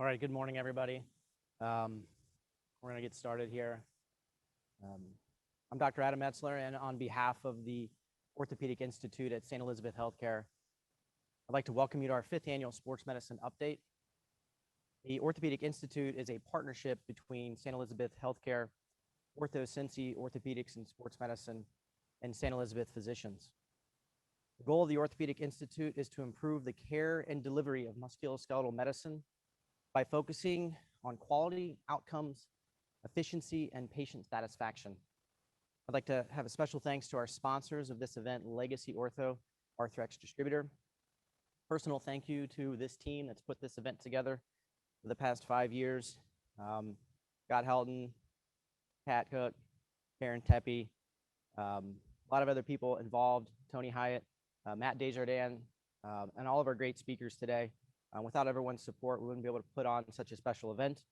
All right, good morning, everybody. We're going to get started here. I'm Dr. Adam Metzler, and on behalf of the Orthopaedic Institute at St. Eizabeth Healthcare, I'd like to welcome you to our 5th annual Sports Medicine Update. The Orthopaedic Institute is a partnership between St. Eizabeth Healthcare, OrthoCincy, Orthopaedics and Sports Medicine, and St. Eizabeth Physicians. The goal of the Orthopaedic Institute is to improve the care and delivery of musculoskeletal medicine by focusing on quality, outcomes, efficiency, and patient satisfaction. I'd like to have a special thanks to our sponsors of this event, Legacy Ortho, Arthrex distributor. Personal thank you to this team that's put this event together for the past 5 years. Scott Helton, Pat Cook, Karen Tepe, a lot of other people involved, Tony Hyatt, Matt Desjardins, and all of our great speakers today. Without everyone's support, we wouldn't be able to put on such a special event.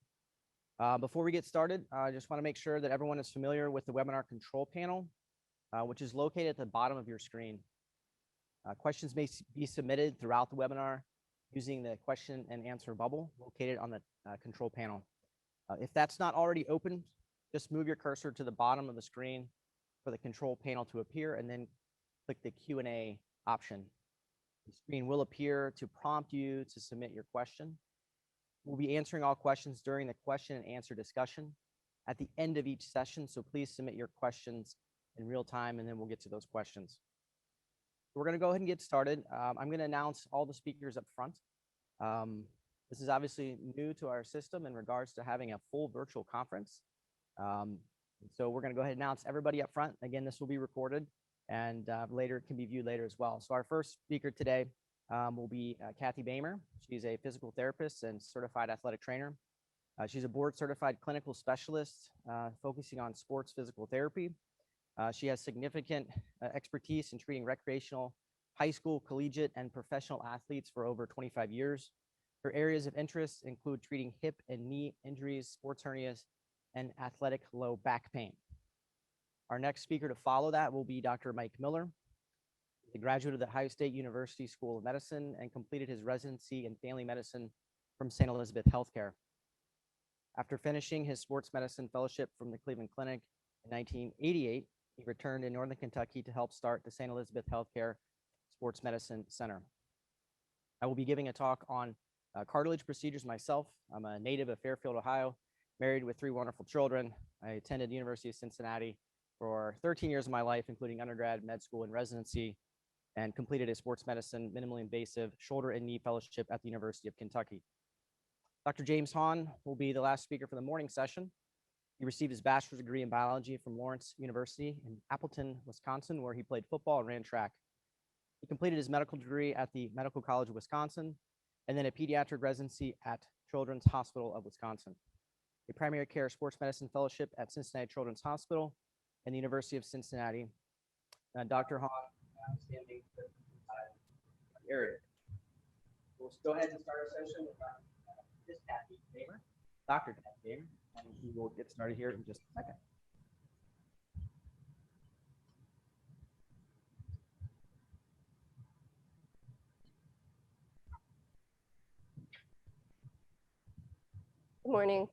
Before we get started, I just want to make sure that everyone is familiar with the webinar control panel, which is located at the bottom of your screen. Questions may be submitted throughout the webinar using the question and answer bubble located on the control panel. If that's not already open, just move your cursor to the bottom of the screen for the control panel to appear, and then click the Q&A option. The screen will appear to prompt you to submit your question. We'll be answering all questions during the question and answer discussion at the end of each session, so please submit your questions in real time, and then we'll get to those questions. We're going to go ahead and get started. I'm going to announce all the speakers up front. This is obviously new to our system in regards to having a full virtual conference. So we're going to go ahead and announce everybody up front. Again, this will be recorded, and later it can be viewed later as well. So our first speaker today will be Kathy Boehmer. She's a physical therapist and certified athletic trainer. She's a board certified clinical specialist focusing on sports physical therapy. She has significant expertise in treating recreational, high school, collegiate, and professional athletes for over 25 years. Her areas of interest include treating hip and knee injuries, sports hernias, and athletic low back pain. Our next speaker to follow that will be Dr. Mike Miller. He's a graduate of the Ohio State University School of Medicine and completed his residency in family medicine from St. Eizabeth Healthcare. After finishing his sports medicine fellowship from the Cleveland Clinic in 1988, he returned in Northern Kentucky to help start the St. Eizabeth Healthcare Sports Medicine Center. I will be giving a talk on cartilage procedures myself. I'm a native of Fairfield, Ohio, married with 3 wonderful children. I attended the University of Cincinnati for 13 years of my life, including undergrad, med school, and residency, and completed a sports medicine, minimally invasive shoulder and knee fellowship at the University of Kentucky. Dr. James Hahn will be the last speaker for the morning session. He received his bachelor's degree in biology from Lawrence University in Appleton, Wisconsin, where he played football and ran track. He completed his medical degree at the Medical College of Wisconsin, and then a pediatric residency at Children's Hospital of Wisconsin, a primary care sports medicine fellowship at Cincinnati Children's Hospital and the University of Cincinnati. Dr. Hahn, standing area. We'll go ahead and start our session with Kathy Boehmer, Dr. Kathy Boehmer, and we will get started here in just a second. Good morning.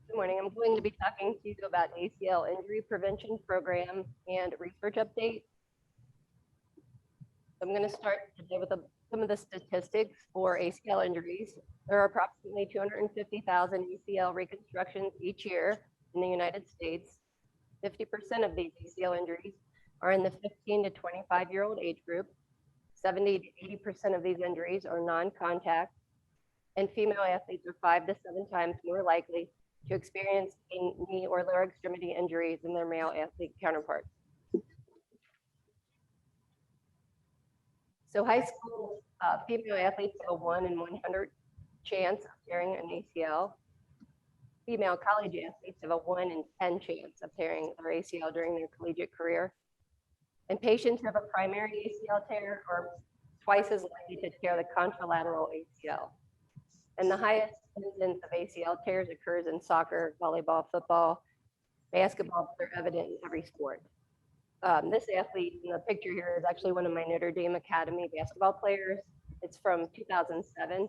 Good morning. I'm going to be talking to you about ACL injury prevention program and research update. I'm going to start today with some of the statistics for ACL injuries. There are approximately 250,000 ACL reconstructions each year in the United States. 50% of these ACL injuries are in the 15 to 25-year-old age group. 70 to 80% of these injuries are non-contact, and female athletes are 5 to 7 times more likely to experience knee or lower extremity injuries than their male athlete counterparts. So high school female athletes have a 1 in 100 chance of tearing an ACL. Female college athletes have a 1 in 10 chance of tearing their ACL during their collegiate career. And patients who have a primary ACL tear are twice as likely to tear the contralateral ACL. And the highest incidence of ACL tears occurs in soccer, volleyball, football, basketball, but they're evident in every sport. This athlete in the picture here is actually one of my Notre Dame Academy basketball players. It's from 2007.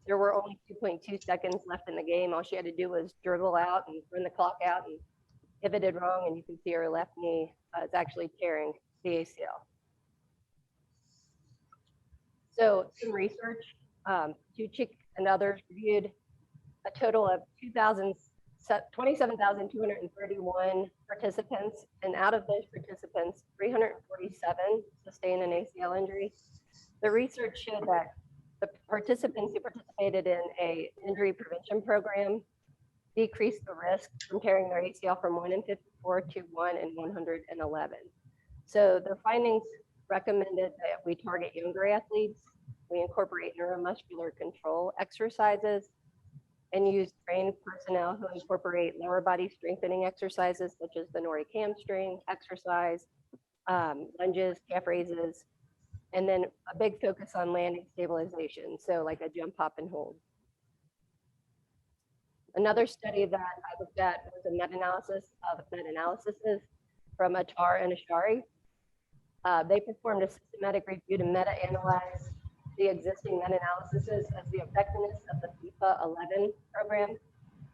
There were only 2.2 seconds left in the game. All she had to do was dribble out and run the clock out and pivoted wrong, and you can see her left knee is actually tearing the ACL. So some research, Tuchik and others reviewed a total of 27,231 participants, and out of those participants, 347 sustained an ACL injury. The research showed that the participants who participated in a injury prevention program decreased the risk from tearing their ACL from 1 in 54 to 1 in 111. So their findings recommended that we target younger athletes, we incorporate neuromuscular control exercises, and use trained personnel who incorporate lower body strengthening exercises such as the Nori hamstring exercise, lunges, calf raises, and then a big focus on landing stabilization, so like a jump, hop, and hold. Another study that I looked at was a meta-analysis from Attar and Ashari. They performed a systematic review to meta-analyze the existing meta-analyses as the effectiveness of the FIFA 11 program.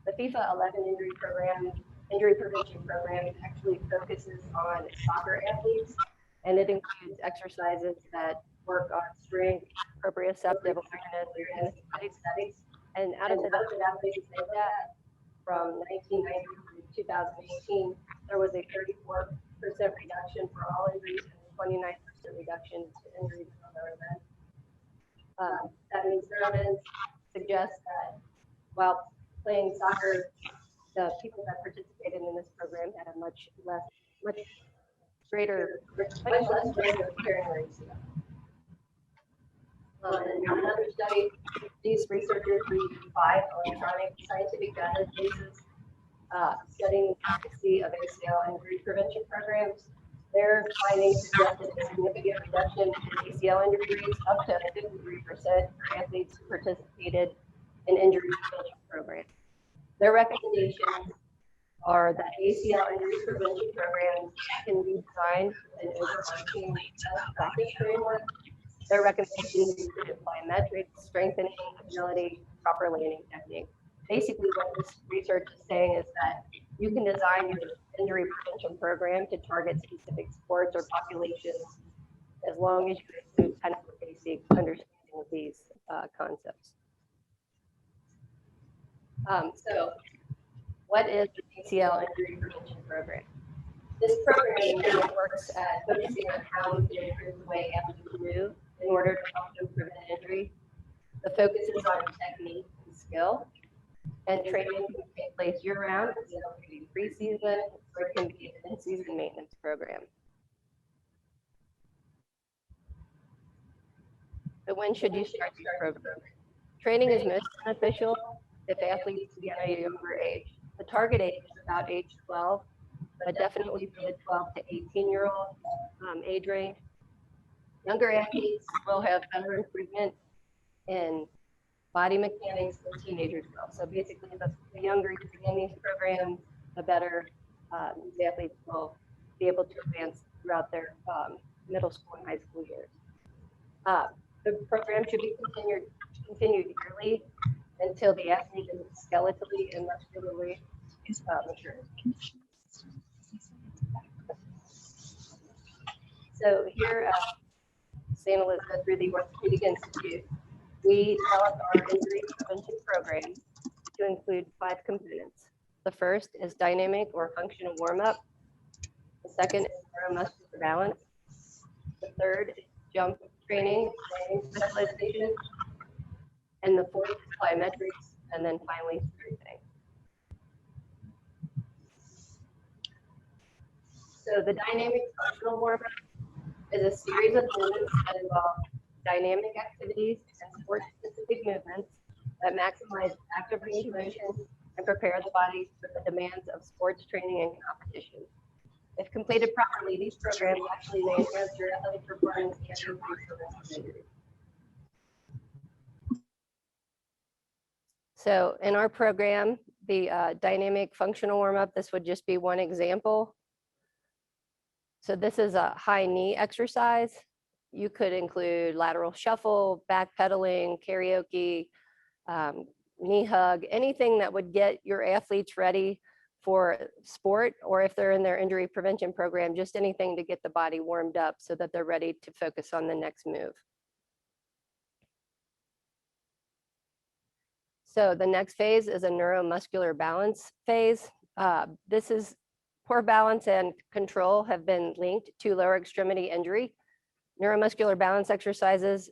The FIFA 11 injury prevention program actually focuses on soccer athletes, and it includes exercises that work on strength, proprioceptive awareness, and aesthetics. And out of the athletes that did that, from 1990 to 2018, there was a 34% reduction for all injuries and a 29% reduction to injuries from other events. That means evidence suggests that while playing soccer, the people that participated in this program had a much less risk of tearing their ACL. In another study, these researchers reviewed 5 electronic scientific databases studying the efficacy of ACL injury prevention programs. Their findings suggested a significant reduction in ACL injury rates up to 53% for athletes who participated in injury prevention programs. Their recommendations are that ACL injury prevention programs can be designed with an overarching practice framework. Their recommendations include plyometrics, strengthening, agility, proper landing technique. Basically, what this research is saying is that you can design your injury prevention program to target specific sports or populations as long as you include kind of a basic understanding of these concepts. So what is the ACL injury prevention program? This program works at focusing on how we can improve the way athletes move in order to help them prevent injury. The focus is on technique and skill, and training can take place year-round. It can be pre-season, or it can be an in-season maintenance program. But when should you start your program? Training is most beneficial if athletes begin at a younger age. The target age is about age 12, but definitely for the 12 to 18-year-old age range. Younger athletes will have better improvement in body mechanics than teenagers will. So basically, the younger you begin these programs, the better these athletes will be able to advance throughout their middle school and high school years. The program should be continued yearly until the athlete is skeletally and muscularly mature. So here at St. Elizabeth, through the Orthopaedic Institute, we developed our injury prevention program to include 5 components. The first is dynamic or functional warm-up. The second is neuromuscular balance. The third is jump training, specialization. And the fourth is plyometrics, and then finally strengthening. So the dynamic functional warm-up is a series of movements that involve dynamic activities and sport-specific movements that maximize active range of motion and prepare the body for the demands of sports training and competition. If completed properly, these programs actually may enhance your athletic performance and improve the injury. So in our program, the dynamic functional warm-up, this would just be one example. So this is a high knee exercise. You could include lateral shuffle, back pedaling, karaoke, knee hug, anything that would get your athletes ready for sport, or if they're in their injury prevention program, just anything to get the body warmed up so that they're ready to focus on the next move. So the next phase is a neuromuscular balance phase. This is poor balance and control have been linked to lower extremity injury. Neuromuscular balance exercises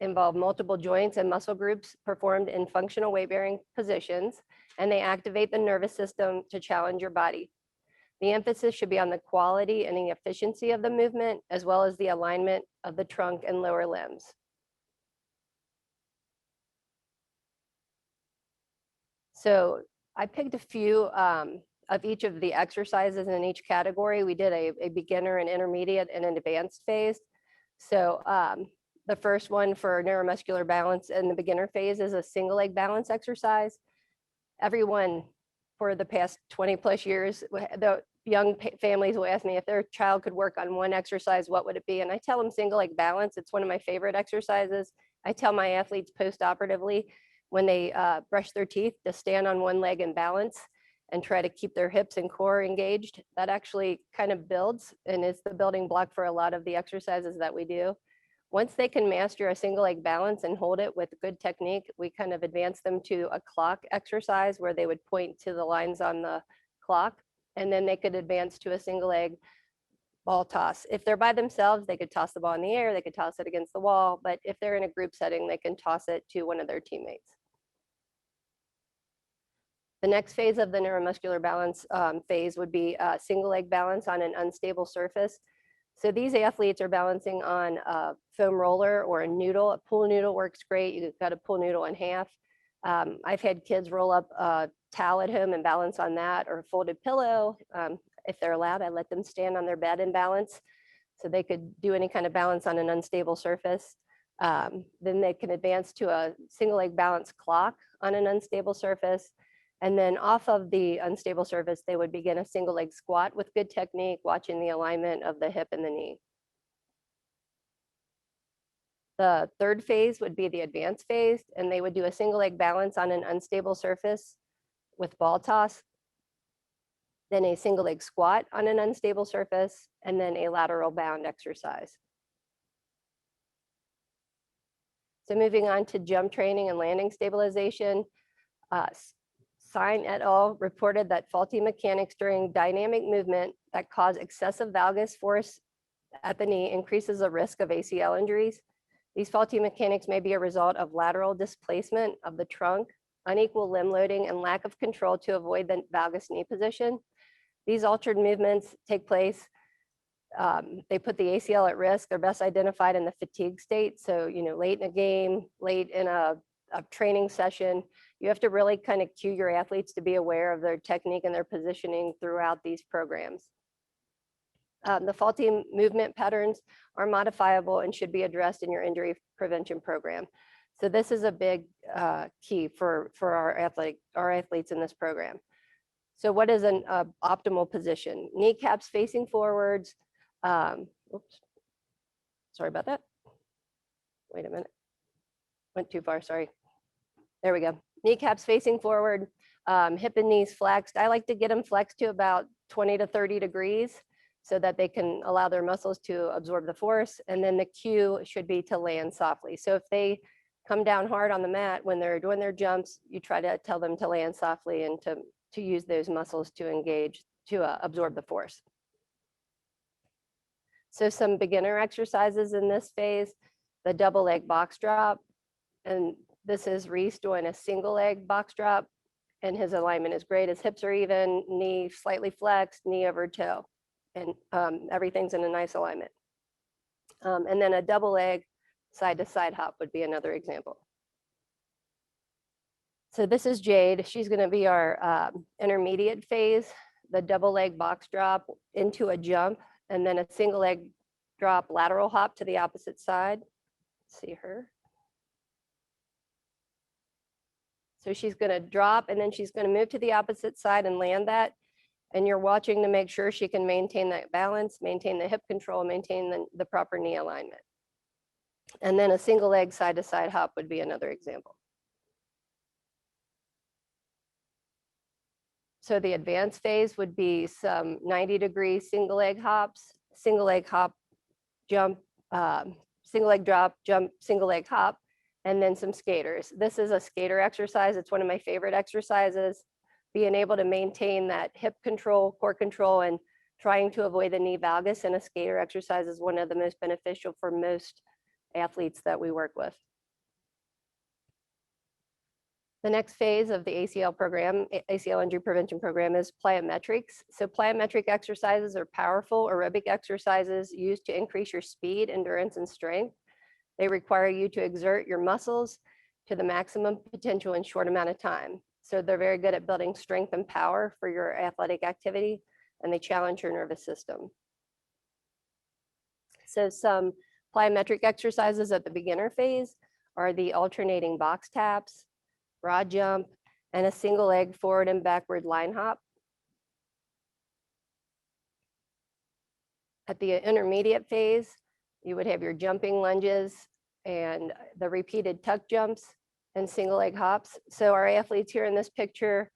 involve multiple joints and muscle groups performed in functional weight-bearing positions, and they activate the nervous system to challenge your body. The emphasis should be on the quality and the efficiency of the movement, as well as the alignment of the trunk and lower limbs. So I picked a few of each of the exercises in each category. We did a beginner, an intermediate, and an advanced phase. So the first one for neuromuscular balance in the beginner phase is a single leg balance exercise. Everyone for the past 20 plus years, the young families will ask me if their child could work on one exercise, what would it be? And I tell them single leg balance. It's one of my favorite exercises. I tell my athletes post-operatively when they brush their teeth to stand on one leg and balance and try to keep their hips and core engaged. That actually kind of builds and is the building block for a lot of the exercises that we do. Once they can master a single leg balance and hold it with good technique, we kind of advance them to a clock exercise where they would point to the lines on the clock, and then they could advance to a single leg ball toss. If they're by themselves, they could toss the ball in the air, they could toss it against the wall, but if they're in a group setting, they can toss it to one of their teammates. The next phase of the neuromuscular balance phase would be single leg balance on an unstable surface. So these athletes are balancing on a foam roller or a noodle. A pool noodle works great. You've got a pool noodle in half. I've had kids roll up a towel at home and balance on that, or a folded pillow. If they're allowed, I let them stand on their bed and balance so they could do any kind of balance on an unstable surface. Then they can advance to a single leg balance clock on an unstable surface. And then off of the unstable surface, they would begin a single leg squat with good technique, watching the alignment of the hip and the knee. The third phase would be the advanced phase, and they would do a single leg balance on an unstable surface with ball toss, then a single leg squat on an unstable surface, and then a lateral bound exercise. So moving on to jump training and landing stabilization. Sine et al. Reported that faulty mechanics during dynamic movement that cause excessive valgus force at the knee increases the risk of ACL injuries. These faulty mechanics may be a result of lateral displacement of the trunk, unequal limb loading, and lack of control to avoid the valgus knee position. These altered movements take place. They put the ACL at risk. They're best identified in the fatigue state. So, late in a game, late in a training session, you have to really kind of cue your athletes to be aware of their technique and their positioning throughout these programs. The faulty movement patterns are modifiable and should be addressed in your injury prevention program. So this is a big key for our athletes in this program. So what is an optimal position? Kneecaps facing forwards. Oops, sorry about that. Wait a minute, went too far, sorry. There we go. Kneecaps facing forward, hip and knees flexed. I like to get them flexed to about 20 to 30 degrees so that they can allow their muscles to absorb the force. And then the cue should be to land softly. So if they come down hard on the mat when they're doing their jumps, you try to tell them to land softly and to use those muscles to engage, to absorb the force. So some beginner exercises in this phase, the double leg box drop. And this is Reese doing a single leg box drop, and his alignment is great. His hips are even, knee slightly flexed, knee over toe, and everything's in a nice alignment. And then a double leg side to side hop would be another example. So this is Jade. She's going to be our intermediate phase, the double leg box drop into a jump, and then a single leg drop lateral hop to the opposite side. See her. So she's going to drop, and then she's going to move to the opposite side and land that. And you're watching to make sure she can maintain that balance, maintain the hip control, maintain the proper knee alignment. And then a single leg side to side hop would be another example. So the advanced phase would be some 90-degree single leg hops, single leg hop, jump, single leg drop, jump, single leg hop, and then some skaters. This is a skater exercise. It's one of my favorite exercises. Being able to maintain that hip control, core control, and trying to avoid the knee valgus in a skater exercise is one of the most beneficial for most athletes that we work with. The next phase of the ACL program, ACL injury prevention program, is plyometrics. So plyometric exercises are powerful aerobic exercises used to increase your speed, endurance, and strength. They require you to exert your muscles to the maximum potential in short amount of time. So they're very good at building strength and power for your athletic activity, and they challenge your nervous system. So some plyometric exercises at the beginner phase are the alternating box taps, broad jump, and a single leg forward and backward line hop. At the intermediate phase, you would have your jumping lunges and the repeated tuck jumps and single leg hops. So our athletes here in this picture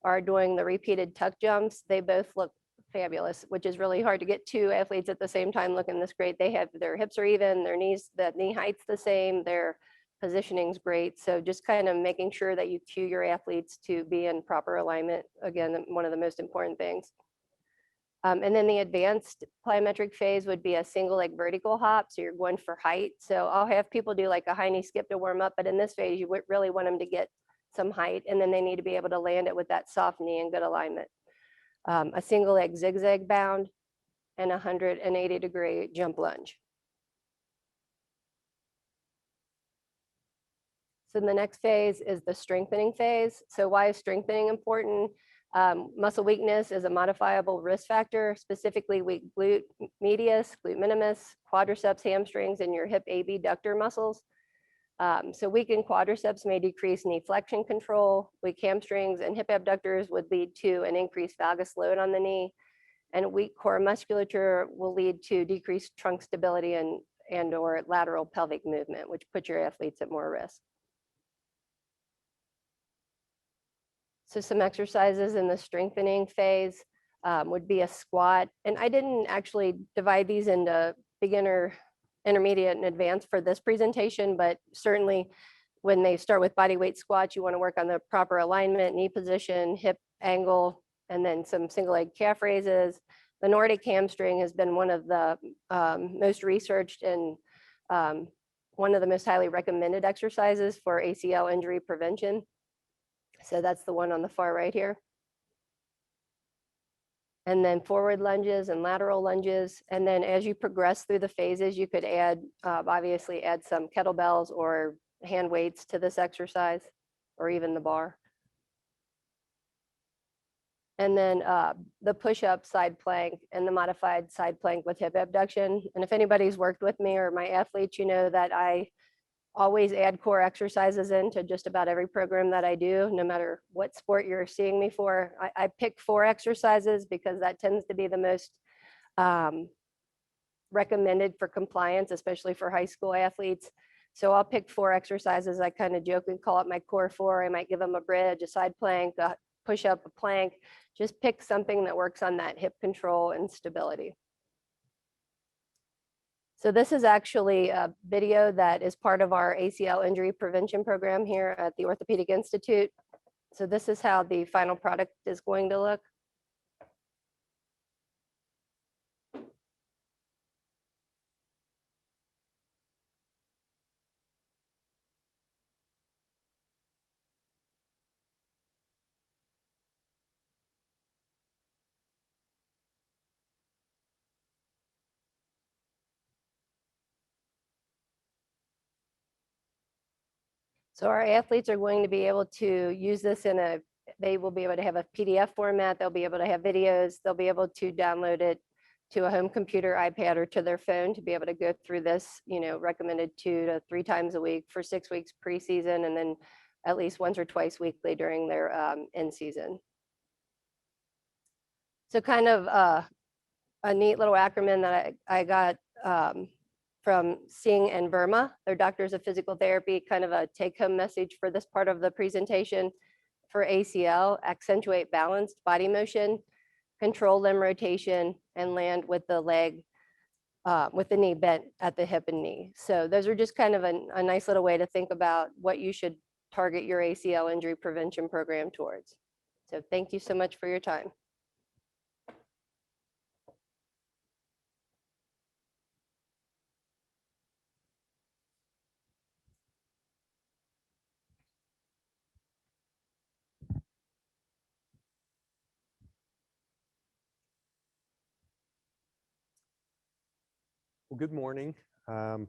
are doing the repeated tuck jumps. They both look fabulous, which is really hard to get two athletes at the same time looking this great. They have their hips are even, their knees, the knee height's the same, their positioning's great. So just kind of making sure that you cue your athletes to be in proper alignment. Again, one of the most important things. And then the advanced plyometric phase would be a single leg vertical hop. So you're going for height. So I'll have people do like a high knee skip to warm up, but in this phase, you would really want them to get some height, and then they need to be able to land it with that soft knee and good alignment. A single leg zigzag bound and 180-degree jump lunge. So the next phase is the strengthening phase. So why is strengthening important? Muscle weakness is a modifiable risk factor, specifically weak glute medius, glute minimus, quadriceps, hamstrings, and your hip abductor muscles. So weakened quadriceps may decrease knee flexion control. Weak hamstrings and hip abductors would lead to an increased valgus load on the knee. And weak core musculature will lead to decreased trunk stability and or lateral pelvic movement, which puts your athletes at more risk. So some exercises in the strengthening phase would be a squat. And I didn't actually divide these into beginner, intermediate, and advanced for this presentation, but certainly when they start with body weight squats, you want to work on the proper alignment, knee position, hip angle, and then some single leg calf raises. The Nordic hamstring has been one of the most researched and one of the most highly recommended exercises for ACL injury prevention. So that's the one on the far right here. And then forward lunges and lateral lunges. And then as you progress through the phases, you could add, obviously add some kettlebells or hand weights to this exercise, or even the bar. And then the push-up side plank and the modified side plank with hip abduction. And if anybody's worked with me or my athletes, you know that I always add core exercises into just about every program that I do, no matter what sport you're seeing me for. I pick 4 exercises because that tends to be the most recommended for compliance, especially for high school athletes. So I'll pick 4 exercises. I kind of joke and call it my core 4. I might give them a bridge, a side plank, a push up, a plank. Just pick something that works on that hip control and stability. So this is actually a video that is part of our ACL injury prevention program here at the Orthopaedic Institute. So this is how the final product is going to look. So our athletes are going to be able to use this they will be able to have a PDF format. They'll be able to have videos. They'll be able to download it to a home computer, iPad, or to their phone to be able to go through this, recommended 2 to 3 times a week for 6 weeks preseason, and then at least once or twice weekly during their in season. So kind of a neat little acronym that I got from Singh and Verma. They're doctors of physical therapy, kind of a take-home message for this part of the presentation. For ACL, accentuate balanced body motion, control limb rotation, and land with the leg, with the knee bent at the hip and knee. So those are just kind of a nice little way to think about what you should target your ACL injury prevention program towards. So thank you so much for your time. Well, good morning. I'm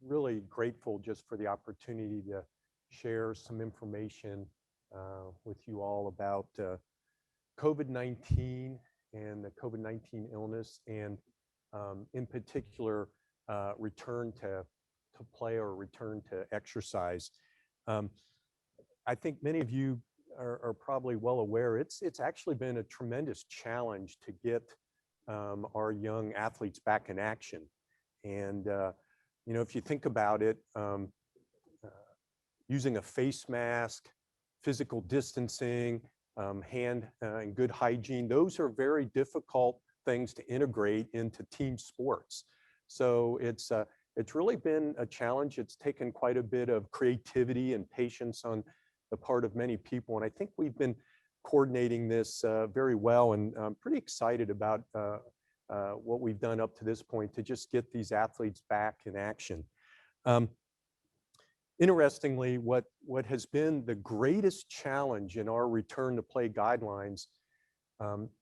really grateful just for the opportunity to share some information with you all about COVID-19 and the COVID-19 illness, and in particular, return to play or return to exercise. I think many of you are probably well aware, it's actually been a tremendous challenge to get our young athletes back in action. And, you know, if you think about it, using a face mask, physical distancing, hand and good hygiene, those are very difficult things to integrate into team sports. So it's really been a challenge. It's taken quite a bit of creativity and patience on the part of many people. And I think we've been coordinating this very well, and I'm pretty excited about what we've done up to this point to just get these athletes back in action. Interestingly, what has been the greatest challenge in our return to play guidelines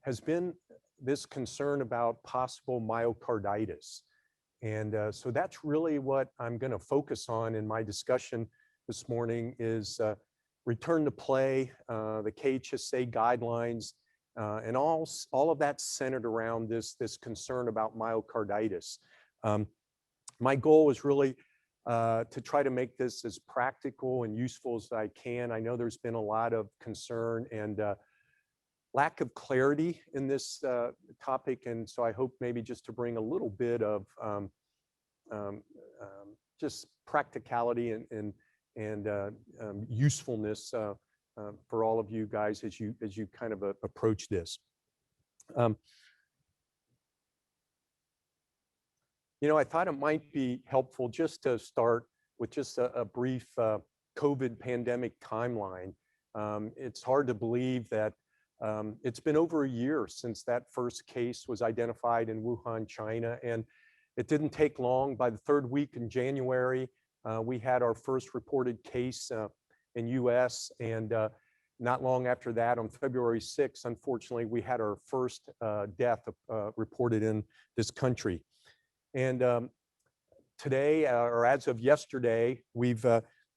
has been this concern about possible myocarditis. And so that's really what I'm going to focus on in my discussion this morning is return to play, the KHSA guidelines, and all of that centered around this concern about myocarditis. My goal is really to try to make this as practical and useful as I can. I know there's been a lot of concern and lack of clarity in this topic, and so I hope maybe just to bring a little bit of just practicality and usefulness for all of you guys as you kind of approach this. You know, I thought it might be helpful just to start with just a brief COVID pandemic timeline. It's hard to believe that it's been over a year since that first case was identified in Wuhan, China, and it didn't take long. By the third week in January, we had our first reported case in US, and not long after that, on February 6th, unfortunately, we had our first death reported in this country. And today, or as of yesterday, we've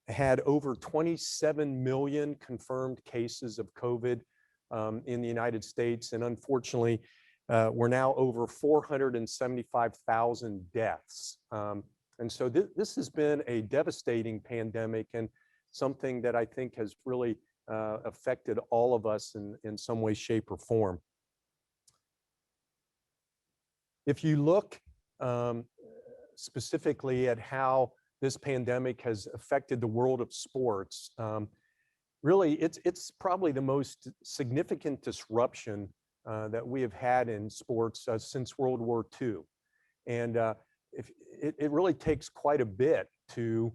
had over 27 million confirmed cases of COVID in the United States. And unfortunately, we're now over 475,000 deaths. And so this has been a devastating pandemic and something that I think has really affected all of us in some way, shape, or form. If you look specifically at how this pandemic has affected the world of sports, really it's probably the most significant disruption that we have had in sports since World War II. And it really takes quite a bit to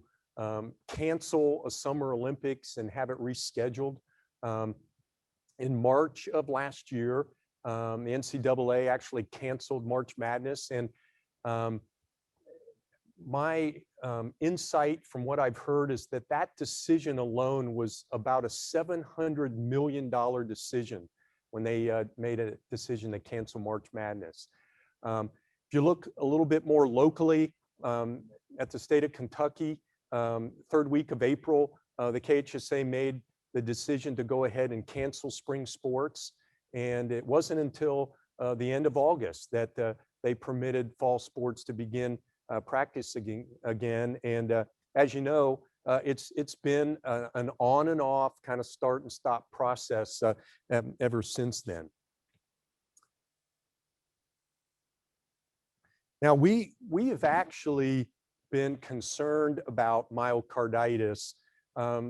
cancel a Summer Olympics and have it rescheduled. In March of last year, the NCAA actually canceled March Madness. And my insight from what I've heard is that that decision alone was about a $700 million decision when they made a decision to cancel March Madness. If you look a little bit more locally at the state of Kentucky, third week of April, the KHSA made the decision to go ahead and cancel spring sports. And it wasn't until the end of August that they permitted fall sports to begin practicing again. And as you know, it's been an on and off kind of start and stop process ever since then. Now, we have actually been concerned about myocarditis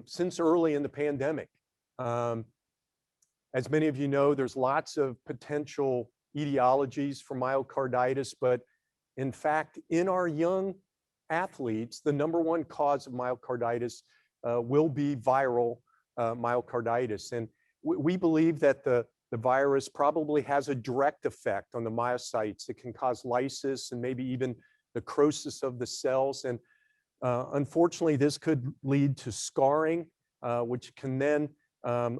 since early in the pandemic. As many of you know, there's lots of potential etiologies for myocarditis, but in fact, in our young athletes, the #1 cause of myocarditis will be viral myocarditis. And we believe that the virus probably has a direct effect on the myocytes. It can cause lysis and maybe even necrosis of the cells. And unfortunately, this could lead to scarring, which can then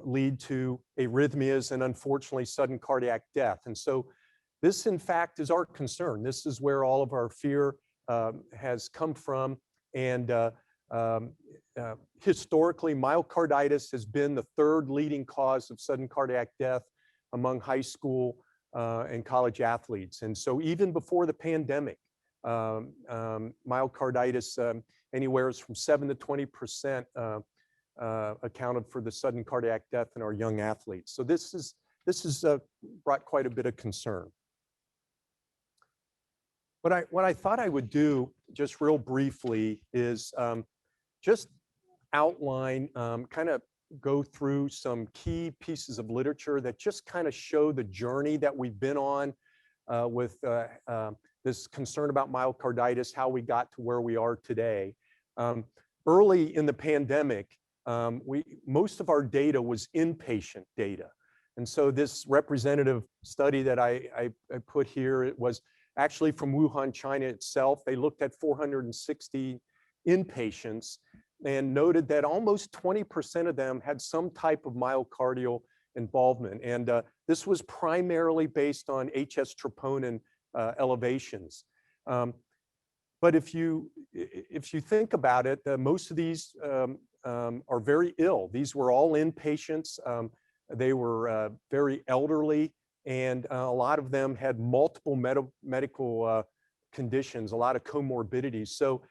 lead to arrhythmias and unfortunately sudden cardiac death. And so this, in fact, is our concern. This is where all of our fear has come from. And historically, myocarditis has been the 3rd leading cause of sudden cardiac death among high school and college athletes. And so even before the pandemic, myocarditis, anywhere from 7 to 20% accounted for the sudden cardiac death in our young athletes. So this has brought quite a bit of concern. What I thought I would do, just real briefly, is just outline, kind of go through some key pieces of literature that just kind of show the journey that we've been on with this concern about myocarditis, how we got to where we are today. Early in the pandemic, most of our data was inpatient data. And so this representative study that I put here, it was actually from Wuhan, China itself. They looked at 460 inpatients and noted that almost 20% of them had some type of myocardial involvement. And this was primarily based on HS troponin elevations. But if you think about it, most of these are very ill. These were all inpatients. They were very elderly, and a lot of them had multiple medical conditions, a lot of comorbidities. So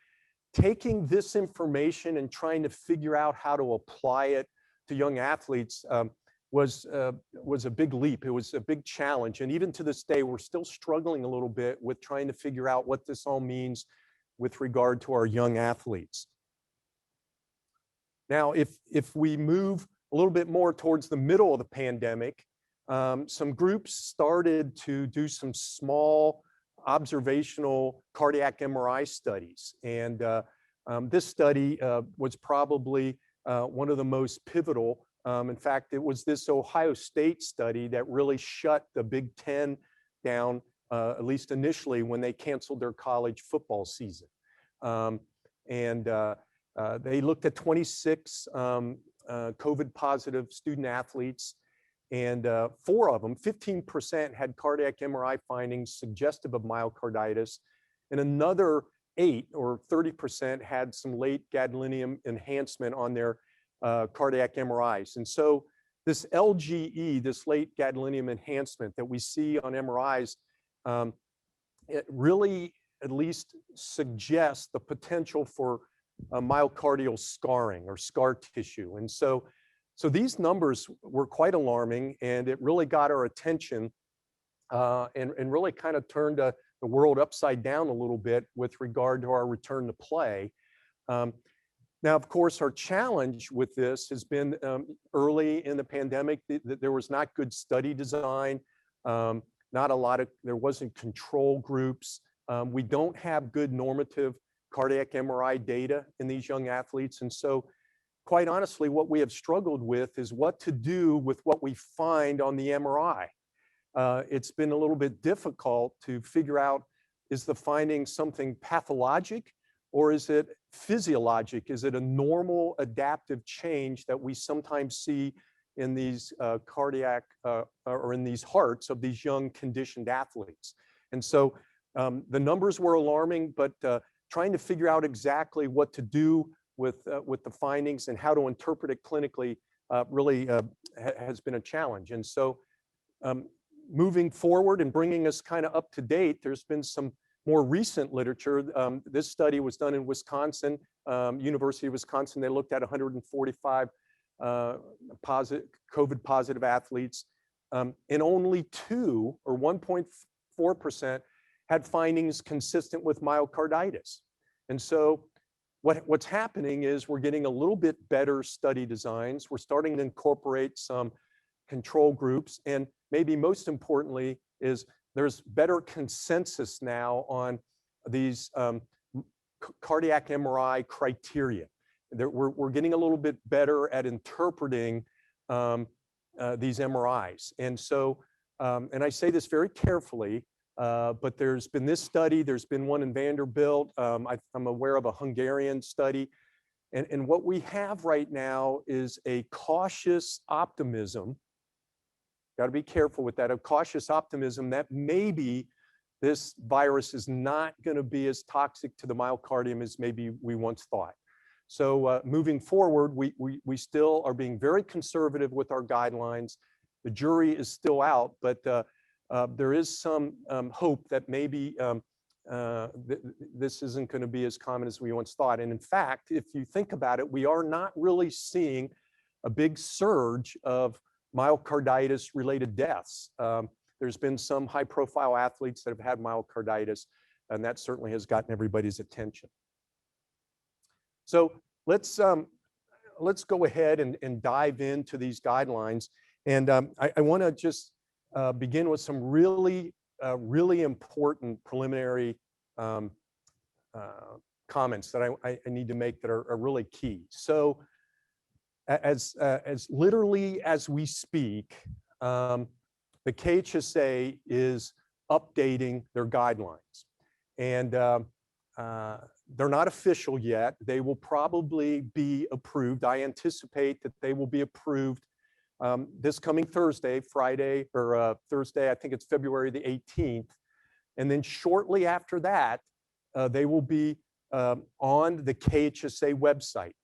taking this information and trying to figure out how to apply it to young athletes was a big leap. It was a big challenge. And even to this day, we're still struggling a little bit with trying to figure out what this all means with regard to our young athletes. Now, if we move a little bit more towards the middle of the pandemic, some groups started to do some small observational cardiac MRI studies. And this study was probably one of the most pivotal. In fact, it was this Ohio State study that really shut the Big Ten down, at least initially, when they canceled their college football season. They looked at 26 COVID positive student athletes, and 4 of them, 15%, had cardiac MRI findings suggestive of myocarditis, and another 8 or 30% had some late gadolinium enhancement on their cardiac MRIs. And so this LGE, this late gadolinium enhancement that we see on MRIs, it really at least suggests the potential for myocardial scarring or scar tissue. And so these numbers were quite alarming, and it really got our attention and really kind of turned the world upside down a little bit with regard to our return to play. Now, of course, our challenge with this has been early in the pandemic, there was not good study design, there wasn't control groups. We don't have good normative cardiac MRI data in these young athletes. And so, quite honestly, what we have struggled with is what to do with what we find on the MRI. It's been a little bit difficult to figure out, is the finding something pathologic or is it physiologic? Is it a normal adaptive change that we sometimes see in these cardiac or in these hearts of these young conditioned athletes? And so the numbers were alarming, but trying to figure out exactly what to do with the findings and how to interpret it clinically really has been a challenge. And so moving forward and bringing us kind of up to date, there's been some more recent literature, this study was done in Wisconsin, University of Wisconsin. They looked at 145 COVID positive athletes, and only 2 or 1.4% had findings consistent with myocarditis. And so what's happening is we're getting a little bit better study designs. We're starting to incorporate some control groups, and maybe most importantly is there's better consensus now on these cardiac MRI criteria. We're getting a little bit better at interpreting these MRIs. And so, and I say this very carefully, but there's been this study, there's been one in Vanderbilt. I'm aware of a Hungarian study. And what we have right now is a cautious optimism. Got to be careful with that, a cautious optimism that maybe this virus is not going to be as toxic to the myocardium as maybe we once thought. So moving forward, we still are being very conservative with our guidelines. The jury is still out, but there is some hope that maybe this isn't going to be as common as we once thought. And in fact, if you think about it, we are not really seeing a big surge of myocarditis related deaths. There's been some high profile athletes that have had myocarditis, and that certainly has gotten everybody's attention. So let's go ahead and dive into these guidelines. And I want to just begin with some really important preliminary comments that I need to make that are really key. So as literally as we speak, the KHSA is updating their guidelines, and they're not official yet. They will probably be approved. I anticipate that they will be approved this coming Thursday, Friday, or Thursday, I think it's February the 18th. And then shortly after that, they will be on the KHSA website.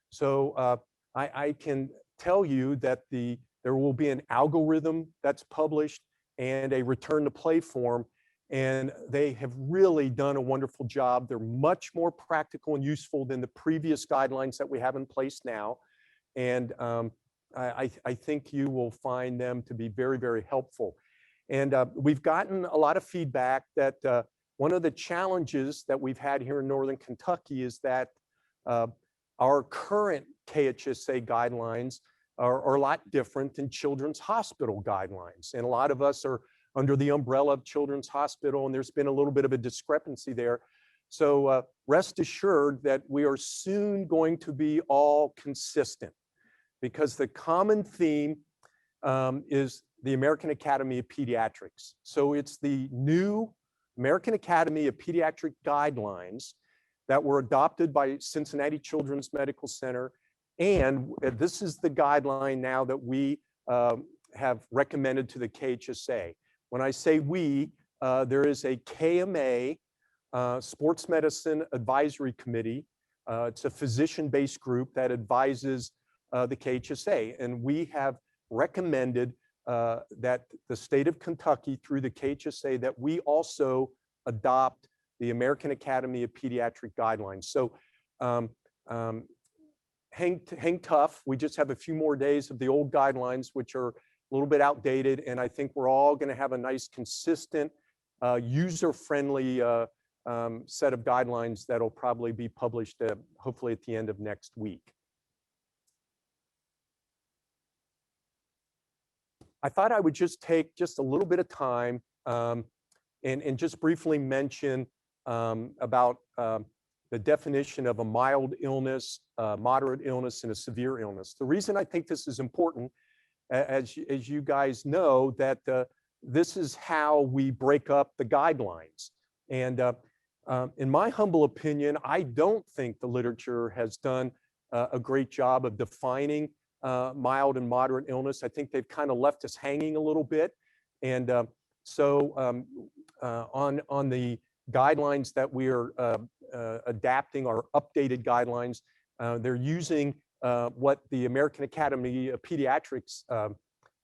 So I can tell you that there will be an algorithm that's published and a return to play form, and they have really done a wonderful job. They're much more practical and useful than the previous guidelines that we have in place now. And I think you will find them to be very, very helpful. And we've gotten a lot of feedback that one of the challenges that we've had here in Northern Kentucky is that our current KHSA guidelines are a lot different than Children's Hospital guidelines. And a lot of us are under the umbrella of Children's Hospital, and there's been a little bit of a discrepancy there. So rest assured that we are soon going to be all consistent, because the common theme is the American Academy of Pediatrics. So it's the new American Academy of Pediatric guidelines that were adopted by Cincinnati Children's Medical Center. And this is the guideline now that we have recommended to the KHSA. When I say we, there is a KMA, Sports Medicine Advisory Committee. It's a physician-based group that advises the KHSA. And we have recommended that the state of Kentucky, through the KHSA, that we also adopt the American Academy of Pediatric guidelines. So hang tough. We just have a few more days of the old guidelines, which are a little bit outdated. And I think we're all going to have a nice, consistent, user-friendly set of guidelines that'll probably be published hopefully at the end of next week. I thought I would just take just a little bit of time and just briefly mention about the definition of a mild illness, moderate illness, and a severe illness. The reason I think this is important, as you guys know, that this is how we break up the guidelines. And in my humble opinion, I don't think the literature has done a great job of defining mild and moderate illness. I think they've kind of left us hanging a little bit. And so on the guidelines that we are adapting, our updated guidelines, they're using what the American Academy of Pediatrics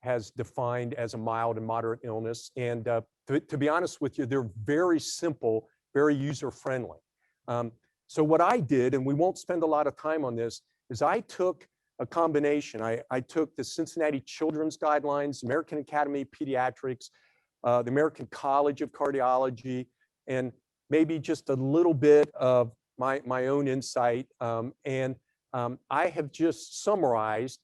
has defined as a mild and moderate illness. And to be honest with you, they're very simple very user-friendly. So what I did, and we won't spend a lot of time on this, is I took a combination. I took the Cincinnati Children's Guidelines, American Academy of Pediatrics, the American College of Cardiology, and maybe just a little bit of my own insight. I have just summarized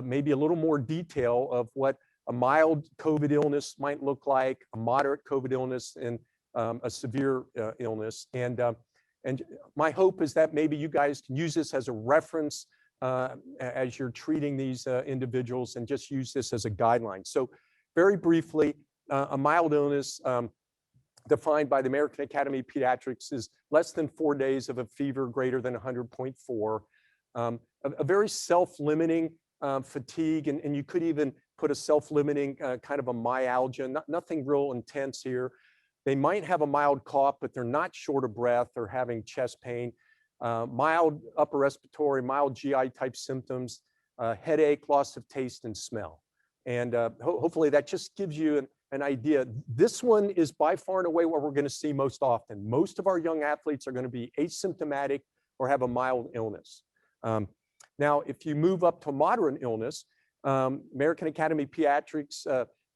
maybe a little more detail of what a mild COVID illness might look like, a moderate COVID illness, and a severe illness. And my hope is that maybe you guys can use this as a reference as you're treating these individuals, and just use this as a guideline. So very briefly, a mild illness defined by the American Academy of Pediatrics is less than 4 days of a fever greater than 100.4, a very self-limiting fatigue, and you could even put a self-limiting kind of a myalgia, nothing real intense here. They might have a mild cough, but they're not short of breath or having chest pain, mild upper respiratory, mild GI type symptoms, headache, loss of taste and smell. And hopefully that just gives you an idea. This one is by far and away what we're going to see most often. Most of our young athletes are going to be asymptomatic or have a mild illness. Now, if you move up to moderate illness, American Academy of Pediatrics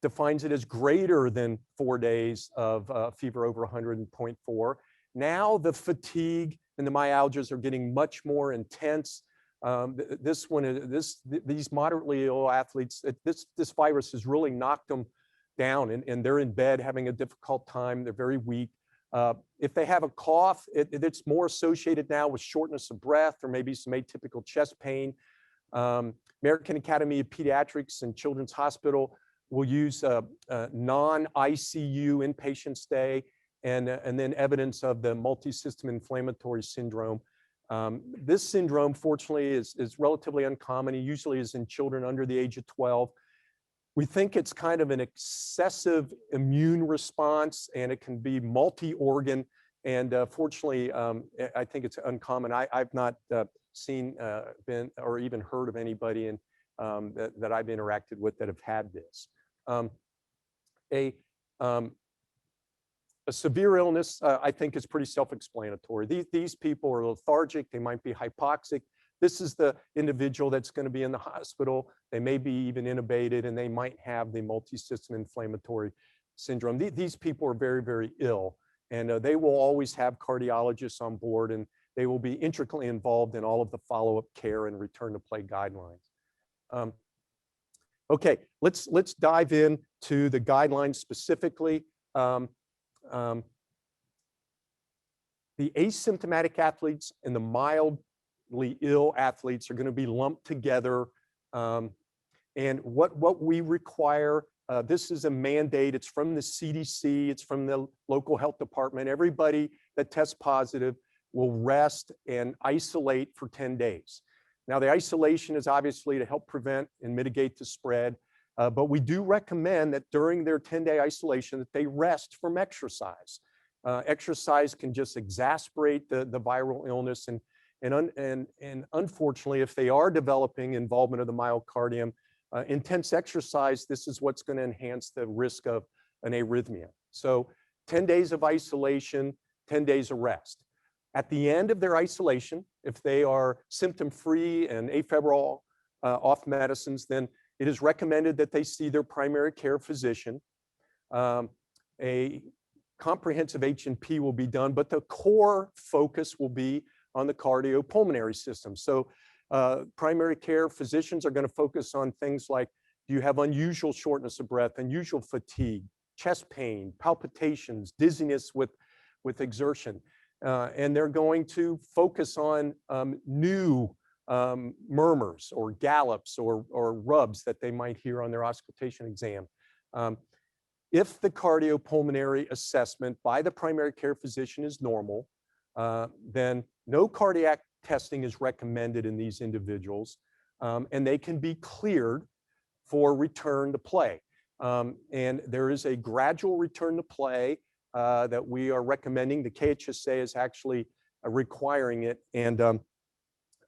defines it as greater than 4 days of fever over 100.4. Now the fatigue and the myalgias are getting much more intense. These moderately ill athletes, this virus has really knocked them down, and they're in bed having a difficult time. They're very weak. If they have a cough, it's more associated now with shortness of breath or maybe some atypical chest pain. American Academy of Pediatrics and Children's Hospital will use non-ICU inpatient stay, and then evidence of the multisystem inflammatory syndrome. This syndrome, fortunately, is relatively uncommon. It usually is in children under the age of 12. We think it's kind of an excessive immune response, and it can be multi-organ. And fortunately, I think it's uncommon. I've not seen, been, or even heard of anybody that I've interacted with that have had this. A severe illness, I think, is pretty self-explanatory. These people are lethargic. They might be hypoxic. This is the individual that's going to be in the hospital. They may be even intubated, and they might have the multisystem inflammatory syndrome. These people are very, very ill, and they will always have cardiologists on board, and they will be intricately involved in all of the follow-up care and return to play guidelines. Okay, let's dive in to the guidelines specifically. The asymptomatic athletes and the mildly ill athletes are going to be lumped together. And what we require, this is a mandate. It's from the CDC. It's from the local health department. Everybody that tests positive will rest and isolate for 10 days. Now, the isolation is obviously to help prevent and mitigate the spread. But we do recommend that during their 10-day isolation that they rest from exercise. Exercise can just exacerbate the viral illness, and unfortunately, if they are developing involvement of the myocardium, intense exercise, this is what's going to enhance the risk of an arrhythmia. So 10 days of isolation, 10 days of rest. At the end of their isolation, if they are symptom-free and afebrile off medicines, then it is recommended that they see their primary care physician. A comprehensive H&P will be done, but the core focus will be on the cardiopulmonary system. So primary care physicians are going to focus on things like, do you have unusual shortness of breath, unusual fatigue, chest pain, palpitations, dizziness with exertion. And they're going to focus on new murmurs or gallops or rubs that they might hear on their auscultation exam. If the cardiopulmonary assessment by the primary care physician is normal, then no cardiac testing is recommended in these individuals, and they can be cleared for return to play. And there is a gradual return to play that we are recommending. The KHSA is actually requiring it, and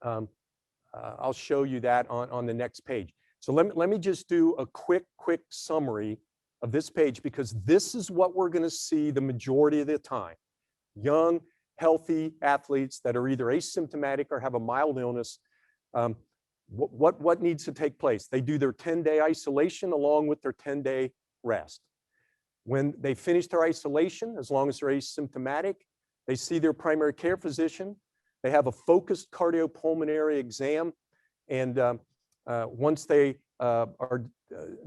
I'll show you that on the next page. So let me just do a quick summary of this page, because this is what we're going to see the majority of the time. young, healthy athletes that are either asymptomatic or have a mild illness, what needs to take place? They do their 10-day isolation along with their 10-day rest. When they finish their isolation, as long as they're asymptomatic, they see their primary care physician. They have a focused cardiopulmonary exam. And once they are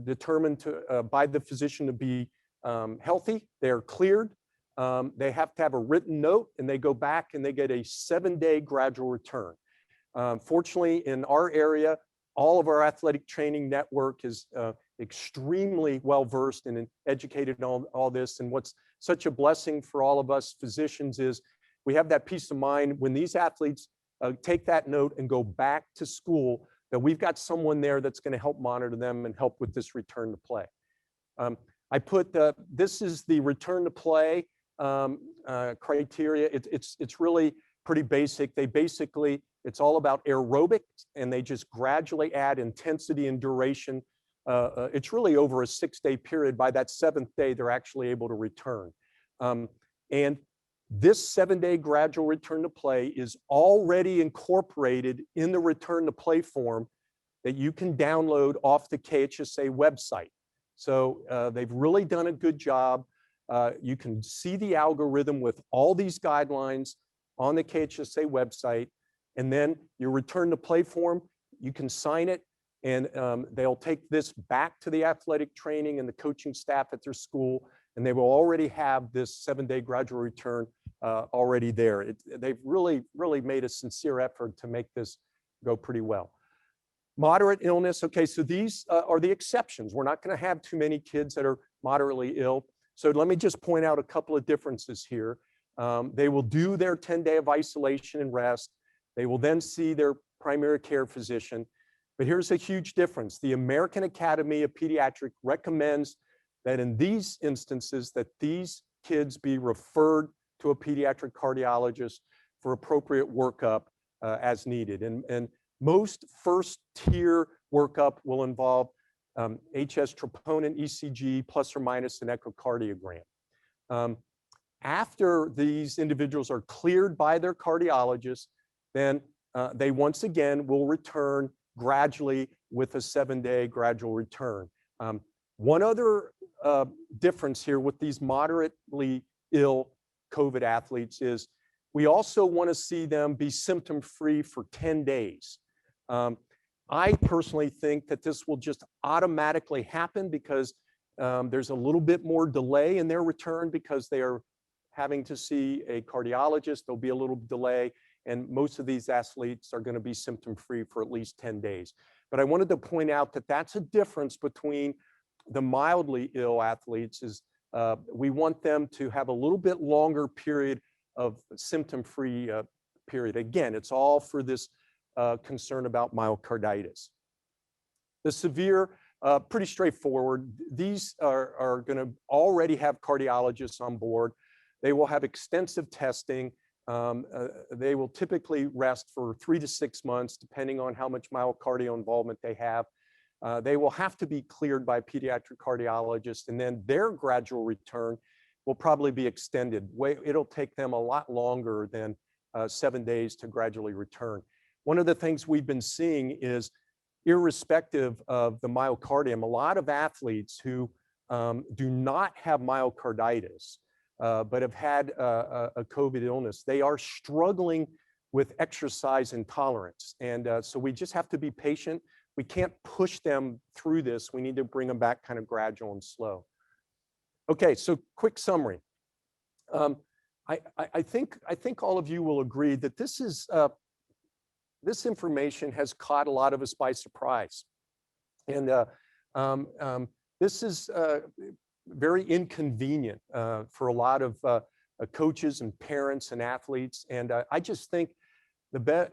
determined by the physician to be healthy, they are cleared. They have to have a written note, and they go back and they get a 7-day gradual return. Fortunately, in our area, all of our athletic training network is extremely well-versed and educated in all this. And what's such a blessing for all of us physicians is we have that peace of mind when these athletes take that note and go back to school, that we've got someone there that's going to help monitor them and help with this return to play. I put this is the return to play criteria. It's really pretty basic. It's all about aerobics, and they just gradually add intensity and duration. It's really over a 6-day period. By that 7th day, they're actually able to return. And this 7-day gradual return to play is already incorporated in the return to play form that you can download off the KHSA website. So they've really done a good job. You can see the algorithm with all these guidelines on the KHSA website. And then your return to play form, you can sign it, and they'll take this back to the athletic training and the coaching staff at their school, and they will already have this 7-day gradual return already there. They've really made a sincere effort to make this go pretty well. Moderate illness, okay, so these are the exceptions. We're not going to have too many kids that are moderately ill. So let me just point out a couple of differences here. They will do their 10-day of isolation and rest. They will then see their primary care physician. But here's a huge difference. The American Academy of Pediatric recommends that in these instances that these kids be referred to a pediatric cardiologist for appropriate workup as needed. And most first-tier workup will involve HS troponin, ECG, plus or minus an echocardiogram. After these individuals are cleared by their cardiologist, then they once again will return gradually with a 7-day gradual return. One other difference here with these moderately ill COVID athletes is we also want to see them be symptom-free for 10 days. I personally think that this will just automatically happen because there's a little bit more delay in their return because they are having to see a cardiologist. There'll be a little delay, and most of these athletes are going to be symptom-free for at least 10 days. But I wanted to point out that that's a difference between the mildly ill athletes is we want them to have a little bit longer period of symptom-free period. Again, it's all for this concern about myocarditis. The severe, pretty straightforward. These are going to already have cardiologists on board. They will have extensive testing. They will typically rest for 3 to 6 months, depending on how much myocardial involvement they have. They will have to be cleared by a pediatric cardiologist, and then their gradual return will probably be extended. It'll take them a lot longer than 7 days to gradually return. One of the things we've been seeing is, irrespective of the myocardium, a lot of athletes who do not have myocarditis, but have had a COVID illness, they are struggling with exercise intolerance. And so we just have to be patient. We can't push them through this. We need to bring them back kind of gradual and slow. Okay, so quick summary. I think all of you will agree that this is this information has caught a lot of us by surprise, and this is very inconvenient for a lot of coaches and parents and athletes. And I just think the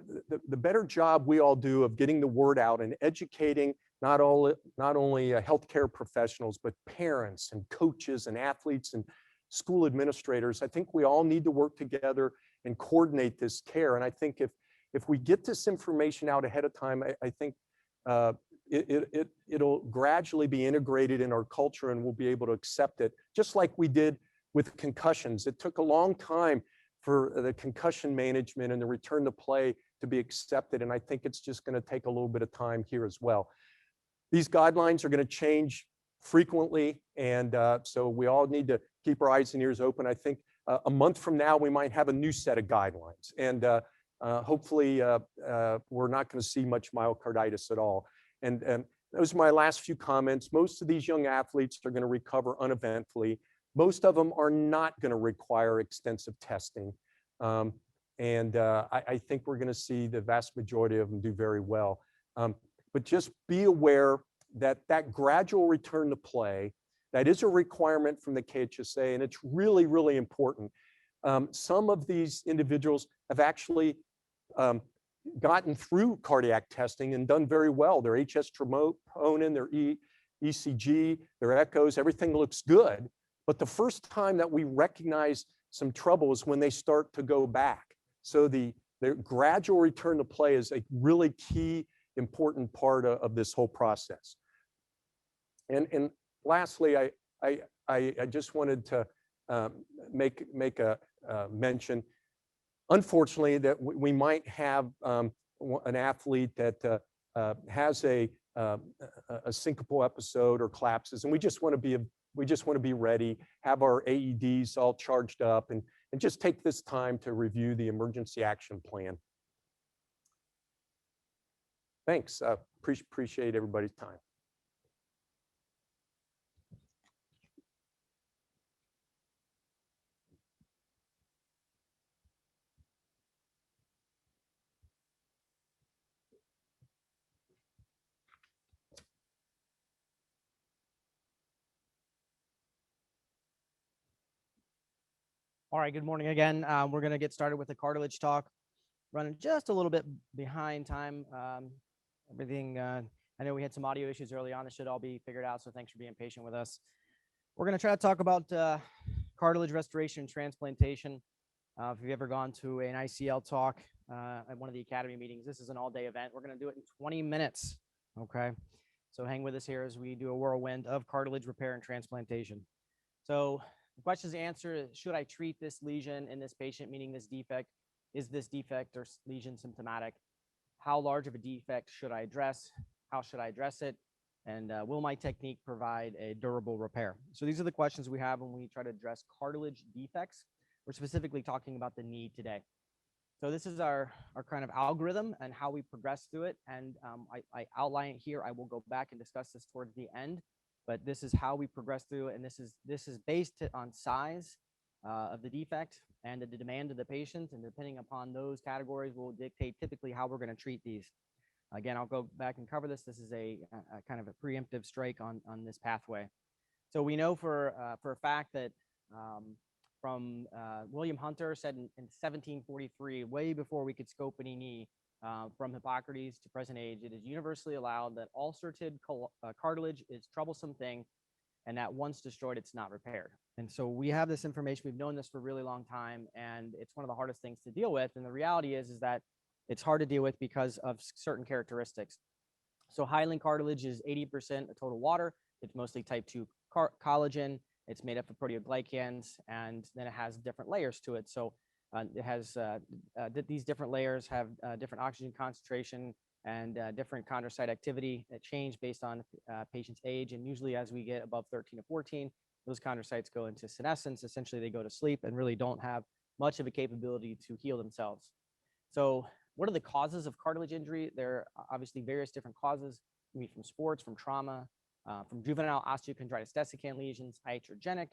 better job we all do of getting the word out and educating not only healthcare professionals, but parents and coaches and athletes and school administrators. I think we all need to work together and coordinate this care. And I think if we get this information out ahead of time, I think it'll gradually be integrated in our culture, and we'll be able to accept it, just like we did with concussions. It took a long time for the concussion management and the return to play to be accepted. And I think it's just going to take a little bit of time here as well. These guidelines are going to change frequently. And so we all need to keep our eyes and ears open. I think a month from now, we might have a new set of guidelines. And hopefully, we're not going to see much myocarditis at all. And those are my last few comments. Most of these young athletes are going to recover uneventfully. Most of them are not going to require extensive testing. I think we're going to see the vast majority of them do very well. But just be aware that that gradual return to play, that is a requirement from the KHSA, and it's really, really important. Some of these individuals have actually gotten through cardiac testing and done very well. Their HS troponin, their ECG, their echoes, everything looks good. But the first time that we recognize some trouble is when they start to go back. So the gradual return to play is a really key, important part of this whole process. And lastly, I just wanted to make a mention. Unfortunately, that we might have an athlete that has a syncopal episode or collapses, and we just want to be ready, have our AEDs all charged up, and just take this time to review the emergency action plan. Thanks. Appreciate everybody's time. All right, good morning again. We're going to get started with the cartilage talk. Running just a little bit behind time. Everything, I know we had some audio issues early on. This should all be figured out, so thanks for being patient with us. We're going to try to talk about cartilage restoration and transplantation. If you've ever gone to an ICL talk at one of the academy meetings, this is an all-day event. We're going to do it in 20 minutes, okay? So hang with us here as we do a whirlwind of cartilage repair and transplantation. So the question to answer is, should I treat this lesion in this patient, meaning this defect? Is this defect or lesion symptomatic? How large of a defect should I address? How should I address it? And will my technique provide a durable repair? So these are the questions we have when we try to address cartilage defects. We're specifically talking about the knee today. So this is our kind of algorithm and how we progress through it. And I outline it here. I will go back and discuss this towards the end. But this is how we progress through it, and this is based on size of the defect and the demand of the patient, and depending upon those categories will dictate typically how we're going to treat these. Again, I'll go back and cover this. This is a kind of a preemptive strike on this pathway. So we know for a fact that from William Hunter said in 1743, way before we could scope any knee, from Hippocrates to present age, it is universally allowed that ulcerated cartilage is a troublesome thing, and that once destroyed, it's not repaired. And so we have this information. We've known this for a really long time, and it's one of the hardest things to deal with. And the reality is that it's hard to deal with because of certain characteristics. So hyaline cartilage is 80% of total water. It's mostly type 2 collagen. It's made up of proteoglycans, and then it has different layers to it. So it has these different layers have different oxygen concentration and different chondrocyte activity that change based on patient's age. And usually as we get above 13 to 14, those chondrocytes go into senescence. Essentially, they go to sleep and really don't have much of a capability to heal themselves. So what are the causes of cartilage injury? There are obviously various different causes. Maybe from sports, from trauma, from juvenile osteochondritis dissecans lesions, iatrogenic.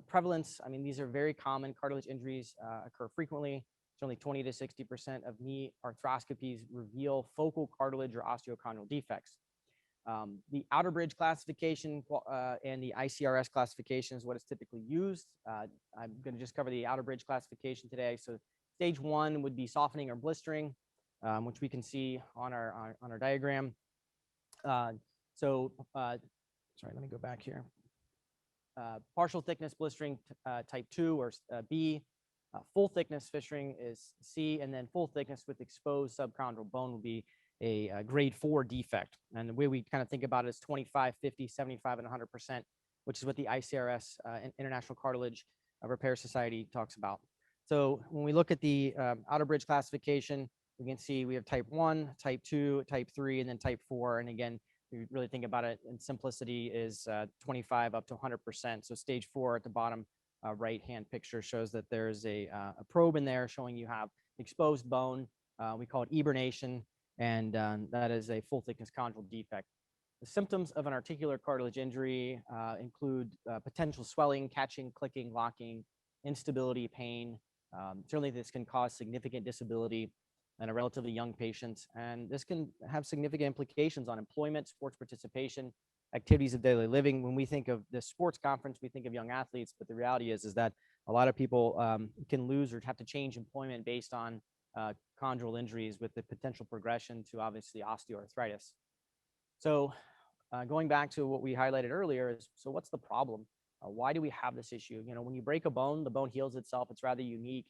Prevalence, I mean, these are very common. Cartilage injuries occur frequently. Only 20 to 60% of knee arthroscopies reveal focal cartilage or osteochondral defects. The outer bridge classification and the ICRS classification is what is typically used. I'm going to just cover the outer bridge classification today. So stage 1 would be softening or blistering, which we can see on our diagram. Sorry, let me go back here. Partial thickness blistering type 2 or B. Full thickness fissuring is C, and then full thickness with exposed subchondral bone will be a grade 4 defect. And the way we kind of think about it is 25, 50, 75, and 100%, which is what the ICRS, International Cartilage Repair Society, talks about. So when we look at the outer bridge classification, we can see we have type 1, type 2, type 3, and then type 4. And again, if you really think about it in simplicity is 25 up to 100%. So stage 4 at the bottom right-hand picture shows that there's a probe in there showing you have exposed bone. We call it eburnation, and that is a full thickness chondral defect. The symptoms of an articular cartilage injury include potential swelling, catching, clicking, locking, instability, pain. Certainly this can cause significant disability in a relatively young patient, and this can have significant implications on employment, sports participation, activities of daily living. When we think of the sports conference, we think of young athletes, but the reality is that a lot of people can lose or have to change employment based on chondral injuries with the potential progression to obviously osteoarthritis. So going back to what we highlighted earlier is, so what's the problem? Why do we have this issue? You know, when you break a bone, the bone heals itself. It's rather unique,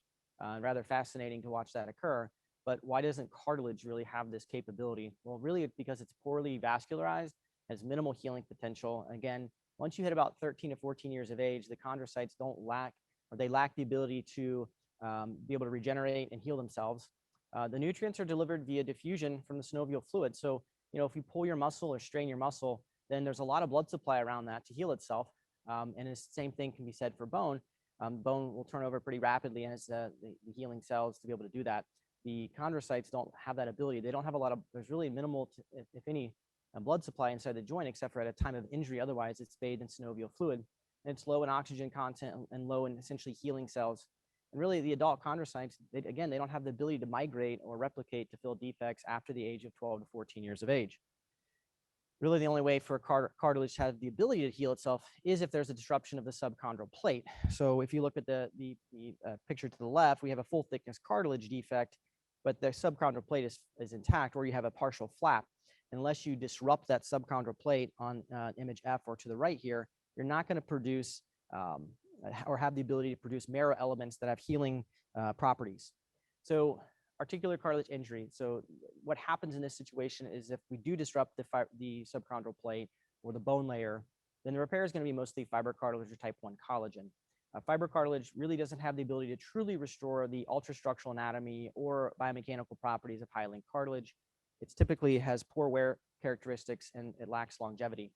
rather fascinating to watch that occur. But why doesn't cartilage really have this capability? Well, really because it's poorly vascularized, has minimal healing potential. Again, once you hit about 13 to 14 years of age, the chondrocytes don't lack, or they lack the ability to be able to regenerate and heal themselves. The nutrients are delivered via diffusion from the synovial fluid. So, you know, if you pull your muscle or strain your muscle, then there's a lot of blood supply around that to heal itself. And the same thing can be said for bone. Bone will turn over pretty rapidly and has the healing cells to be able to do that. The chondrocytes don't have that ability. They don't have a lot of, there's really minimal, if any, blood supply inside the joint, except for at a time of injury. Otherwise, it's bathed in synovial fluid. And it's low in oxygen content and low in essentially healing cells. And really, the adult chondrocytes, they don't have the ability to migrate or replicate to fill defects after the age of 12 to 14 years of age. Really, the only way for cartilage to have the ability to heal itself is if there's a disruption of the subchondral plate. So if you look at the picture to the left, we have a full thickness cartilage defect, but the subchondral plate is intact, or you have a partial flap. Unless you disrupt that subchondral plate on image F or to the right here, you're not going to produce or have the ability to produce marrow elements that have healing properties. So articular cartilage injury. So what happens in this situation is if we do disrupt the subchondral plate or the bone layer, then the repair is going to be mostly fibrocartilage or type 1 collagen. Fibrocartilage really doesn't have the ability to truly restore the ultrastructural anatomy or biomechanical properties of hyaline cartilage. It typically has poor wear characteristics and it lacks longevity.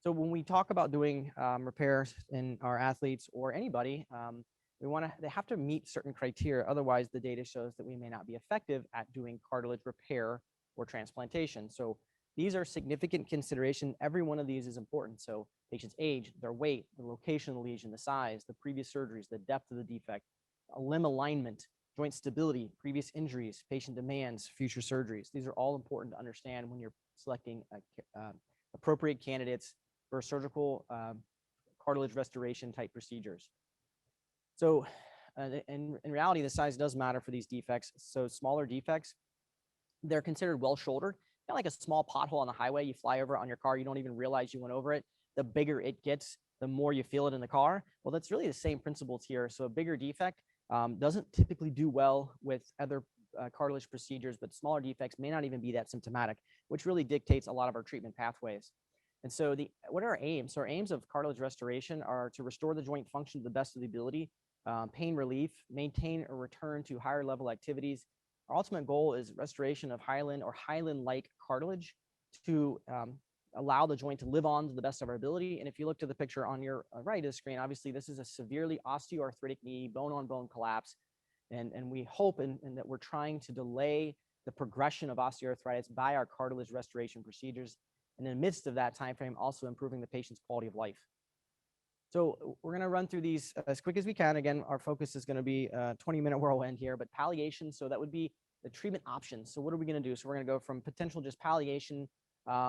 So when we talk about doing repairs in our athletes or anybody, they have to meet certain criteria. Otherwise, the data shows that we may not be effective at doing cartilage repair or transplantation. So these are significant consideration. Every one of these is important. So patient's age, their weight, the location of the lesion, the size, the previous surgeries, the depth of the defect, limb alignment, joint stability, previous injuries, patient demands, future surgeries. These are all important to understand when you're selecting appropriate candidates for surgical cartilage restoration type procedures. So in reality, the size does matter for these defects. So smaller defects, they're considered well shouldered. Kind of like a small pothole on the highway. You fly over it on your car, you don't even realize you went over it. The bigger it gets, the more you feel it in the car. Well, that's really the same principles here. So a bigger defect doesn't typically do well with other cartilage procedures, but smaller defects may not even be that symptomatic, which really dictates a lot of our treatment pathways. And so what are our aims? So our aims of cartilage restoration are to restore the joint function to the best of the ability, pain relief, maintain or return to higher level activities. Our ultimate goal is restoration of hyaline or hyaline-like cartilage to allow the joint to live on to the best of our ability. And if you look to the picture on your right of the screen, obviously this is a severely osteoarthritic knee, bone-on-bone collapse. And we hope and that we're trying to delay the progression of osteoarthritis by our cartilage restoration procedures. And in the midst of that time frame, also improving the patient's quality of life. So we're going to run through these as quick as we can. Again, our focus is going to be a 20-minute whirlwind here, but palliation. So that would be the treatment options. So what are we going to do? So we're going to go from potential just palliation.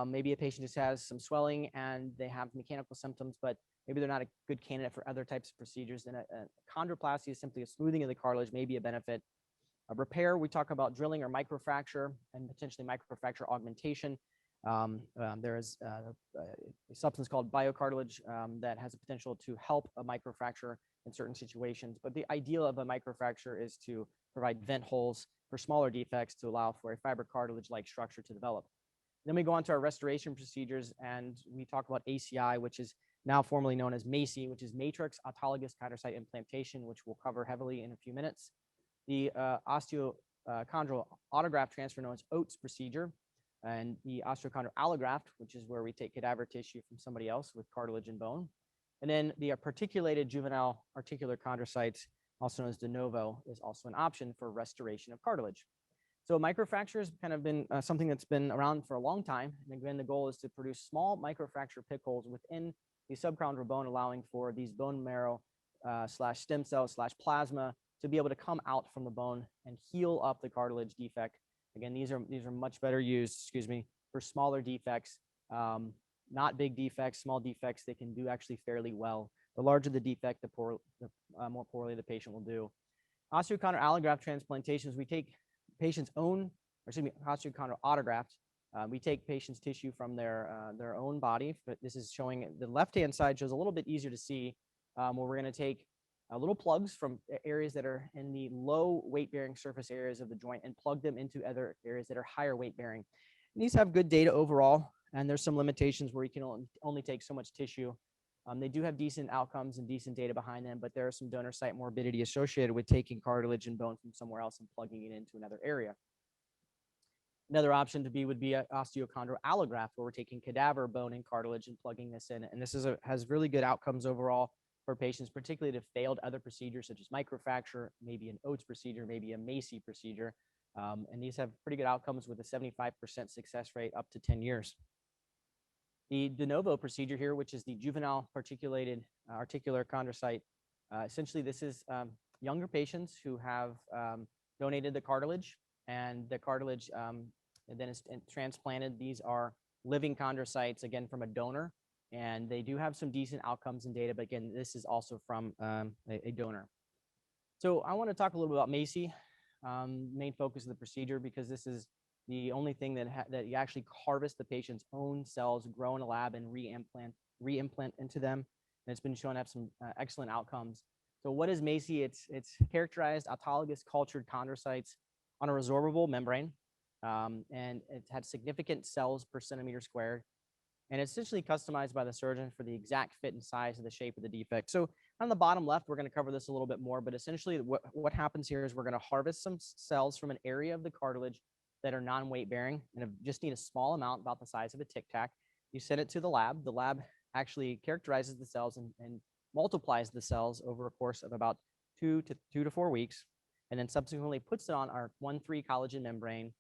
Maybe a patient just has some swelling and they have mechanical symptoms, but maybe they're not a good candidate for other types of procedures. Then a chondroplasty is simply a smoothing of the cartilage, maybe a benefit. A repair, we talk about drilling or microfracture and potentially microfracture augmentation. There is a substance called biocartilage that has a potential to help a microfracture in certain situations. But the ideal of a microfracture is to provide vent holes for smaller defects to allow for a fibrocartilage-like structure to develop. Then we go on to our restoration procedures, and we talk about ACI, which is now formerly known as MACI, which is matrix autologous chondrocyte implantation, which we'll cover heavily in a few minutes. The osteochondral autograft transfer, known as OATS procedure, and the osteochondral allograft, which is where we take cadaver tissue from somebody else with cartilage and bone. And then the particulated juvenile articular chondrocytes, also known as de novo, is also an option for restoration of cartilage. So microfracture has kind of been something that's been around for a long time. And again, the goal is to produce small microfracture pick holes within the subchondral bone, allowing for these bone marrow slash stem cells slash plasma to be able to come out from the bone and heal up the cartilage defect. Again, these are much better used, for smaller defects, not big defects, small defects. They can do actually fairly well. The larger the defect, the more poorly the patient will do. Osteochondral allograft transplantations, we take patient's own, osteochondral autograft. We take patient's tissue from their own body, but this is showing, the left-hand side shows a little bit easier to see, where we're going to take little plugs from areas that are in the low weight-bearing surface areas of the joint and plug them into other areas that are higher weight-bearing. These have good data overall, and there's some limitations where you can only take so much tissue. They do have decent outcomes and decent data behind them, but there are some donor site morbidity associated with taking cartilage and bone from somewhere else and plugging it into another area. Another option would be an osteochondral allograft, where we're taking cadaver bone and cartilage and plugging this in. And this has really good outcomes overall for patients, particularly that failed other procedures such as microfracture, maybe an OATS procedure, maybe a MACI procedure. And these have pretty good outcomes with a 75% success rate up to 10 years. The de novo procedure here, which is the juvenile particulated articular chondrocyte, essentially this is younger patients who have donated the cartilage, and the cartilage then is transplanted. These are living chondrocytes, again, from a donor, and they do have some decent outcomes and data, but again, this is also from a donor. So I want to talk a little bit about MACI, main focus of the procedure, because this is the only thing that you actually harvest the patient's own cells, grow in a lab, and re-implant into them. And it's been shown to have some excellent outcomes. So what is MACI? It's characterized autologous cultured chondrocytes on a resorbable membrane, and it had significant cells per centimeter squared. And it's essentially customized by the surgeon for the exact fit and size of the shape of the defect. So on the bottom left, we're going to cover this a little bit more, but essentially what happens here is we're going to harvest some cells from an area of the cartilage that are non-weight bearing and just need a small amount, about the size of a Tic Tac. You send it to the lab. The lab actually characterizes the cells and multiplies the cells over a course of about 2 to 4 weeks, and then subsequently puts it on our 1,3 collagen membrane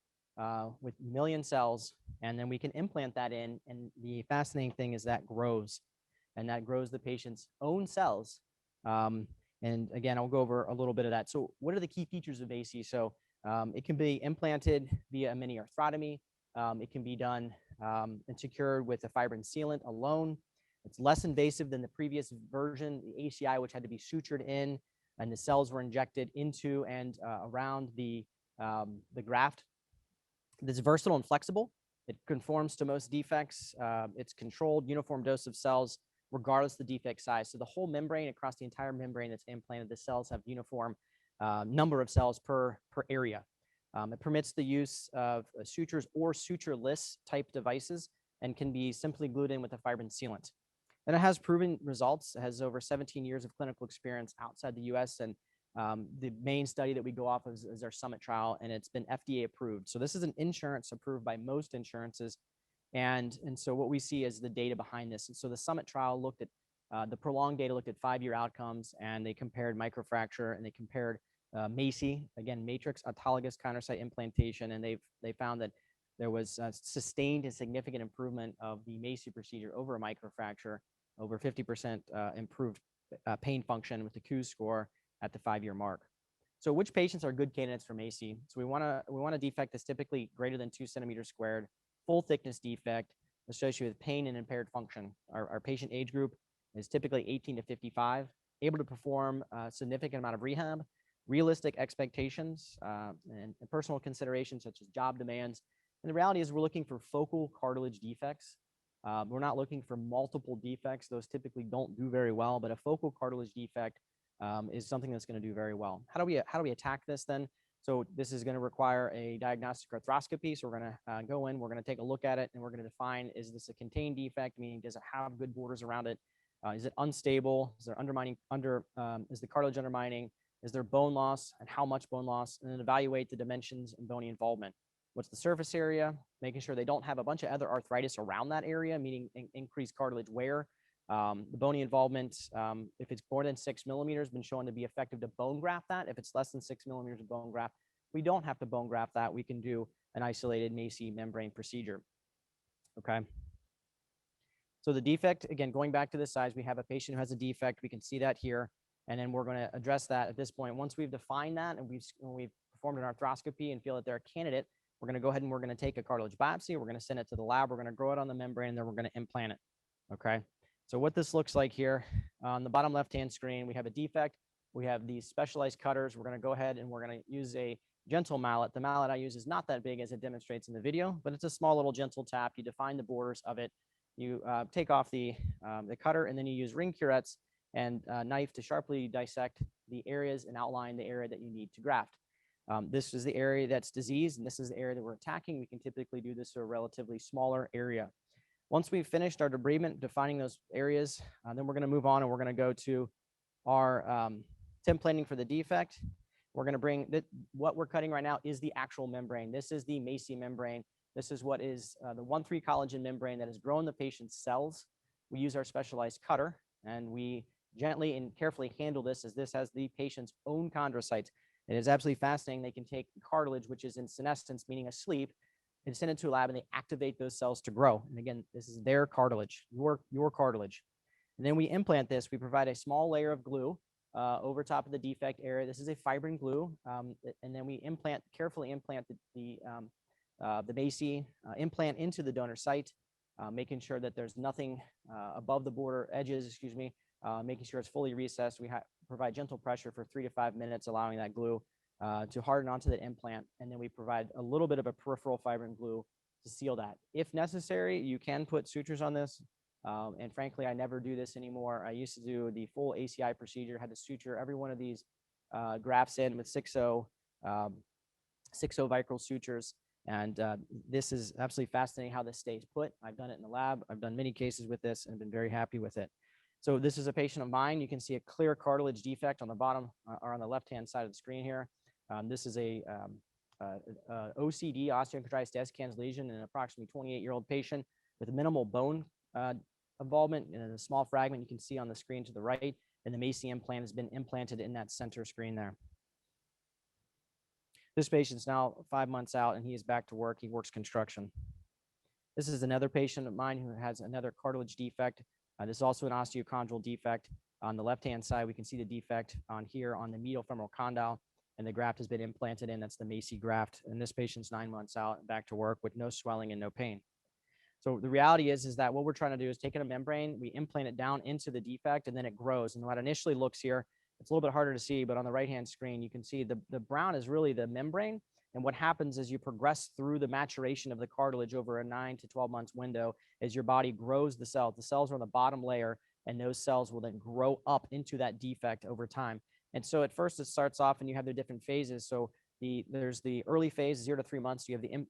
with million cells, and then we can implant that in. And the fascinating thing is that grows, and that grows the patient's own cells. And again, I'll go over a little bit of that. So what are the key features of MACI? So it can be implanted via a mini arthrotomy. It can be done and secured with a fibrin sealant alone. It's less invasive than the previous version, the ACI, which had to be sutured in, and the cells were injected into and around the graft. It's versatile and flexible. It conforms to most defects. It's controlled, uniform dose of cells, regardless of the defect size. So the whole membrane, across the entire membrane that's implanted, the cells have uniform number of cells per area. It permits the use of sutures or sutureless type devices, and can be simply glued in with a fibrin sealant. And it has proven results. It has over 17 years of clinical experience outside the US, and the main study that we go off of is our SUMMIT trial, and it's been FDA approved. So this is an insurance approved by most insurances. And so what we see is the data behind this. And so the SUMMIT trial looked at the prolonged data, looked at 5-year outcomes, and they compared microfracture, and they compared MACI, again, matrix autologous chondrocyte implantation, and they found that there was sustained and significant improvement of the MACI procedure over a microfracture, over 50% improved pain function with the Q score at the 5-year mark. So which patients are good candidates for MACI? So we want a defect that's typically greater than 2 centimeters squared, full thickness defect associated with pain and impaired function. Our patient age group is typically 18 to 55, able to perform a significant amount of rehab, realistic expectations, and personal considerations such as job demands. And the reality is we're looking for focal cartilage defects. We're not looking for multiple defects. Those typically don't do very well, but a focal cartilage defect is something that's going to do very well. How do we attack this then? So this is going to require a diagnostic arthroscopy. So we're going to go in, we're going to take a look at it, and we're going to define, is this a contained defect, meaning does it have good borders around it? Is it unstable? Is there is the cartilage undermining? Is there bone loss, and how much bone loss? And then evaluate the dimensions and bony involvement. What's the surface area? Making sure they don't have a bunch of other arthritis around that area, meaning increased cartilage wear. The bony involvement, if it's more than 6 millimeters, been shown to be effective to bone graft that. If it's less than 6 millimeters of bone graft, we don't have to bone graft that. We can do an isolated MACI membrane procedure. Okay. So the defect, again, going back to the size, we have a patient who has a defect. We can see that here. And then we're going to address that at this point. Once we've defined that and we've performed an arthroscopy and feel that they're a candidate, we're going to go ahead and we're going to take a cartilage biopsy. We're going to send it to the lab. We're going to grow it on the membrane, and then we're going to implant it. Okay. So what this looks like here on the bottom left-hand screen, we have a defect. We have these specialized cutters. We're going to go ahead and we're going to use a gentle mallet. The mallet I use is not that big as it demonstrates in the video, but it's a small little gentle tap. You define the borders of it. You take off the cutter, and then you use ring curettes and knife to sharply dissect the areas and outline the area that you need to graft. This is the area that's diseased, and this is the area that we're attacking. We can typically do this to a relatively smaller area. Once we've finished our debridement, defining those areas, then we're going to move on and we're going to go to our templating for the defect. We're going to bring what we're cutting right now is the actual membrane. This is the MACI membrane. This is what is the 1,3 collagen membrane that has grown the patient's cells. We use our specialized cutter, and we gently and carefully handle this, as this has the patient's own chondrocytes. It is absolutely fascinating. They can take cartilage, which is in senescence, meaning asleep, and send it to a lab, and they activate those cells to grow. And again, this is their cartilage, your cartilage. And then we implant this. We provide a small layer of glue over top of the defect area. This is a fibrin glue, and then we carefully implant the MACI implant into the donor site, making sure that there's nothing above the border edges, making sure it's fully recessed. We provide gentle pressure for 3 to 5 minutes, allowing that glue to harden onto the implant. And then we provide a little bit of a peripheral fibrin glue to seal that. If necessary, you can put sutures on this. And frankly, I never do this anymore. I used to do the full ACI procedure, had to suture every one of these grafts in with 6-0 vicryl sutures. And this is absolutely fascinating how this stays put. I've done it in the lab. I've done many cases with this and been very happy with it. So this is a patient of mine. You can see a clear cartilage defect on the bottom or on the left-hand side of the screen here. This is a OCD, osteochondritis dissecans lesion, in an approximately 28-year-old patient with minimal bone involvement in a small fragment you can see on the screen to the right, and the MACI implant has been implanted in that center screen there. This patient's now 5 months out, and he is back to work. He works construction. This is another patient of mine who has another cartilage defect. This is also an osteochondral defect. On the left-hand side, we can see the defect on here on the medial femoral condyle, and the graft has been implanted in. That's the MACI graft. And this patient's 9 months out, back to work with no swelling and no pain. So the reality is that what we're trying to do is take a membrane, we implant it down into the defect, and then it grows. And what initially looks here, it's a little bit harder to see, but on the right-hand screen, you can see the brown is really the membrane. And what happens as you progress through the maturation of the cartilage over a 9 to 12 months window is your body grows the cells. The cells are on the bottom layer, and those cells will then grow up into that defect over time. And so at first it starts off and you have the different phases. So there's the early phase, 0 to 3 months. You have the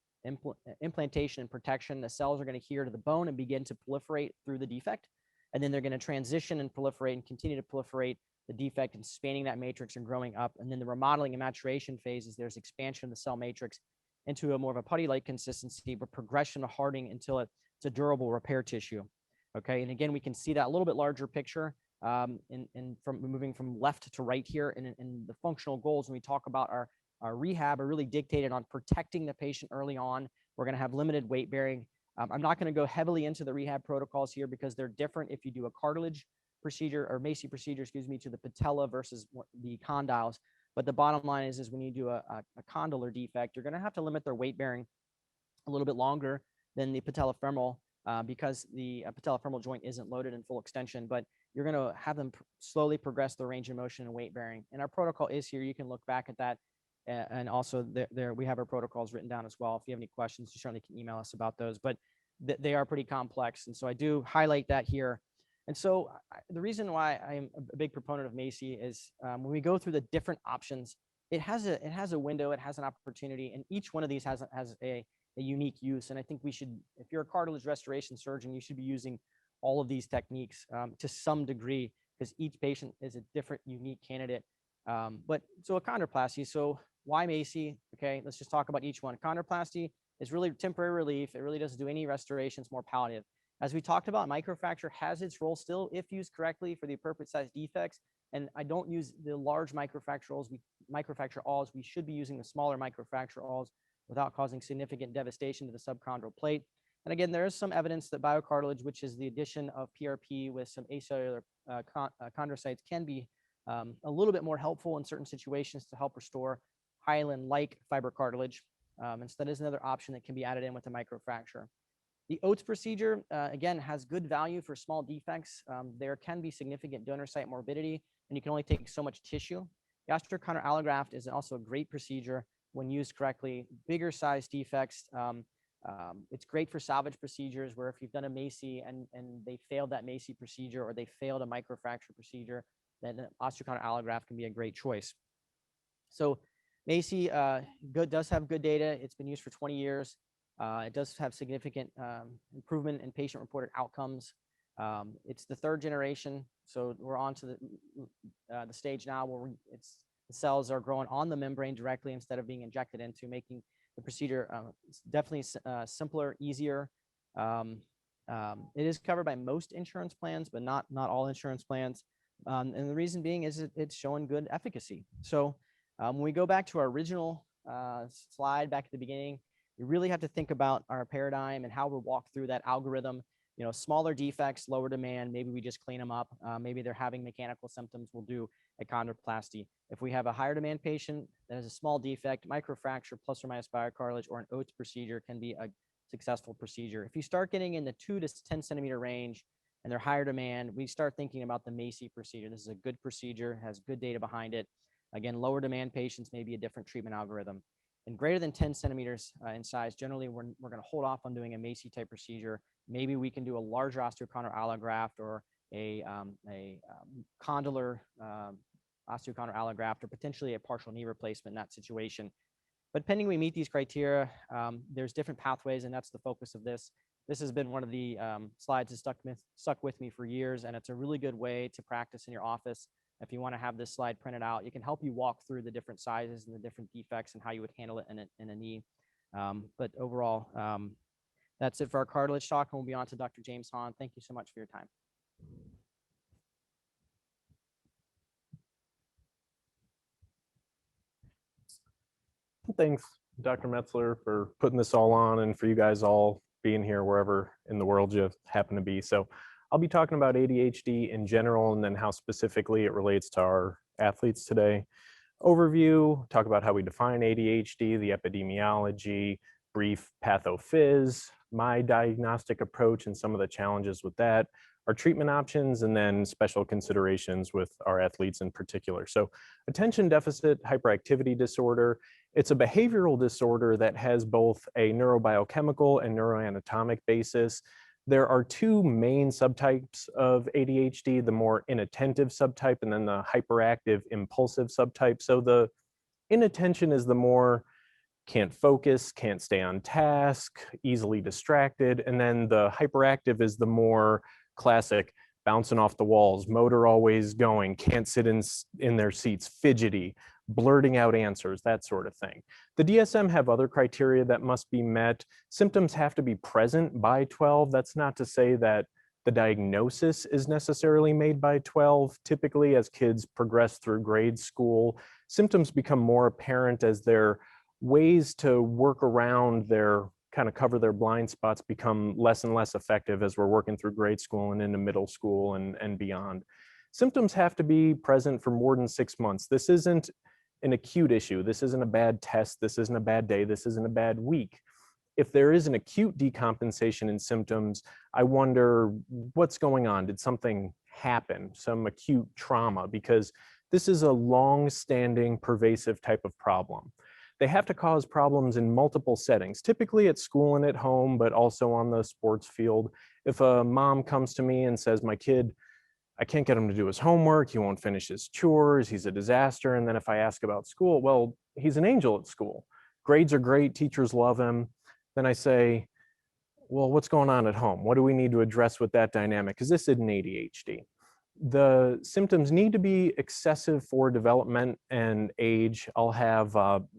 implantation and protection. The cells are going to adhere to the bone and begin to proliferate through the defect. And then they're going to transition and proliferate and continue to proliferate the defect and spanning that matrix and growing up. And then the remodeling and maturation phases, there's expansion of the cell matrix into a more of a putty-like consistency, but progression of hardening until it's a durable repair tissue. Okay, and again, we can see that a little bit larger picture from moving from left to right here. And the functional goals when we talk about our rehab are really dictated on protecting the patient early on. We're going to have limited weight bearing. I'm not going to go heavily into the rehab protocols here because they're different if you do a cartilage procedure or MACI procedure, to the patella versus the condyles. But the bottom line is when you do a condylar defect, you're going to have to limit their weight bearing a little bit longer than the patellofemoral because the patellofemoral joint isn't loaded in full extension, but you're going to have them slowly progress their range of motion and weight bearing. And our protocol is here. You can look back at that. And also there we have our protocols written down as well. If you have any questions, you certainly can email us about those, but they are pretty complex. And so I do highlight that here. And so the reason why I'm a big proponent of MACI is when we go through the different options, it has a window, it has an opportunity, and each one of these has a unique use. And I think we should, if you're a cartilage restoration surgeon, you should be using all of these techniques to some degree, because each patient is a different, unique candidate. But so achondroplasty, so why MACI? Okay, let's just talk about each one. Chondroplasty is really temporary relief. It really doesn't do any restoration. It's more palliative. As we talked about, microfracture has its role still if used correctly for the appropriate size defects. And I don't use the large microfracture awls. We should be using the smaller microfracture awls without causing significant devastation to the subchondral plate. And again, there is some evidence that biocartilage, which is the addition of PRP with some acellular chondrocytes, can be a little bit more helpful in certain situations to help restore hyaline-like fiber cartilage. And so that is another option that can be added in with a microfracture. The Oates procedure, again, has good value for small defects. There can be significant donor site morbidity, and you can only take so much tissue. Gastrocondyle allograft is also a great procedure when used correctly. Bigger size defects, it's great for salvage procedures where if you've done a MACI and they failed that MACI procedure or they failed a microfracture procedure, then an osteochondral allograft can be a great choice. So MACI does have good data. It's been used for 20 years. It does have significant improvement in patient-reported outcomes. It's the third generation, so we're on to the stage now where the cells are growing on the membrane directly instead of being injected into, making the procedure definitely simpler, easier. It is covered by most insurance plans, but not all insurance plans. And the reason being is it's showing good efficacy. So when we go back to our original slide back at the beginning, we really have to think about our paradigm and how we walk through that algorithm. You know, smaller defects, lower demand, maybe we just clean them up. Maybe they're having mechanical symptoms, we'll do a chondroplasty. If we have a higher demand patient that has a small defect, microfracture plus or minus biocartilage or an Oates procedure can be a successful procedure. If you start getting in the 2 to 10 centimeter range and they're higher demand, we start thinking about the MACI procedure. This is a good procedure, has good data behind it. Again, lower demand patients may be a different treatment algorithm. And greater than 10 centimeters in size, generally we're going to hold off on doing a MACI type procedure. Maybe we can do a larger osteochondral allograft or a condylar osteochondral allograft or potentially a partial knee replacement in that situation. But pending we meet these criteria, there's different pathways, and that's the focus of this. This has been one of the slides that stuck with me for years, and it's a really good way to practice in your office. If you want to have this slide printed out, it can help you walk through the different sizes and the different defects and how you would handle it in a knee. But overall, that's it for our cartilage talk, and we'll be on to Dr. James Hahn. Thank you so much for your time. Thanks, Dr. Metzler, for putting this all on and for you guys all being here wherever in the world you happen to be. So I'll be talking about ADHD in general and then how specifically it relates to our athletes today. Overview, talk about how we define ADHD, the epidemiology, brief pathophys, my diagnostic approach and some of the challenges with that, our treatment options, and then special considerations with our athletes in particular. So attention deficit hyperactivity disorder, it's a behavioral disorder that has both a neurobiochemical and neuroanatomic basis. There are two main subtypes of ADHD, the more inattentive subtype and then the hyperactive impulsive subtype. So the inattention is the more can't focus, can't stay on task, easily distracted. And then the hyperactive is the more classic, bouncing off the walls, motor always going, can't sit in their seats, fidgety, blurting out answers, that sort of thing. The DSM have other criteria that must be met. Symptoms have to be present by 12. That's not to say that the diagnosis is necessarily made by 12. Typically, as kids progress through grade school, symptoms become more apparent as their ways to work around their kind of cover their blind spots become less and less effective as we're working through grade school and into middle school and beyond. Symptoms have to be present for more than 6 months. This isn't an acute issue. This isn't a bad test. This isn't a bad day. This isn't a bad week. If there is an acute decompensation in symptoms, I wonder what's going on. Did something happen? Some acute trauma? Because this is a long-standing, pervasive type of problem. They have to cause problems in multiple settings, typically at school and at home, but also on the sports field. If a mom comes to me and says, my kid, I can't get him to do his homework, he won't finish his chores, he's a disaster. And then if I ask about school, well, he's an angel at school. Grades are great, teachers love him. Then I say, well, what's going on at home? What do we need to address with that dynamic? Because this isn't ADHD. The symptoms need to be excessive for development and age. I'll have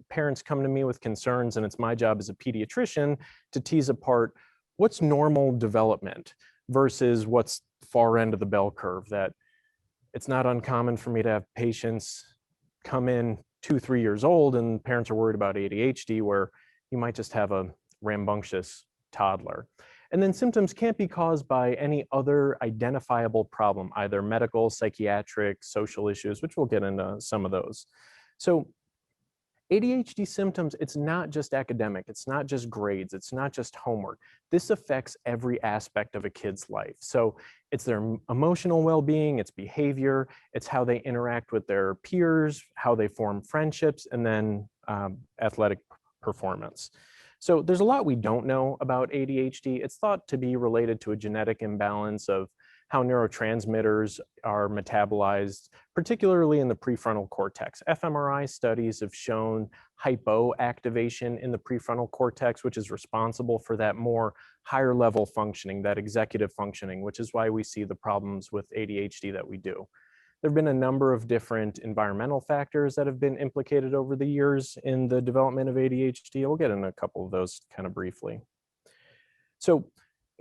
parents come to me with concerns, and it's my job as a pediatrician to tease apart what's normal development versus what's far end of the bell curve. That it's not uncommon for me to have patients come in 2-3 years old and parents are worried about ADHD, where you might just have a rambunctious toddler. And then symptoms can't be caused by any other identifiable problem, either medical, psychiatric, social issues, which we'll get into some of those. So ADHD symptoms, it's not just academic, it's not just grades, it's not just homework. This affects every aspect of a kid's life. So it's their emotional well-being, it's behavior, it's how they interact with their peers, how they form friendships, and then athletic performance. So there's a lot we don't know about ADHD. It's thought to be related to a genetic imbalance of how neurotransmitters are metabolized, particularly in the prefrontal cortex. fMRI studies have shown hypoactivation in the prefrontal cortex, which is responsible for that more higher level functioning, that executive functioning, which is why we see the problems with ADHD that we do. There have been a number of different environmental factors that have been implicated over the years in the development of ADHD. We'll get into a couple of those kind of briefly. So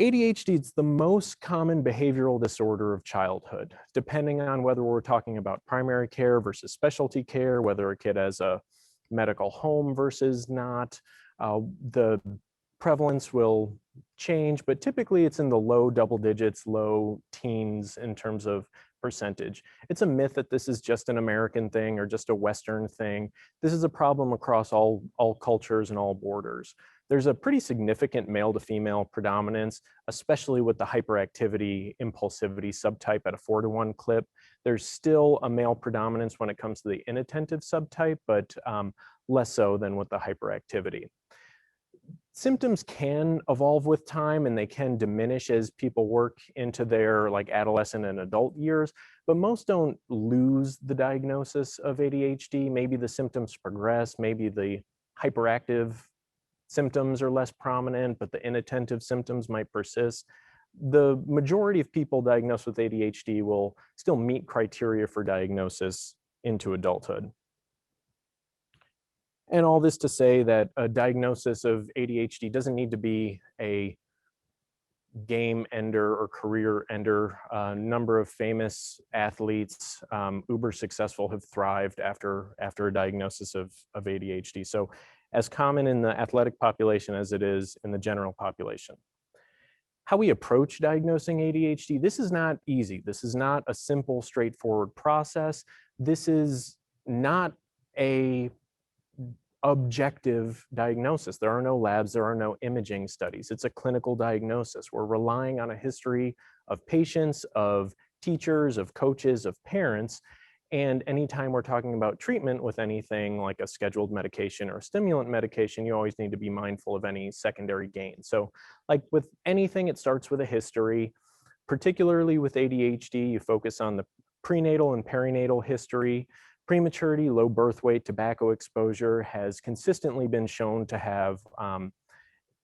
ADHD is the most common behavioral disorder of childhood, depending on whether we're talking about primary care versus specialty care, whether a kid has a medical home versus not. The prevalence will change, but typically it's in the low double digits, low teens in terms of percentage. It's a myth that this is just an American thing or just a Western thing. This is a problem across all cultures and all borders. There's a pretty significant male to female predominance, especially with the hyperactivity, impulsivity subtype at a 4-to-1 clip. There's still a male predominance when it comes to the inattentive subtype, but less so than with the hyperactivity. Symptoms can evolve with time and they can diminish as people work into their adolescent and adult years, but most don't lose the diagnosis of ADHD. Maybe the symptoms progress, maybe the hyperactive symptoms are less prominent, but the inattentive symptoms might persist. The majority of people diagnosed with ADHD will still meet criteria for diagnosis into adulthood. And all this to say that a diagnosis of ADHD doesn't need to be a game ender or career ender. A number of famous athletes, uber successful, have thrived after a diagnosis of ADHD. So as common in the athletic population as it is in the general population. How we approach diagnosing ADHD, this is not easy. This is not a simple, straightforward process. This is not a objective diagnosis. There are no labs, there are no imaging studies. It's a clinical diagnosis. We're relying on a history of patients, of teachers, of coaches, of parents. And anytime we're talking about treatment with anything like a scheduled medication or a stimulant medication, you always need to be mindful of any secondary gain. So like with anything, it starts with a history. Particularly with ADHD, you focus on the prenatal and perinatal history. Prematurity, low birth weight, tobacco exposure has consistently been shown to have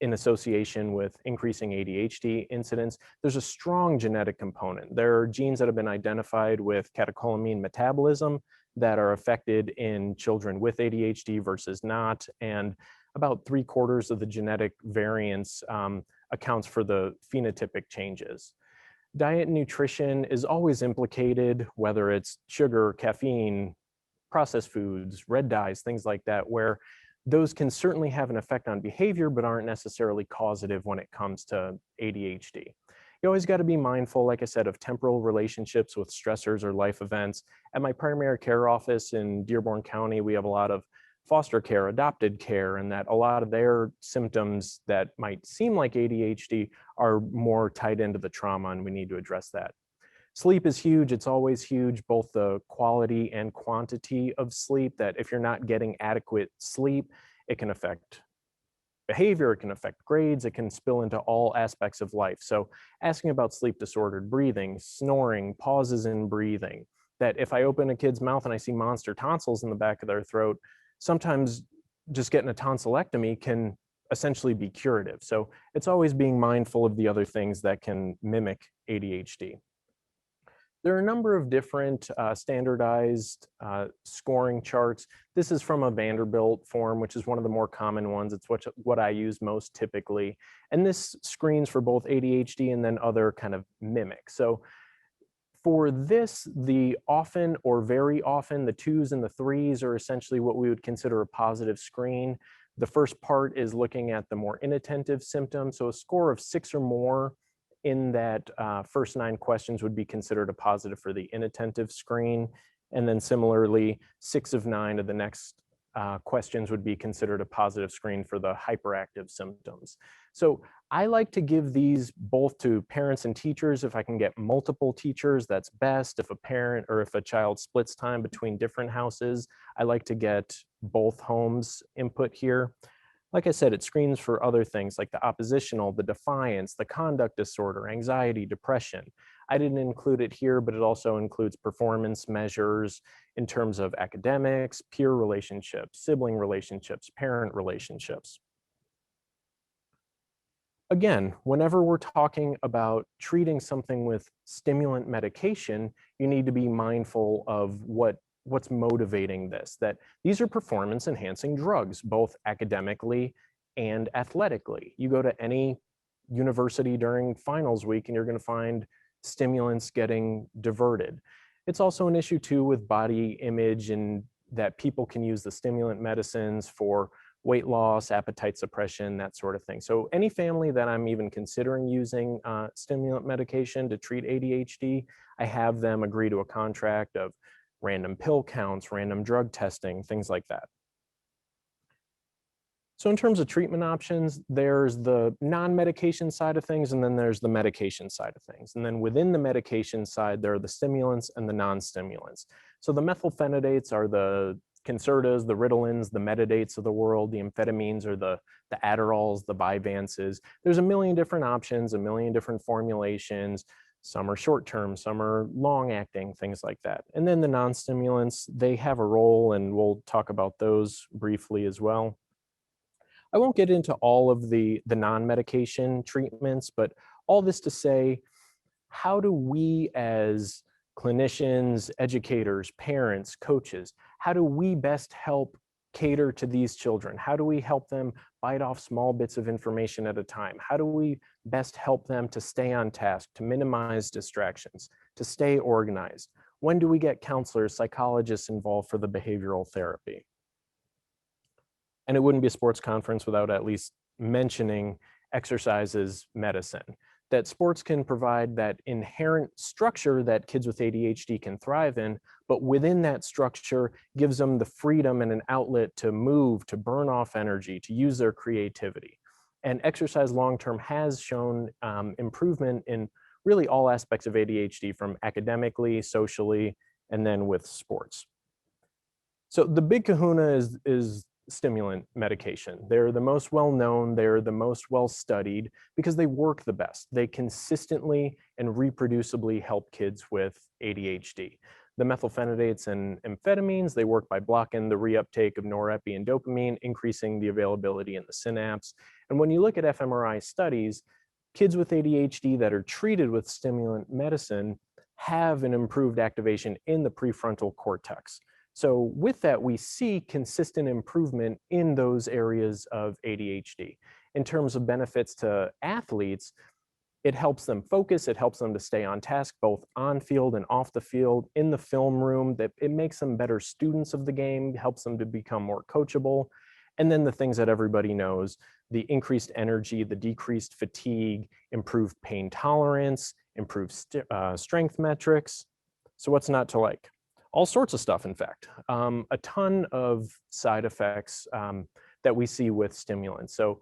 in association with increasing ADHD incidence. There's a strong genetic component. There are genes that have been identified with catecholamine metabolism that are affected in children with ADHD versus not, and about 3/4 of the genetic variance accounts for the phenotypic changes. Diet and nutrition is always implicated, whether it's sugar, caffeine, processed foods, red dyes, things like that, where those can certainly have an effect on behavior, but aren't necessarily causative when it comes to ADHD. You always got to be mindful, like I said, of temporal relationships with stressors or life events. At my primary care office in Dearborn County, we have a lot of foster care, adopted care, and that a lot of their symptoms that might seem like ADHD are more tied into the trauma, and we need to address that. Sleep is huge. It's always huge, both the quality and quantity of sleep, that if you're not getting adequate sleep, it can affect behavior, it can affect grades, it can spill into all aspects of life. So asking about sleep disordered breathing, snoring, pauses in breathing, that if I open a kid's mouth and I see monster tonsils in the back of their throat, sometimes just getting a tonsillectomy can essentially be curative. So it's always being mindful of the other things that can mimic ADHD. There are a number of different standardized scoring charts. This is from a Vanderbilt form, which is one of the more common ones. It's what I use most typically. And this screens for both ADHD and then other kind of mimic. So for this, the often or very often, the 2s and the 3s are essentially what we would consider a positive screen. The first part is looking at the more inattentive symptoms. So a score of 6 or more in that first 9 questions would be considered a positive for the inattentive screen. And then similarly, 6 of 9 of the next questions would be considered a positive screen for the hyperactive symptoms. So I like to give these both to parents and teachers. If I can get multiple teachers, that's best. If a parent or if a child splits time between different houses, I like to get both homes input here. Like I said, it screens for other things like the oppositional, the defiance, the conduct disorder, anxiety, depression. I didn't include it here, but it also includes performance measures in terms of academics, peer relationships, sibling relationships, parent relationships. Again, whenever we're talking about treating something with stimulant medication, you need to be mindful of what's motivating this, that these are performance enhancing drugs, both academically and athletically. You go to any university during finals week and you're going to find stimulants getting diverted. It's also an issue too with body image, and that people can use the stimulant medicines for weight loss, appetite suppression, that sort of thing. So any family that I'm even considering using stimulant medication to treat ADHD, I have them agree to a contract of random pill counts, random drug testing, things like that. So in terms of treatment options, there's the non-medication side of things, and then there's the medication side of things. And then within the medication side, there are the stimulants and the non-stimulants. So the methylphenidates are the Concertas, the Ritalins, the Metadates of the world. The amphetamines are the Adderalls, the Vyvanses. There's a million different options, a million different formulations. Some are short-term, some are long-acting, things like that. And then the non-stimulants, they have a role, and we'll talk about those briefly as well. I won't get into all of the non-medication treatments, but all this to say, how do we as clinicians, educators, parents, coaches, how do we best help cater to these children? How do we help them bite off small bits of information at a time? How do we best help them to stay on task, to minimize distractions, to stay organized? When do we get counselors, psychologists involved for the behavioral therapy? And it wouldn't be a sports conference without at least mentioning exercise as medicine. That sports can provide that inherent structure that kids with ADHD can thrive in, but within that structure gives them the freedom and an outlet to move, to burn off energy, to use their creativity. And exercise long-term has shown improvement in really all aspects of ADHD, from academically, socially, and then with sports. So the big kahuna is stimulant medication. They're the most well-known, they're the most well-studied because they work the best. They consistently and reproducibly help kids with ADHD. The methylphenidates and amphetamines, they work by blocking the reuptake of norepi and dopamine, increasing the availability in the synapse. And when you look at fMRI studies, kids with ADHD that are treated with stimulant medicine have an improved activation in the prefrontal cortex. So with that, we see consistent improvement in those areas of ADHD. In terms of benefits to athletes, it helps them focus, it helps them to stay on task, both on field and off the field, in the film room, that it makes them better students of the game, helps them to become more coachable. And then the things that everybody knows, the increased energy, the decreased fatigue, improved pain tolerance, improved strength metrics. So what's not to like? All sorts of stuff, in fact. A ton of side effects that we see with stimulants. So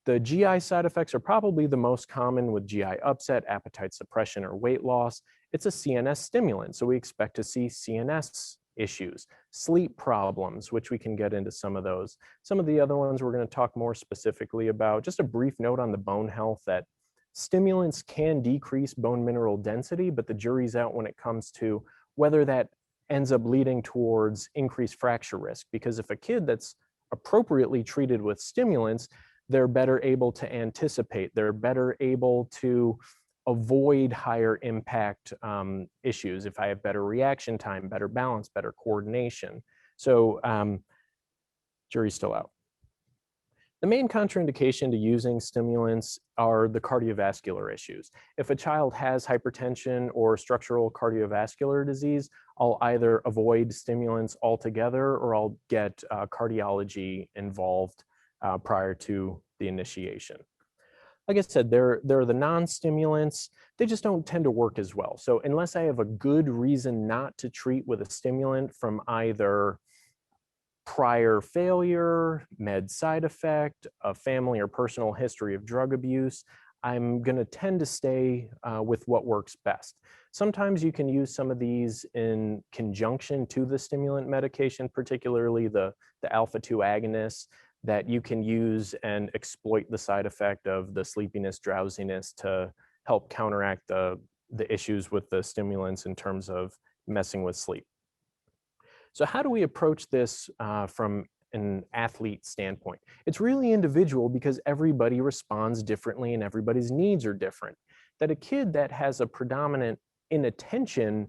the GI side effects are probably the most common with GI upset, appetite suppression, or weight loss. It's a CNS stimulant, so we expect to see CNS issues, sleep problems, which we can get into some of those. Some of the other ones we're going to talk more specifically about. Just a brief note on the bone health, that stimulants can decrease bone mineral density, but the jury's out when it comes to whether that ends up leading towards increased fracture risk. Because if a kid that's appropriately treated with stimulants, they're better able to anticipate, they're better able to avoid higher impact issues. If I have better reaction time, better balance, better coordination. So jury's still out. The main contraindication to using stimulants are the cardiovascular issues. If a child has hypertension or structural cardiovascular disease, I'll either avoid stimulants altogether or I'll get cardiology involved prior to the initiation. Like I said, there are the non-stimulants. They just don't tend to work as well. So unless I have a good reason not to treat with a stimulant from either prior failure, med side effect, a family or personal history of drug abuse, I'm going to tend to stay with what works best. Sometimes you can use some of these in conjunction to the stimulant medication, particularly the alpha-2 agonists that you can use and exploit the side effect of the sleepiness, drowsiness to help counteract the issues with the stimulants in terms of messing with sleep. So how do we approach this from an athlete standpoint? It's really individual because everybody responds differently and everybody's needs are different. That a kid that has a predominant inattention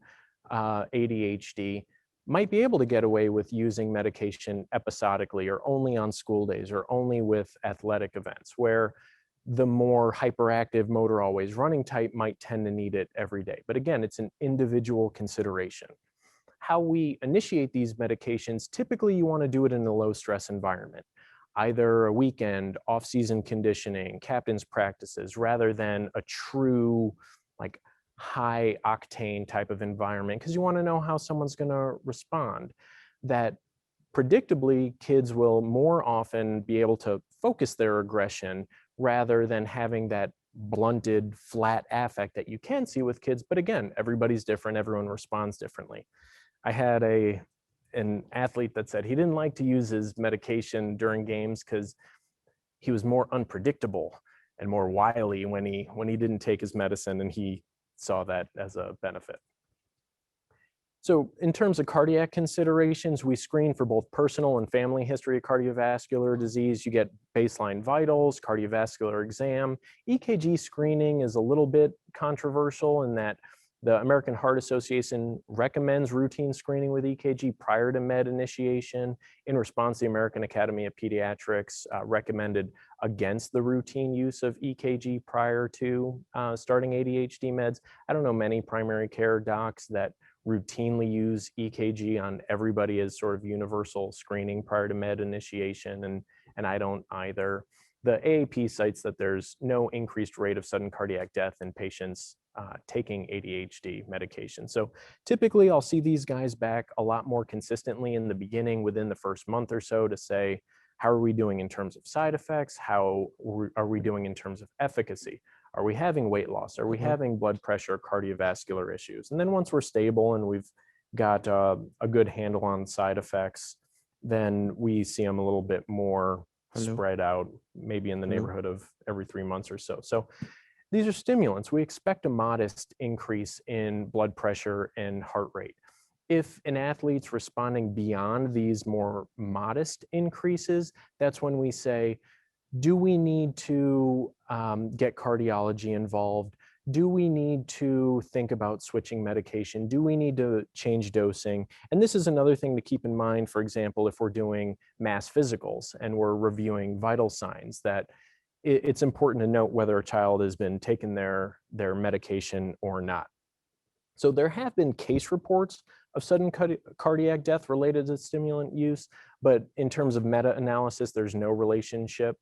ADHD might be able to get away with using medication episodically or only on school days or only with athletic events, where the more hyperactive motor always running type might tend to need it every day. But again, it's an individual consideration. How we initiate these medications, typically you want to do it in a low stress environment, either a weekend, off-season conditioning, captain's practices, rather than a true like high octane type of environment, because you want to know how someone's going to respond. That predictably kids will more often be able to focus their aggression rather than having that blunted flat affect that you can see with kids. But again, everybody's different, everyone responds differently. I had an athlete that said he didn't like to use his medication during games because he was more unpredictable and more wily when he didn't take his medicine, and he saw that as a benefit. So in terms of cardiac considerations, we screen for both personal and family history of cardiovascular disease. You get baseline vitals, cardiovascular exam. EKG screening is a little bit controversial in that the American Heart Association recommends routine screening with EKG prior to med initiation. In response, the American Academy of Pediatrics recommended against the routine use of EKG prior to starting ADHD meds. I don't know many primary care docs that routinely use EKG on everybody as sort of universal screening prior to med initiation, and I don't either. The AAP cites that there's no increased rate of sudden cardiac death in patients taking ADHD medication. So typically I'll see these guys back a lot more consistently in the beginning within the first month or so to say, how are we doing in terms of side effects? How are we doing in terms of efficacy? Are we having weight loss? Are we having blood pressure, cardiovascular issues? And then once we're stable and we've got a good handle on side effects, then we see them a little bit more spread out, maybe in the neighborhood of every 3 months or so. So these are stimulants. We expect a modest increase in blood pressure and heart rate. If an athlete's responding beyond these more modest increases, that's when we say, do we need to get cardiology involved? Do we need to think about switching medication? Do we need to change dosing? And this is another thing to keep in mind, for example, if we're doing mass physicals and we're reviewing vital signs, that it's important to note whether a child has been taking their medication or not. So there have been case reports of sudden cardiac death related to stimulant use, but in terms of meta-analysis, there's no relationship.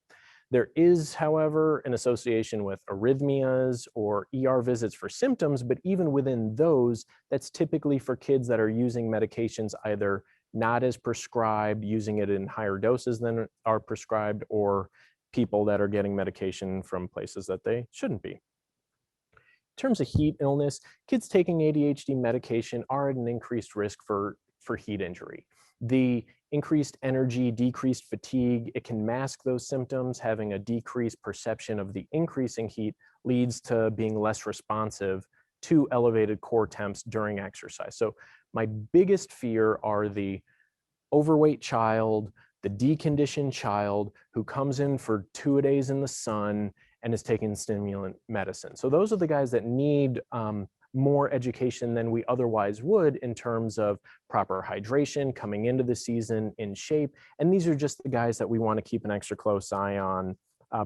There is, however, an association with arrhythmias or ER visits for symptoms, but even within those, that's typically for kids that are using medications either not as prescribed, using it in higher doses than are prescribed, or people that are getting medication from places that they shouldn't be. In terms of heat illness, kids taking ADHD medication are at an increased risk for heat injury. The increased energy, decreased fatigue, it can mask those symptoms. Having a decreased perception of the increasing heat leads to being less responsive to elevated core temps during exercise. So my biggest fear are the overweight child, the deconditioned child who comes in for 2-a-days in the sun and is taking stimulant medicine. So those are the guys that need more education than we otherwise would in terms of proper hydration, coming into the season in shape. And these are just the guys that we want to keep an extra close eye on,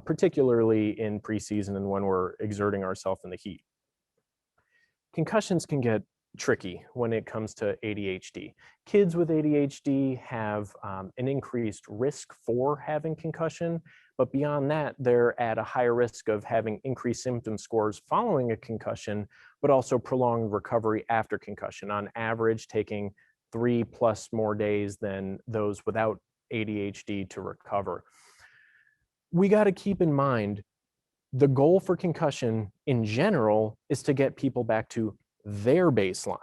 particularly in preseason and when we're exerting ourselves in the heat. Concussions can get tricky when it comes to ADHD. Kids with ADHD have an increased risk for having concussion, but beyond that, they're at a higher risk of having increased symptom scores following a concussion, but also prolonged recovery after concussion, on average taking 3+ more days than those without ADHD to recover. We got to keep in mind the goal for concussion in general is to get people back to their baseline,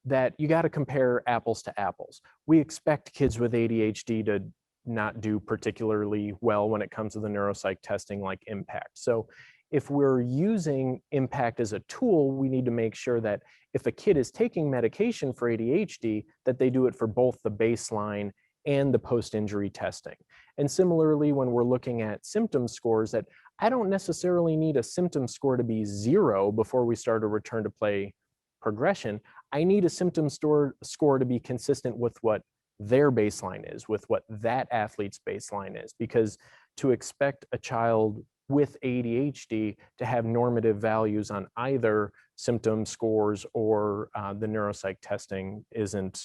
that you got to compare apples to apples. We expect kids with ADHD to not do particularly well when it comes to the neuropsych testing like impact. So if we're using impact as a tool, we need to make sure that if a kid is taking medication for ADHD, that they do it for both the baseline and the post-injury testing. And similarly, when we're looking at symptom scores, that I don't necessarily need a symptom score to be 0 before we start a return to play progression. I need a symptom score to be consistent with what their baseline is, with what that athlete's baseline is, because to expect a child with ADHD to have normative values on either symptom scores or the neuropsych testing isn't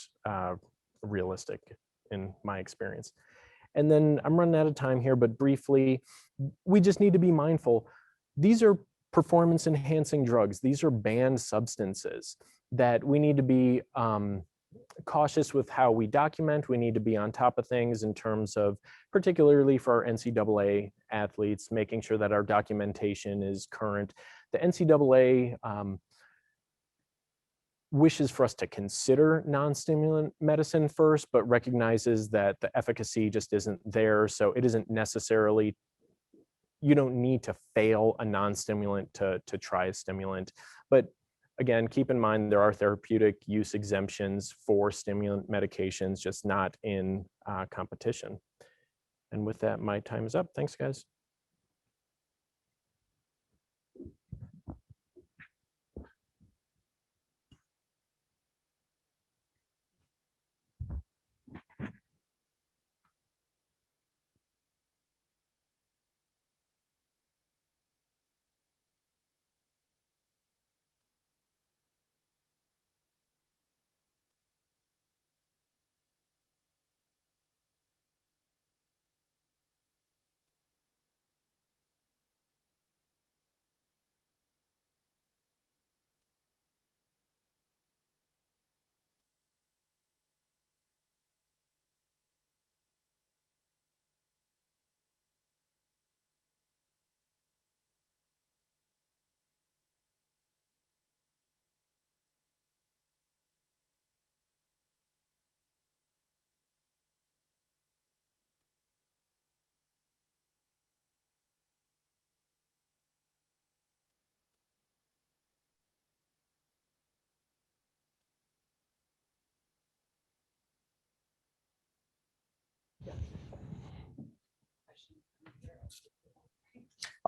realistic in my experience. And then I'm running out of time here, but briefly, we just need to be mindful. These are performance enhancing drugs. These are banned substances that we need to be cautious with how we document. We need to be on top of things in terms of, particularly for our NCAA athletes, making sure that our documentation is current. The NCAA wishes for us to consider non-stimulant medicine first, but recognizes that the efficacy just isn't there. So it isn't necessarily, you don't need to fail a non-stimulant to try a stimulant. But again, keep in mind there are therapeutic use exemptions for stimulant medications, just not in competition. And with that, my time is up. Thanks, guys.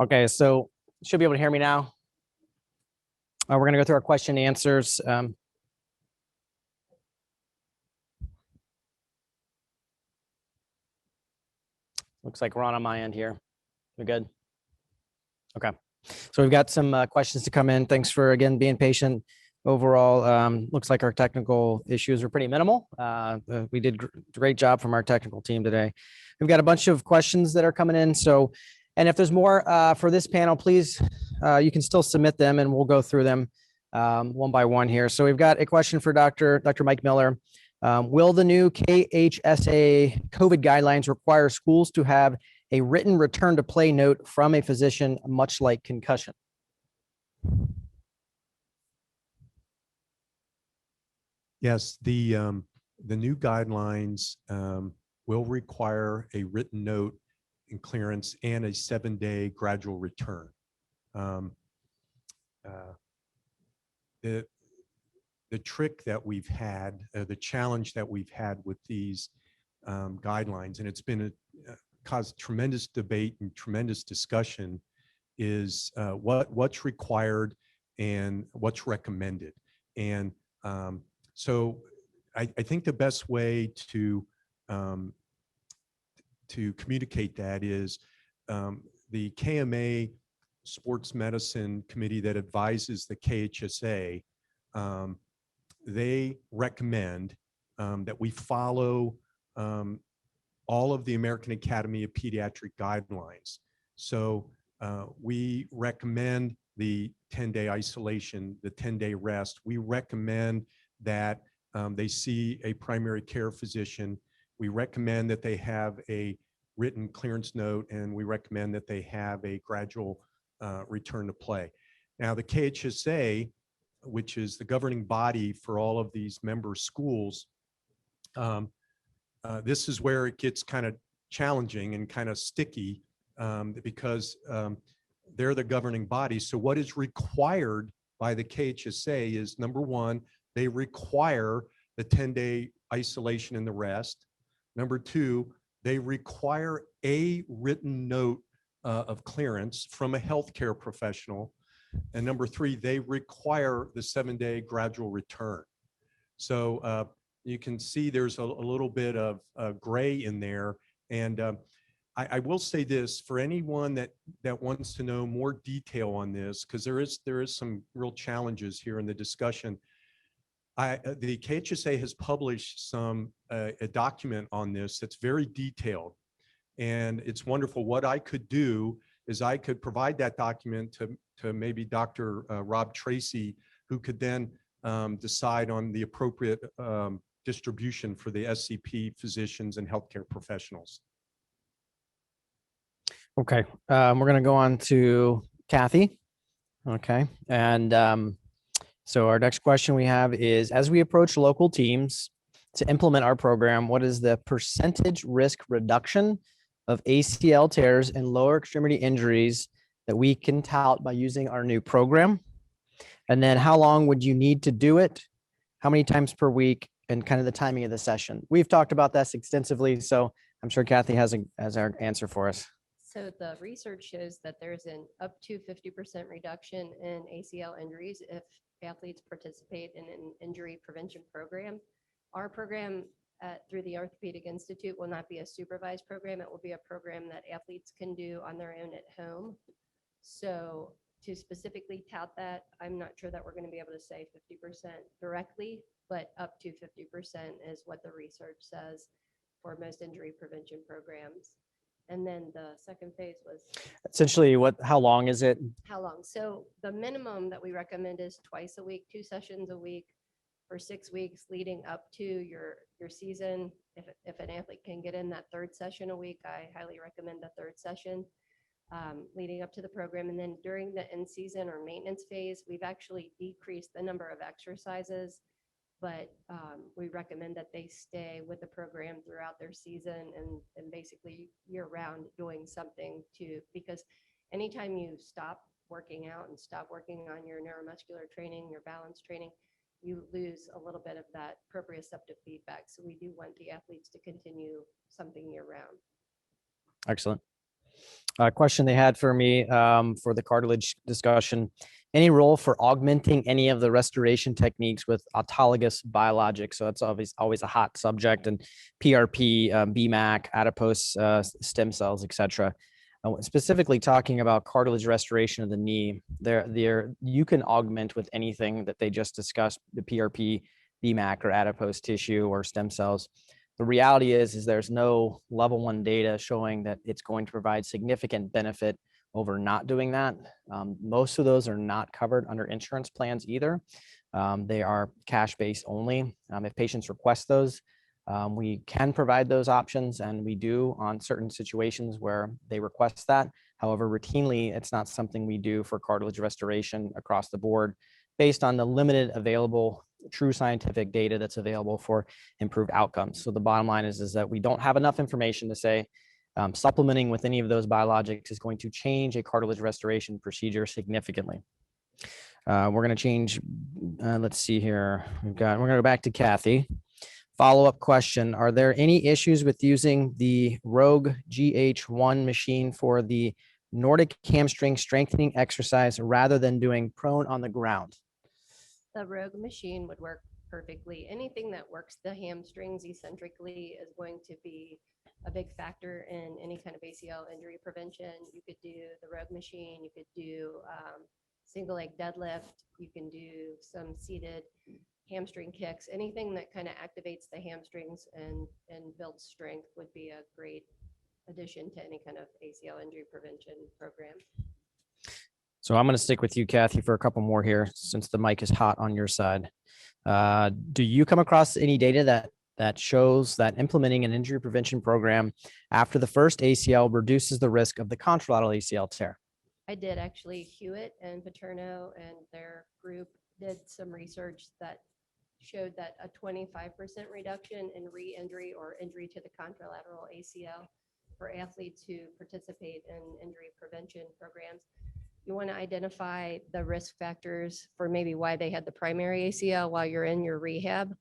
Okay, so should be able to hear me now. We're going to go through our question and answers. Looks like we're on my end here. We good? Okay. So we've got some questions to come in. Thanks for, again, being patient. Overall, looks like our technical issues are pretty minimal. We did a great job from our technical team today. We've got a bunch of questions that are coming in. So, and if there's more for this panel, please, you can still submit them and we'll go through them one by one here. So we've got a question for Dr. Mike Miller. Will the new KHSA COVID guidelines require schools to have a written return to play note from a physician, much like concussion? Yes, the new guidelines will require a written note and clearance and a 7-day gradual return. The trick that we've had, the challenge that we've had with these guidelines, and it's been caused tremendous debate and tremendous discussion, is what's required and what's recommended. And so I think the best way to communicate that is the KMA Sports Medicine Committee that advises the KHSA, they recommend that we follow all of the American Academy of Pediatric guidelines. So we recommend the 10-day isolation, the 10-day rest. We recommend that they see a primary care physician. We recommend that they have a written clearance note, and we recommend that they have a gradual return to play. Now, the KHSA, which is the governing body for all of these member schools, this is where it gets kind of challenging and kind of sticky because they're the governing body. So what is required by the KHSA is, number one, they require the 10-day isolation and the rest. Number two, they require a written note of clearance from a healthcare professional. And number three, they require the 7-day gradual return. So you can see there's a little bit of gray in there. And I will say this, for anyone that wants to know more detail on this, because there is some real challenges here in the discussion. The KHSA has published a document on this that's very detailed, and it's wonderful. What I could do is I could provide that document to maybe Dr. Rob Tracy, who could then decide on the appropriate distribution for the SCP physicians and healthcare professionals. Okay, we're going to go on to Kathy. Okay, and so our next question we have is, as we approach local teams to implement our program, what is the percentage risk reduction of ACL tears and lower extremity injuries that we can tout by using our new program? And then how long would you need to do it? How many times per week? And kind of the timing of the session. We've talked about this extensively, so I'm sure Kathy has our answer for us. So the research shows that there's an up to 50% reduction in ACL injuries if athletes participate in an injury prevention program. Our program through the Orthopaedic Institute will not be a supervised program. It will be a program that athletes can do on their own at home. So to specifically tout that, I'm not sure that we're going to be able to say 50% directly, but up to 50% is what the research says for most injury prevention programs. And then the second phase was essentially how long is it? how long? So the minimum that we recommend is twice a week, 2 sessions a week for 6 weeks leading up to your season. If an athlete can get in that 3rd session a week, I highly recommend the 3rd session leading up to the program. And then during the in-season or maintenance phase, we've actually decreased the number of exercises, but we recommend that they stay with the program throughout their season and basically year-round doing something because anytime you stop working out and stop working on your neuromuscular training, your balance training, you lose a little bit of that proprioceptive feedback. So we do want the athletes to continue something year-round. Excellent. Question they had for me for the cartilage discussion: any role for augmenting any of the restoration techniques with autologous biologics? So that's always a hot subject, and PRP, BMAC, adipose stem cells, etc. Specifically talking about cartilage restoration of the knee, you can augment with anything that they just discussed, the PRP, BMAC, or adipose tissue or stem cells. The reality is there's no level 1 data showing that it's going to provide significant benefit over not doing that. Most of those are not covered under insurance plans either. They are cash-based only. If patients request those, we can provide those options, and we do on certain situations where they request that. However, routinely, it's not something we do for cartilage restoration across the board based on the limited available true scientific data that's available for improved outcomes. So the bottom line is that we don't have enough information to say supplementing with any of those biologics is going to change a cartilage restoration procedure significantly. We're going to change, let's see here. We're going to go back to Kathy Follow-up question. Are there any issues with using the Rogue GH1 machine for the Nordic hamstring strengthening exercise rather than doing prone on the ground? The Rogue machine would work perfectly. Anything that works the hamstrings eccentrically is going to be a big factor in any kind of ACL injury prevention. You could do the Rogue machine, you could do single leg deadlift, you can do some seated hamstring kicks. Anything that kind of activates the hamstrings and builds strength would be a great addition to any kind of ACL injury prevention program. So I'm going to stick with you, Kathy, for a couple more here since the mic is hot on your side. Do you come across any data that shows that implementing an injury prevention program after the first ACL reduces the risk of the contralateral ACL tear? I did actually. Hewitt and Paterno and their group did some research that showed that a 25% reduction in re-injury or injury to the contralateral ACL for athletes who participate in injury prevention programs. You want to identify the risk factors for maybe why they had the primary ACL while you're in your rehab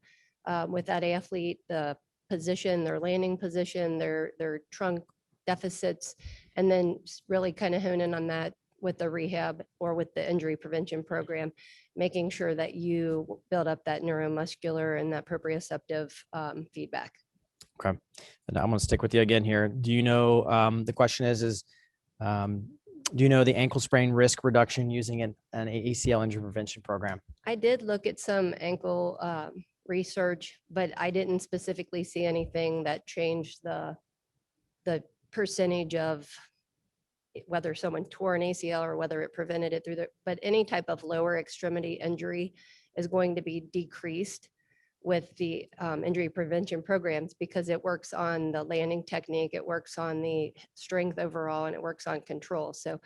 with that athlete, the position, their landing position, their trunk deficits, and then really kind of hone in on that with the rehab or with the injury prevention program, making sure that you build up that neuromuscular and that proprioceptive feedback. Okay. And I'm going to stick with you again here. Do you know, the question is do you know the ankle sprain risk reduction using an ACL injury prevention program? I did look at some ankle research, but I didn't specifically see anything that changed the percentage of whether someone tore an ACL or whether it prevented it but any type of lower extremity injury is going to be decreased with the injury prevention programs because it works on the landing technique, it works on the strength overall, and it works on control. So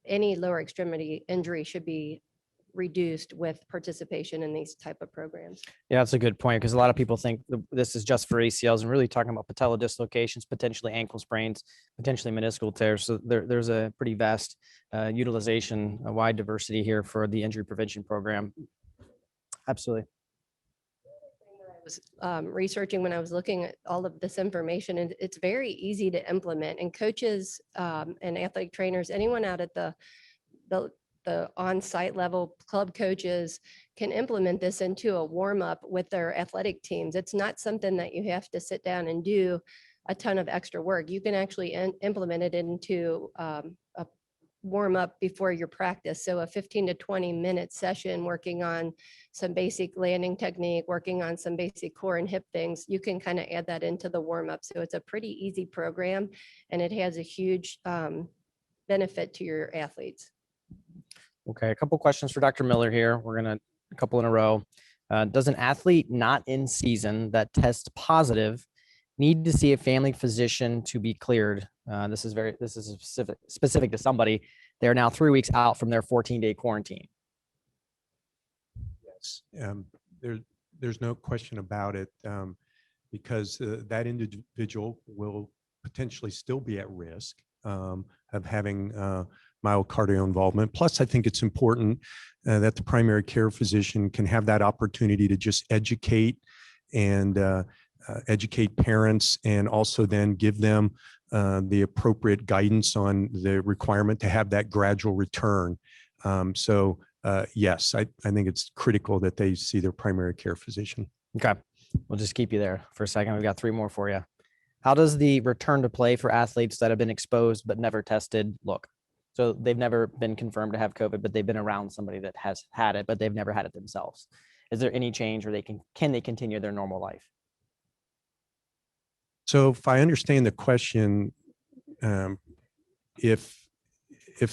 any lower extremity injury should be reduced with participation in these type of programs. Yeah, that's a good point because a lot of people think this is just for ACLs and really talking about patella dislocations, potentially ankle sprains, potentially meniscal tears. So there's a pretty vast utilization, a wide diversity here for the injury prevention program. Absolutely. Was researching when I was looking at all of this information, and it's very easy to implement, and coaches and athletic trainers, anyone out at the on-site level, club coaches can implement this into a warm-up with their athletic teams. It's not something that you have to sit down and do a ton of extra work. You can actually implement it into a warm up before your practice. So a 15 to 20 minute session working on some basic landing technique, working on some basic core and hip things, you can kind of add that into the warm up. So it's a pretty easy program and it has a huge benefit to your athletes. Okay, a couple questions for Dr. Miller here. We're going to a couple in a row. Does an athlete not in season that tests positive need to see a family physician to be cleared? This is specific to somebody. They're now 3 weeks out from their 14-day quarantine. Yes, there's no question about it because that individual will potentially still be at risk of having myocardial involvement. Plus, I think it's important that the primary care physician can have that opportunity to just educate and educate parents and also then give them the appropriate guidance on the requirement to have that gradual return. Yes, I think it's critical that they see their primary care physician. Okay, we'll just keep you there for a second. We've got 3 more for you. How does the return to play for athletes that have been exposed but never tested look? So they've never been confirmed to have COVID, but they've been around somebody that has had it, but they've never had it themselves. Is there any change, or can they continue their normal life? So if I understand the question, if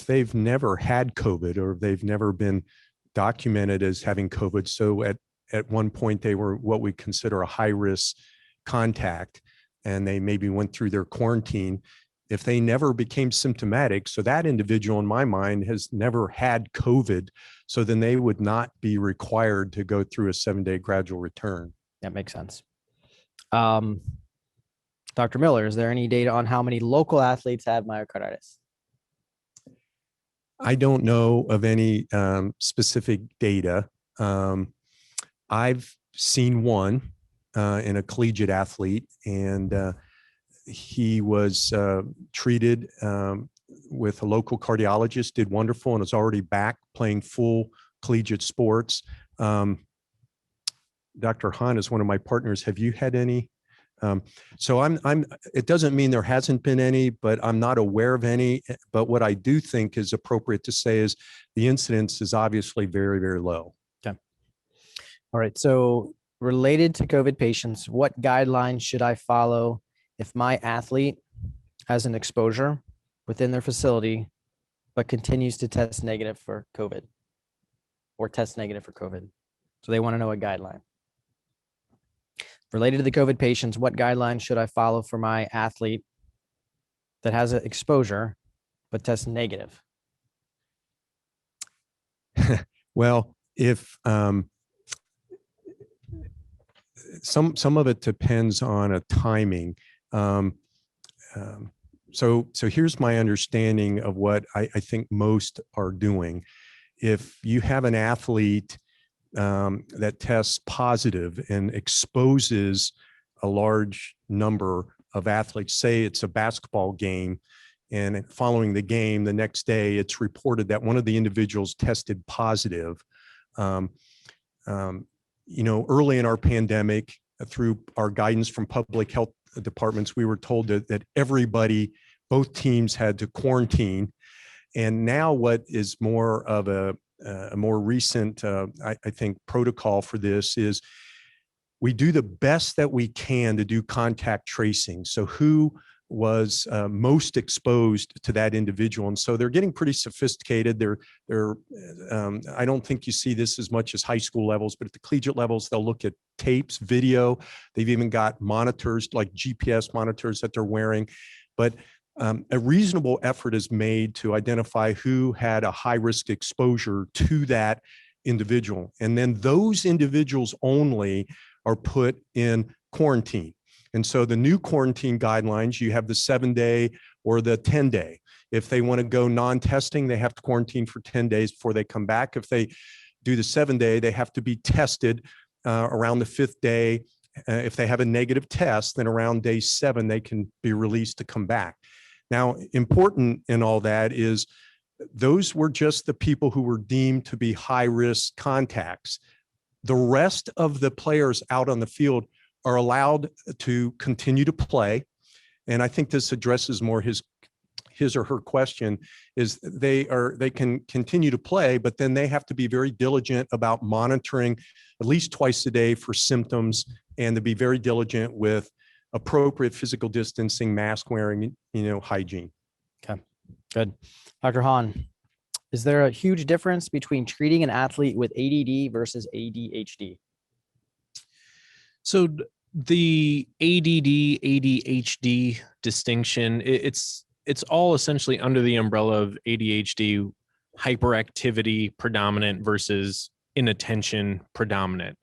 they've never had COVID or they've never been documented as having COVID, so at one point they were what we consider a high-risk contact, and they maybe went through their quarantine, if they never became symptomatic, so that individual in my mind has never had COVID, so then they would not be required to go through a 7-day gradual return. That makes sense. Dr. Miller, is there any data on how many local athletes have myocarditis? I don't know of any specific data. I've seen one and a collegiate athlete, and he was treated with a local cardiologist, did wonderful, and is already back playing full collegiate sports. Dr. Hahn is one of my partners. Have you had any? So it doesn't mean there hasn't been any, but I'm not aware of any. But what I do think is appropriate to say is the incidence is obviously very, very low. Okay. All right. So related to COVID patients, what guidelines should I follow if my athlete has an exposure within their facility, but continues to test negative for COVID or test negative for COVID? So they want to know a guideline. Related to the COVID patients, what guidelines should I follow for my athlete that has an exposure but tests negative? Well, if some of it depends on a timing. So here's my understanding of what I think most are doing. If you have an athlete that tests positive and exposes a large number of athletes, say it's a basketball game, and following the game, the next day it's reported that one of the individuals tested positive. Early in our pandemic, through our guidance from public health departments, we were told that everybody, both teams had to quarantine. And now what is more of a more recent, I think, protocol for this is we do the best that we can to do contact tracing. So who was most exposed to that individual? And so they're getting pretty sophisticated. I don't think you see this as much as high school levels, but at the collegiate levels, they'll look at tapes, video. They've even got monitors, like GPS monitors that they're wearing. But a reasonable effort is made to identify who had a high-risk exposure to that individual. And then those individuals only are put in quarantine. And so the new quarantine guidelines, you have the 7-day or the 10-day. If they want to go non-testing, they have to quarantine for 10 days before they come back. If they do the 7-day, they have to be tested around the 5th day. If they have a negative test, then around day 7, they can be released to come back. Now, important in all that is those were just the people who were deemed to be high-risk contacts. The rest of the players out on the field are allowed to continue to play. And I think this addresses more his or her question, is they can continue to play, but then they have to be very diligent about monitoring at least twice a day for symptoms, and to be very diligent with appropriate physical distancing, mask wearing, hygiene. Okay, good. Dr. Hahn, is there a huge difference between treating an athlete with ADD versus ADHD? So the ADD, ADHD distinction, it's all essentially under the umbrella of ADHD, hyperactivity predominant versus inattention predominant.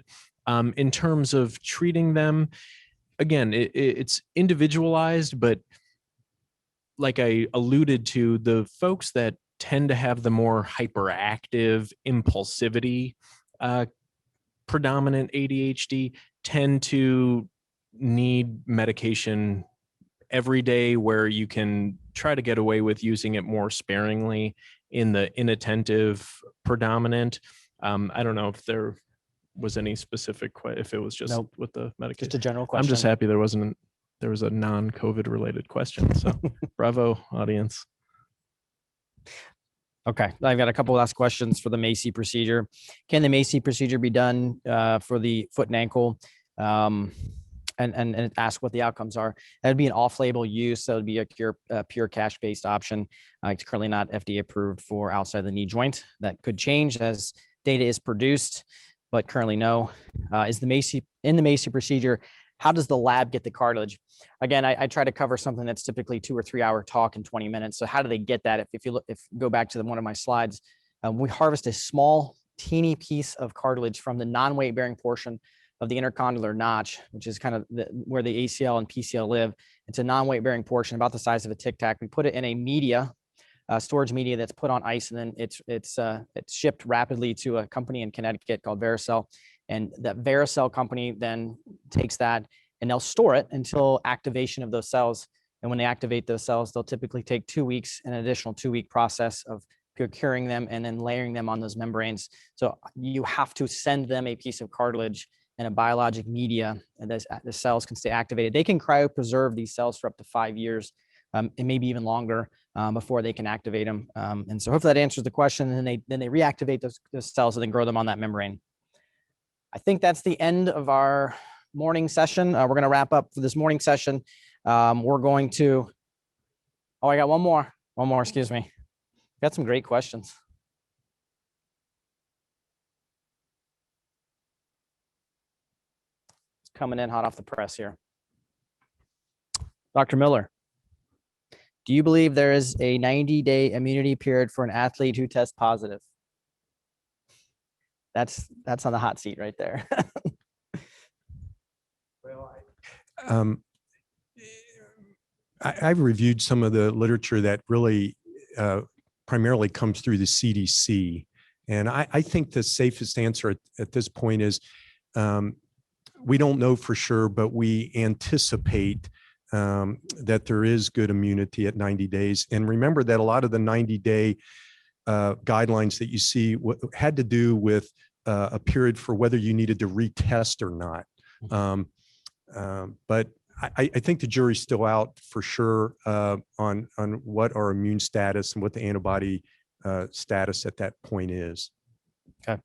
In terms of treating them, again, it's individualized, but like I alluded to, the folks that tend to have the more hyperactive impulsivity predominant ADHD tend to need medication every day, where you can try to get away with using it more sparingly in the inattentive predominant. I don't know if there was any specific, if it was just Nope. with the medication. Just a general question. I'm just happy there was a non-COVID related question. So bravo, audience. Okay, I've got a couple last questions for the Macy procedure. Can the Macy procedure be done for the foot and ankle? And ask what the outcomes are. That would be an off-label use. So it would be a pure cash-based option. It's currently not FDA approved for outside the knee joint. That could change as data is produced, but currently no. In the Macy procedure, how does the lab get the cartilage? Again, I try to cover something that's typically 2 or 3 hour talk in 20 minutes. So how do they get that? If you go back to one of my slides, we harvest a small, teeny piece of cartilage from the non-weight bearing portion of the intercondylar notch, which is kind of where the ACL and PCL live. It's a non-weight bearing portion about the size of a Tic Tac. We put it in a media, storage media that's put on ice, and then it's shipped rapidly to a company in Connecticut called Vericel. And that Vericell company then takes that and they'll store it until activation of those cells. And when they activate those cells, they'll typically take 2 weeks, an additional 2-week process of curing them and then layering them on those membranes. So you have to send them a piece of cartilage and a biologic media, and the cells can stay activated. They can cryopreserve these cells for up to 5 years, and maybe even longer before they can activate them. And so hopefully that answers the question. And then they reactivate those cells and then grow them on that membrane. I think that's the end of our morning session. We're going to wrap up for this morning session. We're going to, I got one more, excuse me. Got some great questions. It's coming in hot off the press here. Dr. Miller, do you believe there is a 90-day immunity period for an athlete who tests positive? That's on the hot seat right there. Well, I've reviewed some of the literature that really primarily comes through the CDC. And I think the safest answer at this point is we don't know for sure, but we anticipate that there is good immunity at 90 days. And remember that a lot of the 90-day guidelines that you see had to do with a period for whether you needed to retest or not. But I think the jury's still out for sure on what our immune status and what the antibody status at that point is. Okay.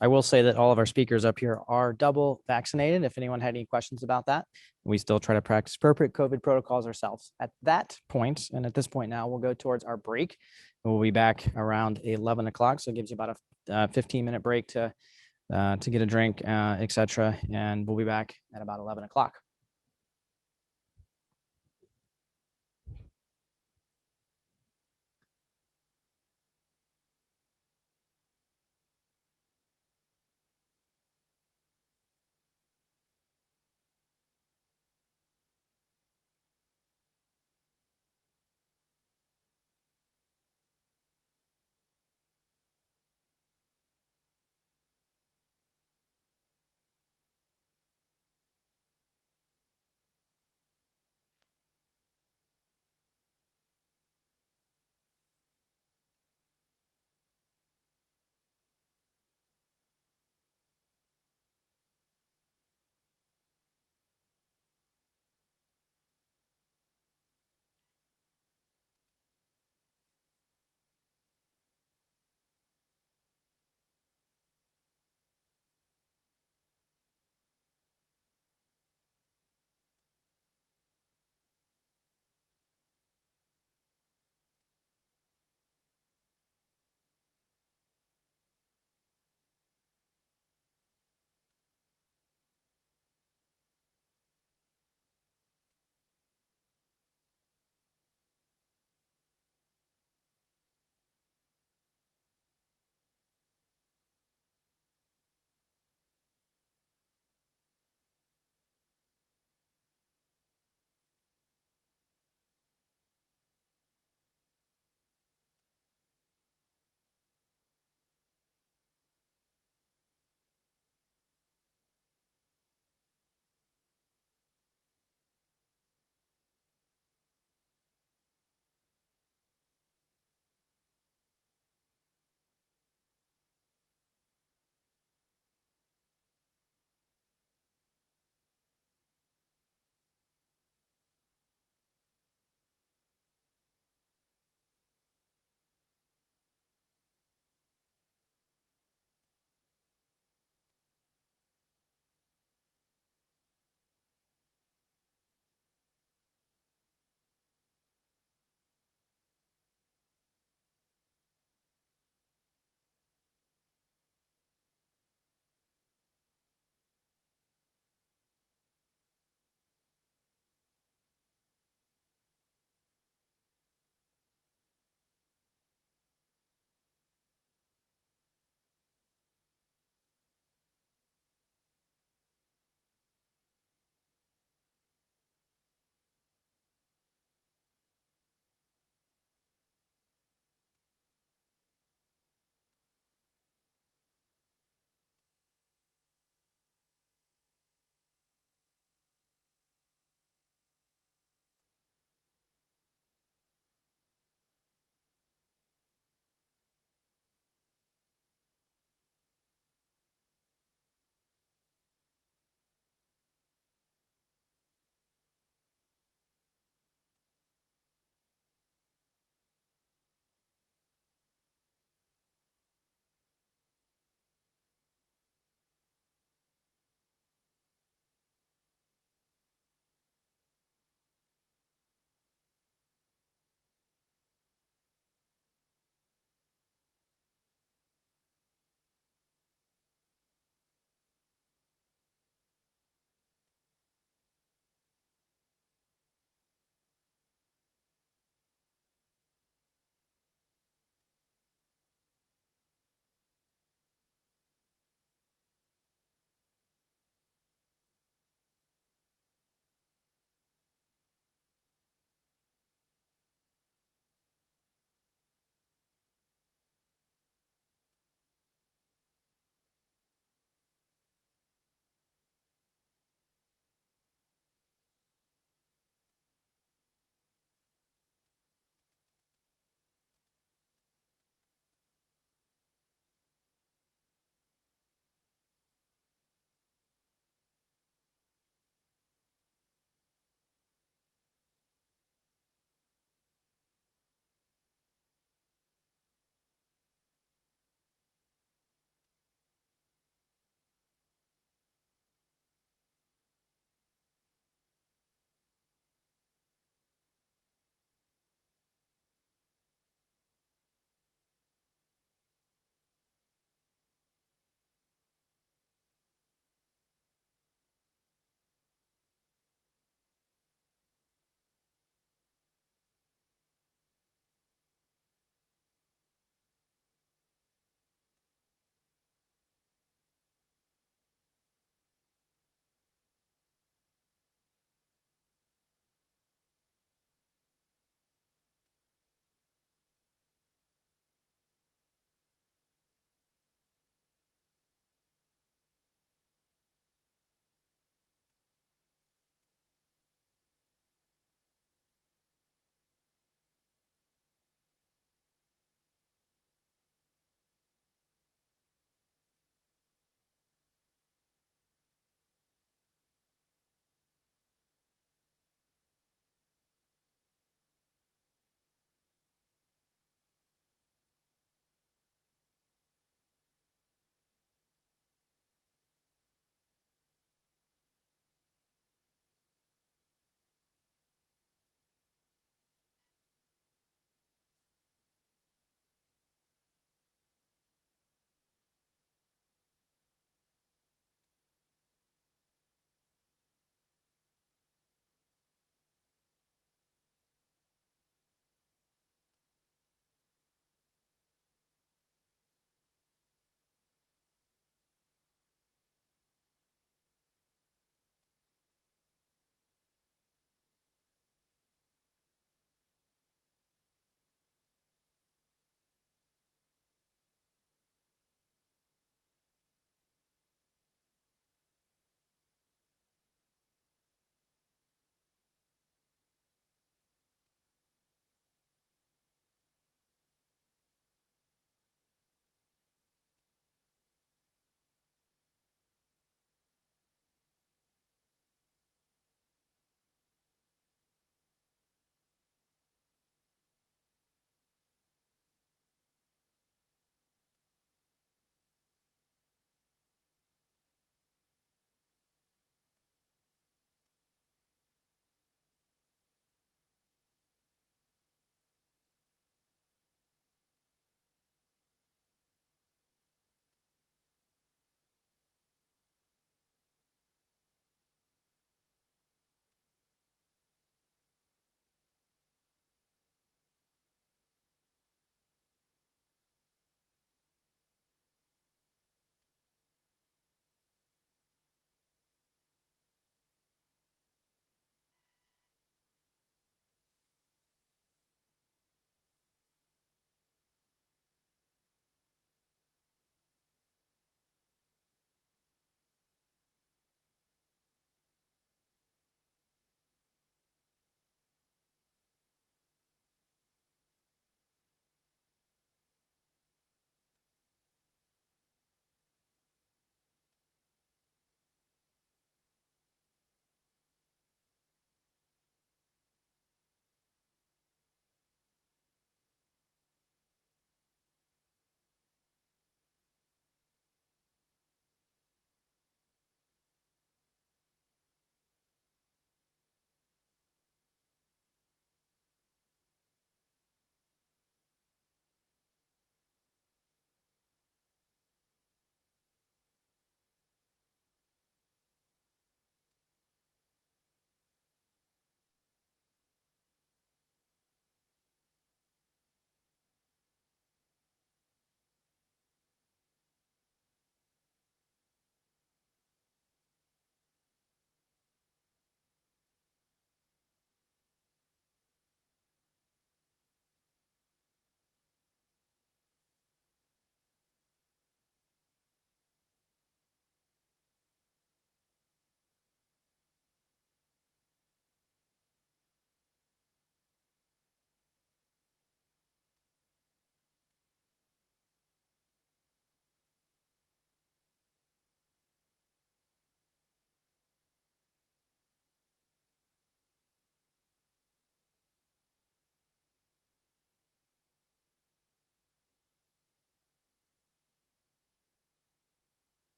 I will say that all of our speakers up here are double vaccinated. If anyone had any questions about that, we still try to practice appropriate COVID protocols ourselves. At that point, and at this point now, we'll go towards our break. We'll be back around 11 o'clock. So it gives you about a 15-minute break to get a drink, etc. And we'll be back at about 11 o'clock.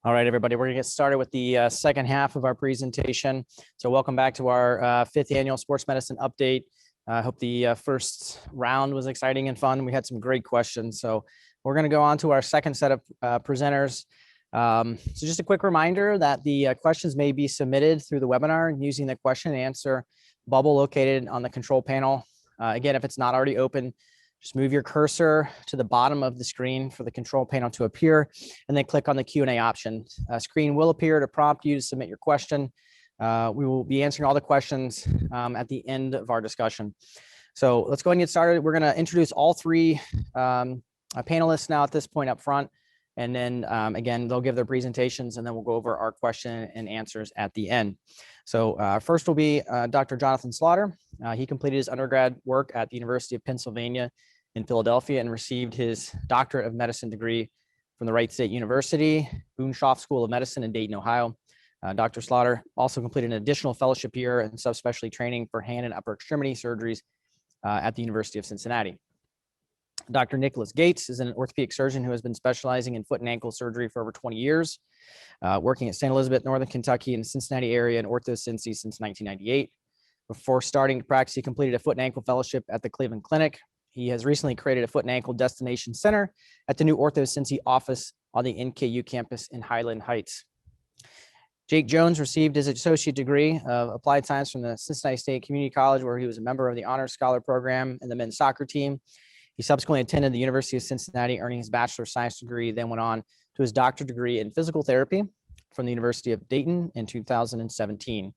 All right, everybody, we're gonna get started with the second half of our presentation. So welcome back to our fifth annual sports medicine update. I hope the first round was exciting and fun. We had some great questions. So we're gonna go on to our second set of presenters. So just a quick reminder that the questions may be submitted through the webinar using the question and answer bubble located on the control panel. Again, if it's not already open, just move your cursor to the bottom of the screen for the control panel to appear, and then click on the Q&A option. A screen will appear to prompt you to submit your question. We will be answering all the questions at the end of our discussion. So let's go ahead and get started. We're going to introduce all three panelists now at this point up front. And then again, they'll give their presentations, and then we'll go over our question and answers at the end. So first will be Dr. Johnathan Slaughter. He completed his undergrad work at the University of Pennsylvania in Philadelphia and received his doctorate of medicine degree from the Wright State University, Boonshoff School of Medicine in Dayton, Ohio. Dr. Slaughter also completed an additional fellowship year in subspecialty training for hand and upper extremity surgeries at the University of Cincinnati. Dr. Nicholas Gates is an orthopedic surgeon who has been specializing in foot and ankle surgery for over 20 years, working at St. Elizabeth, Northern Kentucky, and the Cincinnati area in OrthoCincy since 1998. Before starting to practice, he completed a foot and ankle fellowship at the Cleveland Clinic. He has recently created a foot and ankle destination center at the new OrthoCincy office on the NKU campus in Highland Heights. Jake Jones received his associate degree of applied science from the Cincinnati State Community College, where he was a member of the Honor Scholar program and the men's soccer team. He subsequently attended the University of Cincinnati, earning his Bachelor of Science degree, then went on to his doctorate degree in physical therapy from the University of Dayton in 2017.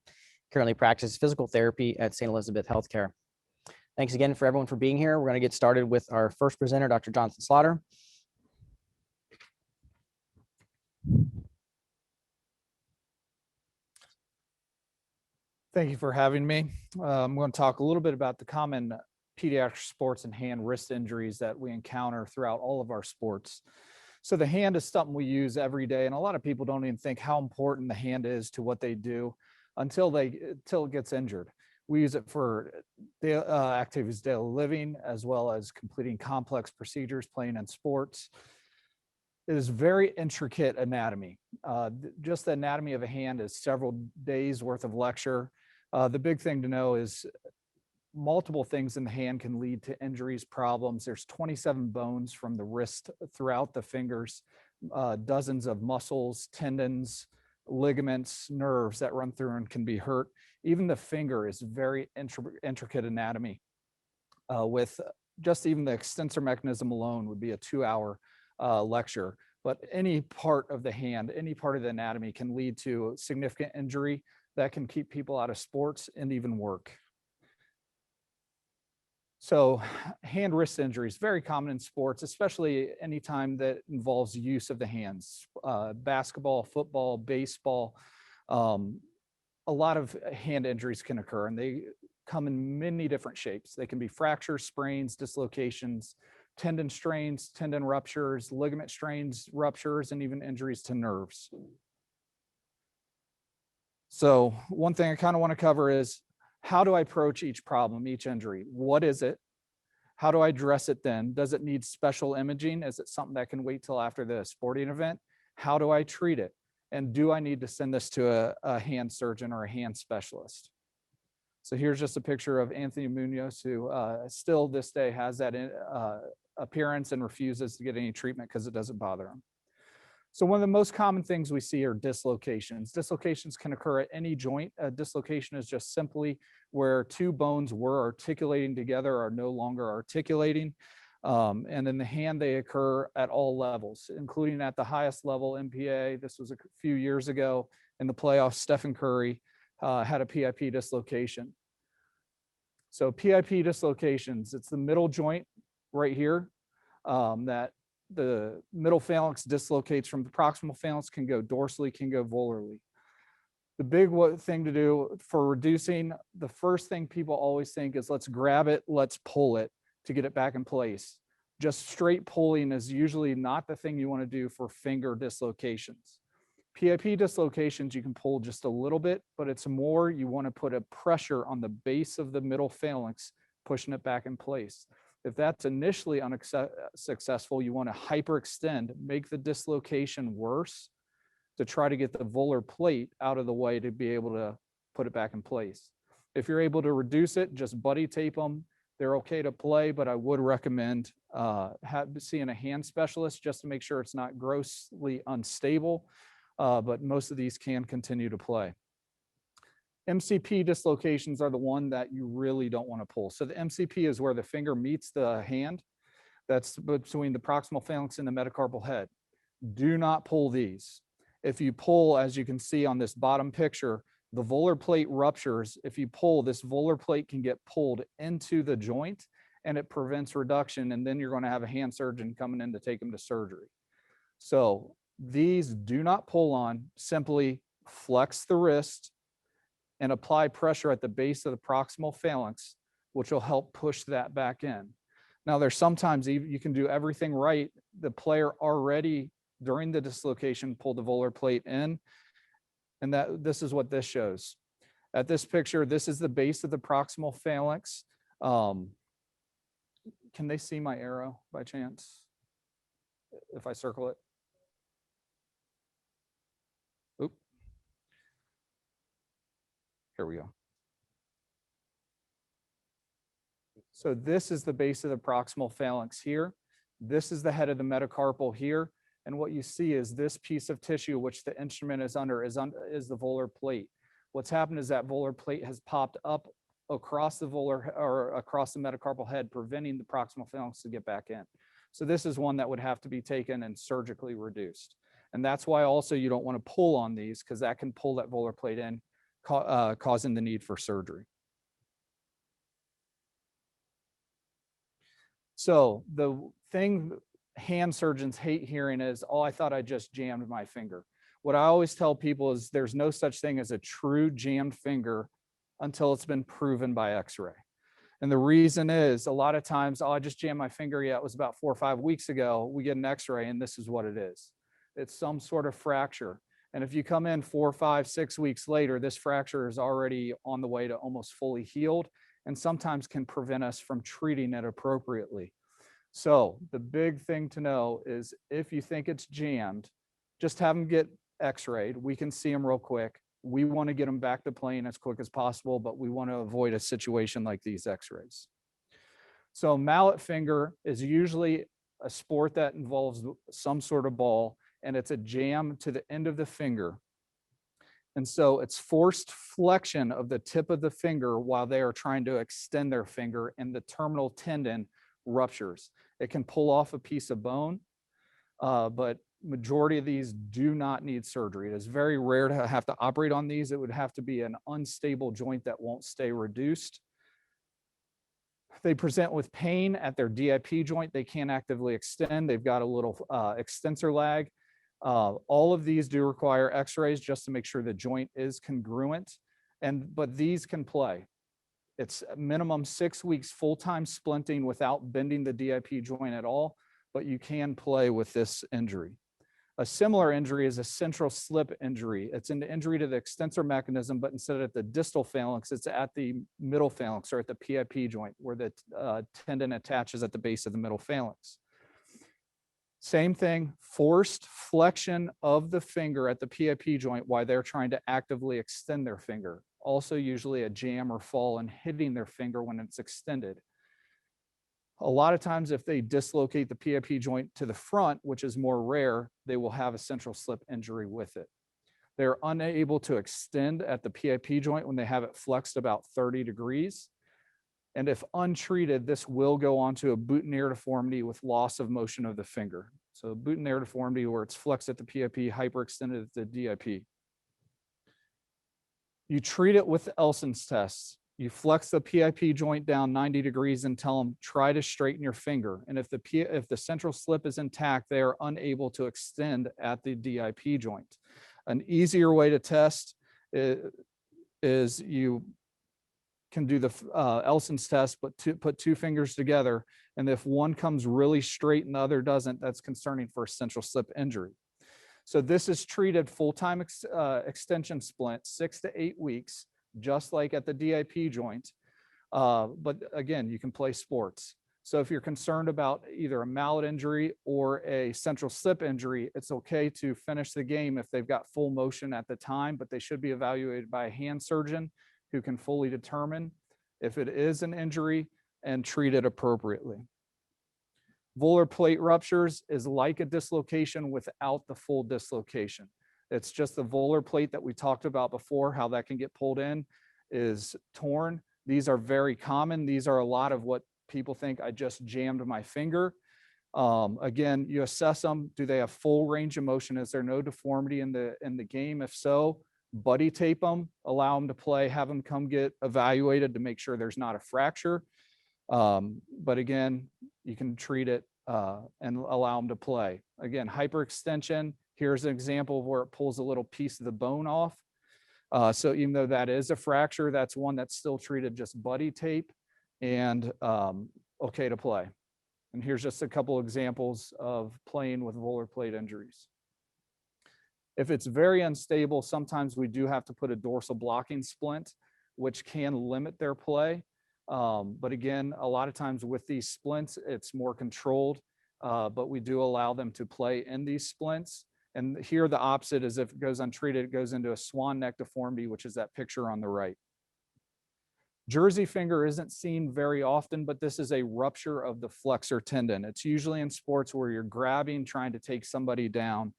Currently practices physical therapy at St. Elizabeth Healthcare. Thanks again for everyone for being here. We're going to get started with our first presenter, Dr. Johnathan Slaughter. Thank you for having me. I'm going to talk a little bit about the common pediatric sports and hand wrist injuries that we encounter throughout all of our sports. So the hand is something we use every day, and a lot of people don't even think how important the hand is to what they do until it gets injured. We use it for the activities of daily living, as well as completing complex procedures, playing in sports. It is very intricate anatomy. Just the anatomy of a hand is several days worth of lecture. The big thing to know is multiple things in the hand can lead to injuries, problems. There's 27 bones from the wrist throughout the fingers, dozens of muscles, tendons, ligaments, nerves that run through and can be hurt. Even the finger is very intricate anatomy. With just even the extensor mechanism alone would be a 2-hour lecture. But any part of the hand, any part of the anatomy can lead to significant injury that can keep people out of sports and even work. So hand wrist injuries, very common in sports, especially anytime that involves use of the hands. Basketball, football, baseball, a lot of hand injuries can occur, and they come in many different shapes. They can be fractures, sprains, dislocations, tendon strains, tendon ruptures, ligament strains, ruptures, and even injuries to nerves. So one thing I kind of want to cover is, how do I approach each problem, each injury? What is it? How do I address it then? Does it need special imaging? Is it something that can wait till after the sporting event? How do I treat it? And do I need to send this to a hand surgeon or a hand specialist? So here's just a picture of Anthony Munoz, who still this day has that appearance and refuses to get any treatment because it doesn't bother him. So one of the most common things we see are dislocations. Dislocations can occur at any joint. A dislocation is just simply where two bones were articulating together are no longer articulating. And in the hand, they occur at all levels, including at the highest level, MPA. This was a few years ago in the playoffs. Stephen Curry had a PIP dislocation. So PIP dislocations, it's the middle joint right here that the middle phalanx dislocates from the proximal phalanx, can go dorsally, can go volarly. The big thing to do for reducing, the first thing people always think is, let's grab it, let's pull it to get it back in place. Just straight pulling is usually not the thing you want to do for finger dislocations. PIP dislocations, you can pull just a little bit, but it's more you want to put a pressure on the base of the middle phalanx, pushing it back in place. If that's initially unsuccessful, you want to hyperextend, make the dislocation worse, to try to get the volar plate out of the way to be able to put it back in place. If you're able to reduce it, just buddy tape them. They're okay to play, but I would recommend seeing a hand specialist just to make sure it's not grossly unstable. But most of these can continue to play. MCP dislocations are the one that you really don't want to pull. So the MCP is where the finger meets the hand. That's between the proximal phalanx and the metacarpal head. Do not pull these. If you pull, as you can see on this bottom picture, the volar plate ruptures. If you pull, this volar plate can get pulled into the joint and it prevents reduction. And then you're going to have a hand surgeon coming in to take them to surgery. So these do not pull on. Simply flex the wrist and apply pressure at the base of the proximal phalanx, which will help push that back in. Now, there's sometimes you can do everything right. The player already, during the dislocation, pulled the volar plate in, and this is what this shows. At this picture, this is the base of the proximal phalanx. Can they see my arrow by chance? If I circle it? Oop. Here we go. So this is the base of the proximal phalanx here. This is the head of the metacarpal here. And what you see is this piece of tissue, which the instrument is under, is the volar plate. What's happened is that volar plate has popped up across the volar or across the metacarpal head, preventing the proximal phalanx to get back in. So this is one that would have to be taken and surgically reduced. And that's why also you don't want to pull on these, because that can pull that volar plate in, causing the need for surgery. So the thing hand surgeons hate hearing is, oh, I thought I just jammed my finger. What I always tell people is there's no such thing as a true jammed finger until it's been proven by x-ray. And the reason is a lot of times, oh, I just jammed my finger. Yeah, it was about 4 or 5 weeks ago. We get an x-ray and this is what it is. It's some sort of fracture. And if you come in 4, 5, 6 weeks later, this fracture is already on the way to almost fully healed, and sometimes can prevent us from treating it appropriately. So the big thing to know is if you think it's jammed, just have them get x-rayed. We can see them real quick. We want to get them back to playing as quick as possible, but we want to avoid a situation like these x-rays. So mallet finger is usually a sport that involves some sort of ball, and it's a jam to the end of the finger. And so it's forced flexion of the tip of the finger while they are trying to extend their finger, and the terminal tendon ruptures. It can pull off a piece of bone, but majority of these do not need surgery. It is very rare to have to operate on these. It would have to be an unstable joint that won't stay reduced. They present with pain at their DIP joint. They can't actively extend. They've got a little extensor lag. All of these do require x-rays just to make sure the joint is congruent, but these can play. It's minimum 6 weeks full-time splinting without bending the DIP joint at all, but you can play with this injury. A similar injury is a central slip injury. It's an injury to the extensor mechanism, but instead of at the distal phalanx, it's at the middle phalanx or at the PIP joint, where the tendon attaches at the base of the middle phalanx. Same thing, forced flexion of the finger at the PIP joint while they're trying to actively extend their finger. Also usually a jam or fall and hitting their finger when it's extended. A lot of times if they dislocate the PIP joint to the front, which is more rare, they will have a central slip injury with it. They're unable to extend at the PIP joint when they have it flexed about 30 degrees. And if untreated, this will go on to a boutonniere deformity with loss of motion of the finger. So boutonniere deformity where it's flexed at the PIP, hyperextended at the DIP. You treat it with Elson's tests. You flex the PIP joint down 90 degrees and tell them, try to straighten your finger. And if the central slip is intact, they are unable to extend at the DIP joint. An easier way to test is you can do the Elson's test, but put 2 fingers together. And if one comes really straight and the other doesn't, that's concerning for a central slip injury. So this is treated full-time extension splint, 6 to 8 weeks, just like at the DIP joint. But again, you can play sports. So if you're concerned about either a mallet injury or a central slip injury, it's okay to finish the game if they've got full motion at the time, but they should be evaluated by a hand surgeon who can fully determine if it is an injury and treat it appropriately. Volar plate ruptures is like a dislocation without the full dislocation. It's just the volar plate that we talked about before, how that can get pulled in is torn. These are very common. These are a lot of what people think I just jammed my finger. Again, you assess them. Do they have full range of motion? Is there no deformity in the game? If so, buddy tape them, allow them to play, have them come get evaluated to make sure there's not a fracture. But again, you can treat it and allow them to play. Again, hyperextension, here's an example of where it pulls a little piece of the bone off. So even though that is a fracture, that's one that's still treated just buddy tape and okay to play. And here's just a couple examples of playing with volar plate injuries. If it's very unstable, sometimes we do have to put a dorsal blocking splint, which can limit their play. But again, a lot of times with these splints, it's more controlled, but we do allow them to play in these splints. And here the opposite is if it goes untreated, it goes into a swan neck deformity, which is that picture on the right. Jersey finger isn't seen very often, but this is a rupture of the flexor tendon. It's usually in sports where you're grabbing, trying to take somebody down.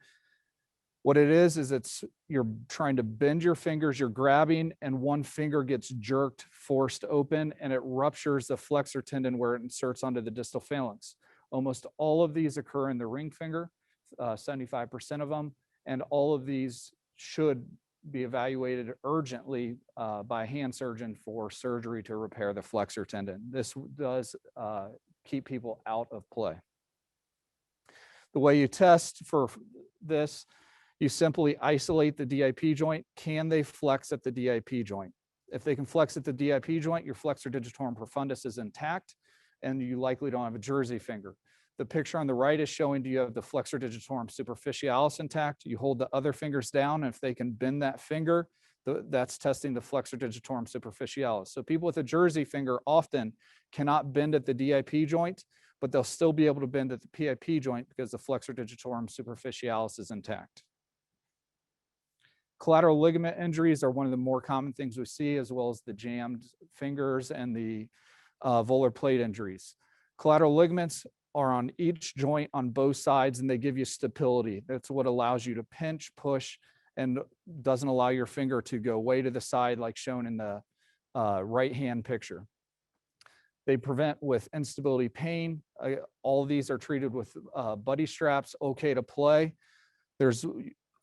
What it is you're trying to bend your fingers, you're grabbing, and one finger gets jerked, forced open, and it ruptures the flexor tendon where it inserts onto the distal phalanx. Almost all of these occur in the ring finger, 75% of them, and all of these should be evaluated urgently by a hand surgeon for surgery to repair the flexor tendon. This does keep people out of play. The way you test for this, you simply isolate the DIP joint. Can they flex at the DIP joint? If they can flex at the DIP joint, your flexor digitorum profundus is intact, and you likely don't have a Jersey finger. The picture on the right is showing, do you have the flexor digitorum superficialis intact? You hold the other fingers down, and if they can bend that finger, that's testing the flexor digitorum superficialis. So people with a Jersey finger often cannot bend at the DIP joint, but they'll still be able to bend at the PIP joint because the flexor digitorum superficialis is intact. Collateral ligament injuries are one of the more common things we see, as well as the jammed fingers and the volar plate injuries. Collateral ligaments are on each joint on both sides, and they give you stability. That's what allows you to pinch, push, and doesn't allow your finger to go way to the side like shown in the right-hand picture. They prevent with instability pain. All of these are treated with buddy straps, okay to play. There's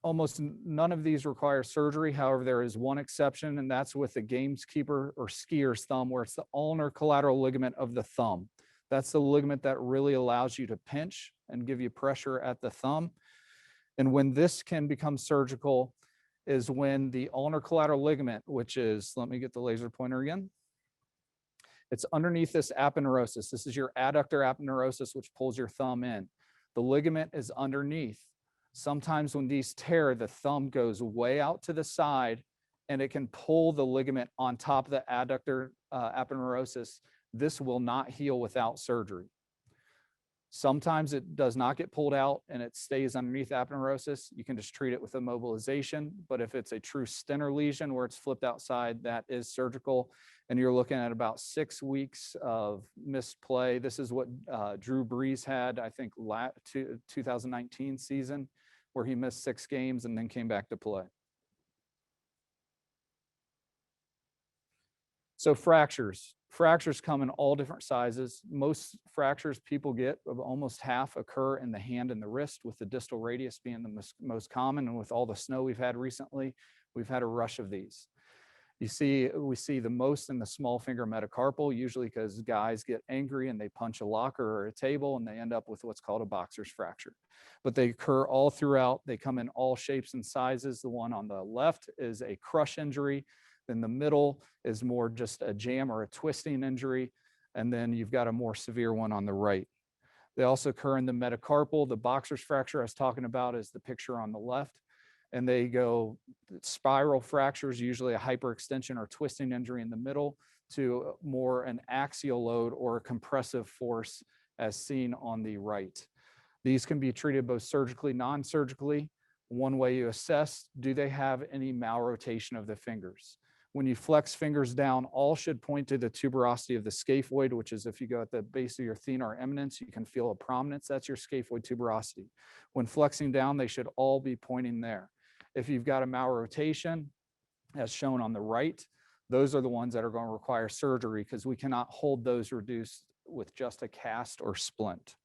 almost none of these require surgery. However, there is one exception, and that's with the gamekeeper or skier's thumb, where it's the ulnar collateral ligament of the thumb. That's the ligament that really allows you to pinch and give you pressure at the thumb. And when this can become surgical is when the ulnar collateral ligament, which is, let me get the laser pointer again. It's underneath this aponeurosis. This is your adductor aponeurosis, which pulls your thumb in. The ligament is underneath. Sometimes when these tear, the thumb goes way out to the side, and it can pull the ligament on top of the adductor aponeurosis. This will not heal without surgery. Sometimes it does not get pulled out and it stays underneath aponeurosis. You can just treat it with immobilization. But if it's a true Stenner lesion where it's flipped outside, that is surgical. And you're looking at about 6 weeks of missed play. This is what Drew Brees had, I think, 2019 season, where he missed 6 games and then came back to play. So fractures. Fractures come in all different sizes. Most fractures people get, almost half, occur in the hand and the wrist, with the distal radius being the most common. And with all the snow we've had recently, we've had a rush of these. We see the most in the small finger metacarpal, usually because guys get angry and they punch a locker or a table and they end up with what's called a boxer's fracture. But they occur all throughout. They come in all shapes and sizes. The one on the left is a crush injury. Then the middle is more just a jam or a twisting injury. And then you've got a more severe one on the right. They also occur in the metacarpal. The boxer's fracture I was talking about is the picture on the left. and they go spiral fractures, usually a hyperextension or twisting injury in the middle, to more an axial load or a compressive force as seen on the right. These can be treated both surgically, non-surgically. One way you assess, do they have any malrotation of the fingers? When you flex fingers down, all should point to the tuberosity of the scaphoid, which is if you go at the base of your thenar eminence, you can feel a prominence. That's your scaphoid tuberosity. When flexing down, they should all be pointing there. If you've got a malrotation, as shown on the right, those are the ones that are going to require surgery because we cannot hold those reduced with just a cast or splint.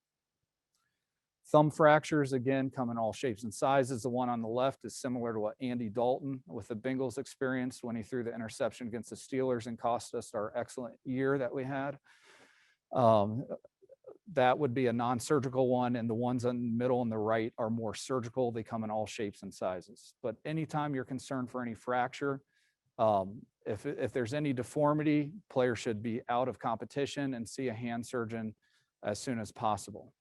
Thumb fractures, again, come in all shapes and sizes. The one on the left is similar to what Andy Dalton with the Bengals experienced when he threw the interception against the Steelers and cost us our excellent year that we had. That would be a non-surgical one, and the ones in the middle and the right are more surgical. They come in all shapes and sizes. But anytime you're concerned for any fracture, if there's any deformity, players should be out of competition and see a hand surgeon as soon as possible.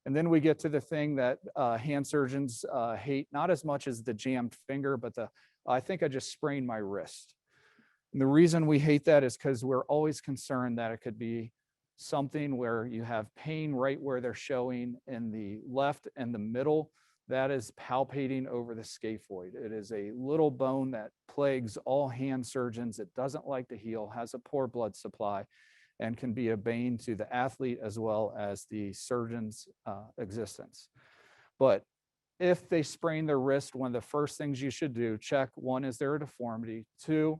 And then we get to the thing that hand surgeons hate, not as much as the jammed finger, but I think I just sprained my wrist. And the reason we hate that is because we're always concerned that it could be something where you have pain right where they're showing in the left and the middle. That is palpating over the scaphoid. It is a little bone that plagues all hand surgeons. It doesn't like to heal, has a poor blood supply, and can be a bane to the athlete as well as the surgeon's existence. But if they sprain their wrist, one of the first things you should do, check, one, is there a deformity? Two,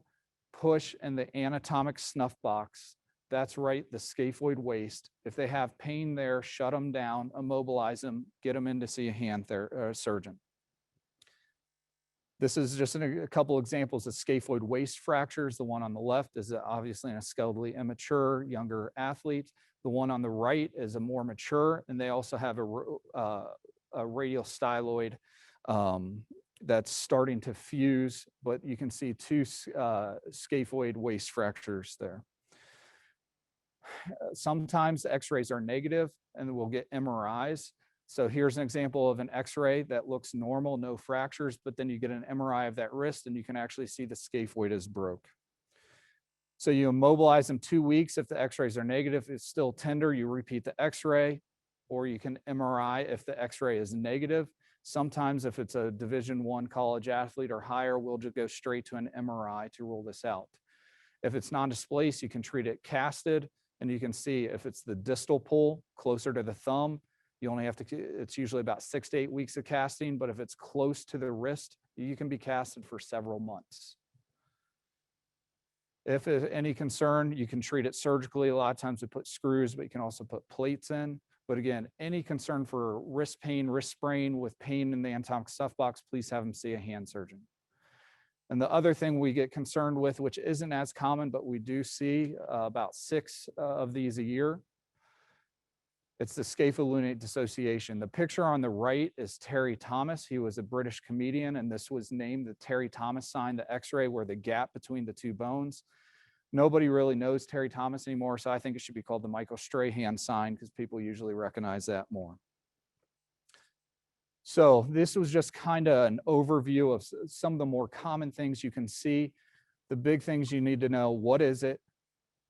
push in the anatomic snuff box. That's right, the scaphoid waist. If they have pain there, shut them down, immobilize them, get them in to see a hand surgeon. This is just a couple examples of scaphoid waist fractures. The one on the left is obviously in a skeletally immature, younger athlete. The one on the right is a more mature, and they also have a radial styloid that's starting to fuse, but you can see two scaphoid waist fractures there. Sometimes the x-rays are negative and we'll get MRIs. So here's an example of an x-ray that looks normal, no fractures, but then you get an MRI of that wrist and you can actually see the scaphoid is broke. So you immobilize them 2 weeks. If the x-rays are negative, it's still tender, you repeat the x-ray, or you can MRI if the x-ray is negative. Sometimes if it's a Division I college athlete or higher, we'll just go straight to an MRI to rule this out. If it's non-displaced, you can treat it casted, and you can see if it's the distal pull closer to the thumb, you only have to, it's usually about 6 to 8 weeks of casting, but if it's close to the wrist, you can be casted for several months. If it's any concern, you can treat it surgically. A lot of times we put screws, but you can also put plates in. But again, any concern for wrist pain, wrist sprain with pain in the anatomic snuff box, please have them see a hand surgeon. And the other thing we get concerned with, which isn't as common, but we do see about 6 of these a year, it's the scapholunate dissociation. The picture on the right is Terry Thomas. He was a British comedian, and this was named the Terry Thomas sign, the x-ray where the gap between the two bones. Nobody really knows Terry Thomas anymore, so I think it should be called the Michael Strahan sign because people usually recognize that more. So this was just kind of an overview of some of the more common things you can see. The big things you need to know: what is it?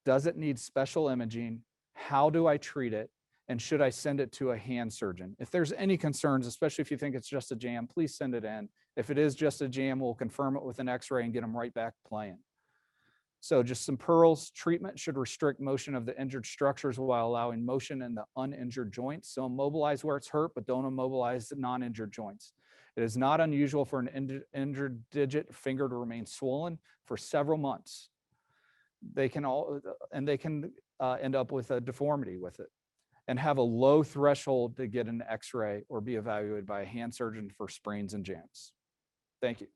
Does it need special imaging? How do I treat it? And should I send it to a hand surgeon? If there's any concerns, especially if you think it's just a jam, please send it in. If it is just a jam, we'll confirm it with an x-ray and get them right back playing. So just some pearls. Treatment should restrict motion of the injured structures while allowing motion in the uninjured joints. So immobilize where it's hurt, but don't immobilize the non-injured joints. It is not unusual for an injured digit finger to remain swollen for several months. They can end up with a deformity with it, and have a low threshold to get an x-ray or be evaluated by a hand surgeon for sprains and jams. Thank you.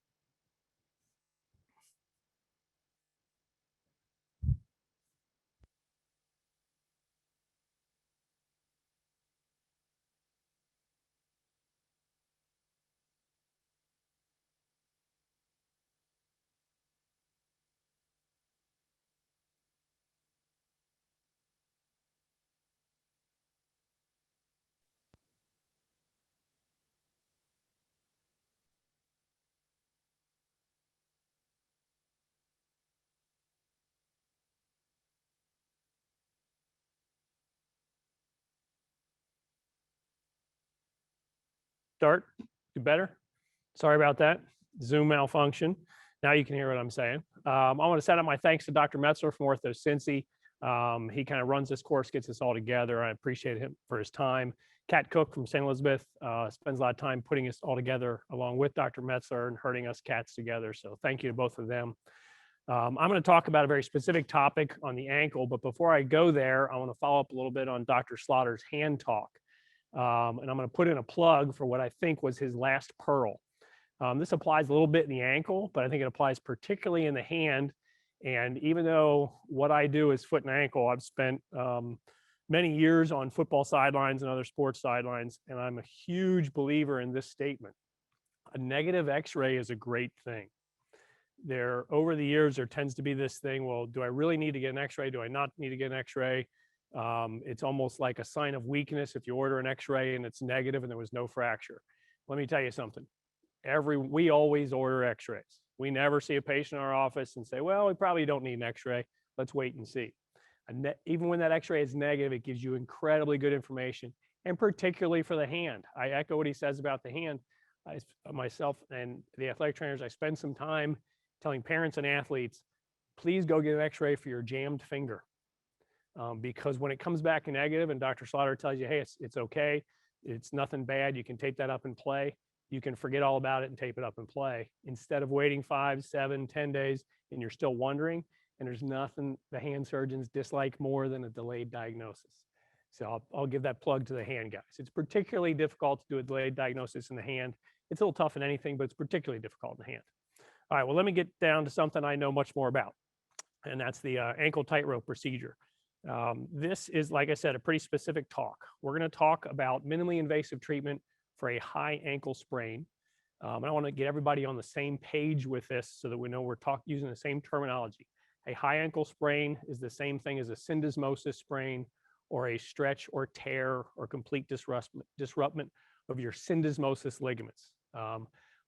Start. Do better. Sorry about that. Zoom malfunction. Now you can hear what I'm saying. I want to set up my thanks to Dr. Metzler from OrthoCincy. He kind of runs this course, gets us all together. I appreciate him for his time. Kat Cook from St. Elizabeth spends a lot of time putting us all together along with Dr. Metzler and herding us cats together. So thank you to both of them. I'm going to talk about a very specific topic on the ankle, but before I go there, I want to follow up a little bit on Dr. Slaughter's hand talk. And I'm going to put in a plug for what I think was his last pearl. This applies a little bit in the ankle, but I think it applies particularly in the hand. And even though what I do is foot and ankle, I've spent many years on football sidelines and other sports sidelines, and I'm a huge believer in this statement. A negative x-ray is a great thing. Over the years, there tends to be this thing, well, do I really need to get an x-ray? Do I not need to get an x-ray? It's almost like a sign of weakness if you order an x-ray and it's negative and there was no fracture. Let me tell you something. We always order x-rays. We never see a patient in our office and say, well, we probably don't need an x-ray. Let's wait and see. Even when that x-ray is negative, it gives you incredibly good information, and particularly for the hand. I echo what he says about the hand. Myself and the athletic trainers, I spend some time telling parents and athletes, please go get an x-ray for your jammed finger. Because when it comes back negative and Dr. Slaughter tells you, hey, it's okay, it's nothing bad, you can tape that up and play, you can forget all about it and tape it up and play, instead of waiting 5, 7, 10 days and you're still wondering. And there's nothing the hand surgeons dislike more than a delayed diagnosis. So I'll give that plug to the hand guys. It's particularly difficult to do a delayed diagnosis in the hand. It's a little tough in anything, but it's particularly difficult in the hand. All right, well, let me get down to something I know much more about, and that's the ankle tightrope procedure. This is, like I said, a pretty specific talk. We're going to talk about minimally invasive treatment for a high ankle sprain. And I want to get everybody on the same page with this so that we know we're using the same terminology. A high ankle sprain is the same thing as a syndesmosis sprain or a stretch or tear or complete disruption of your syndesmosis ligaments.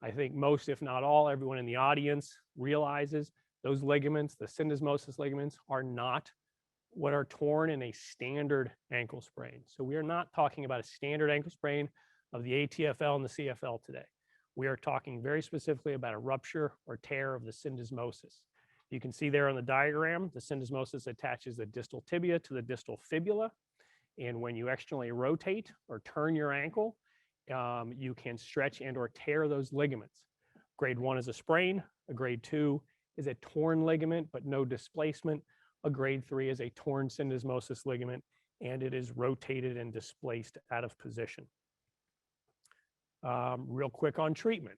I think most, if not all, everyone in the audience realizes those ligaments, the syndesmosis ligaments, are not what are torn in a standard ankle sprain. So we are not talking about a standard ankle sprain of the ATFL and the CFL today. We are talking very specifically about a rupture or tear of the syndesmosis. You can see there on the diagram, the syndesmosis attaches the distal tibia to the distal fibula. And when you externally rotate or turn your ankle, you can stretch and or tear those ligaments. Grade 1 is a sprain. A grade 2 is a torn ligament, but no displacement. A grade 3 is a torn syndesmosis ligament, and it is rotated and displaced out of position. Real quick on treatment.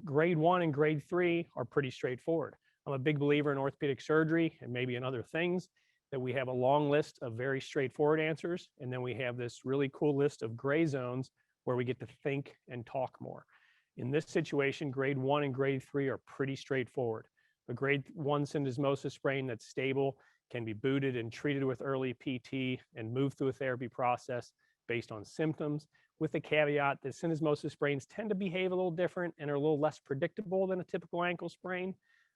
Grade 1 and grade 3 are pretty straightforward. I'm a big believer in orthopedic surgery and maybe in other things that we have a long list of very straightforward answers. And then we have this really cool list of gray zones where we get to think and talk more. In this situation, grade 1 and grade 3 are pretty straightforward. A grade 1 syndesmosis sprain that's stable can be booted and treated with early PT and moved through a therapy process based on symptoms, with the caveat that syndesmosis sprains tend to behave a little different and are a little less predictable than a typical ankle sprain.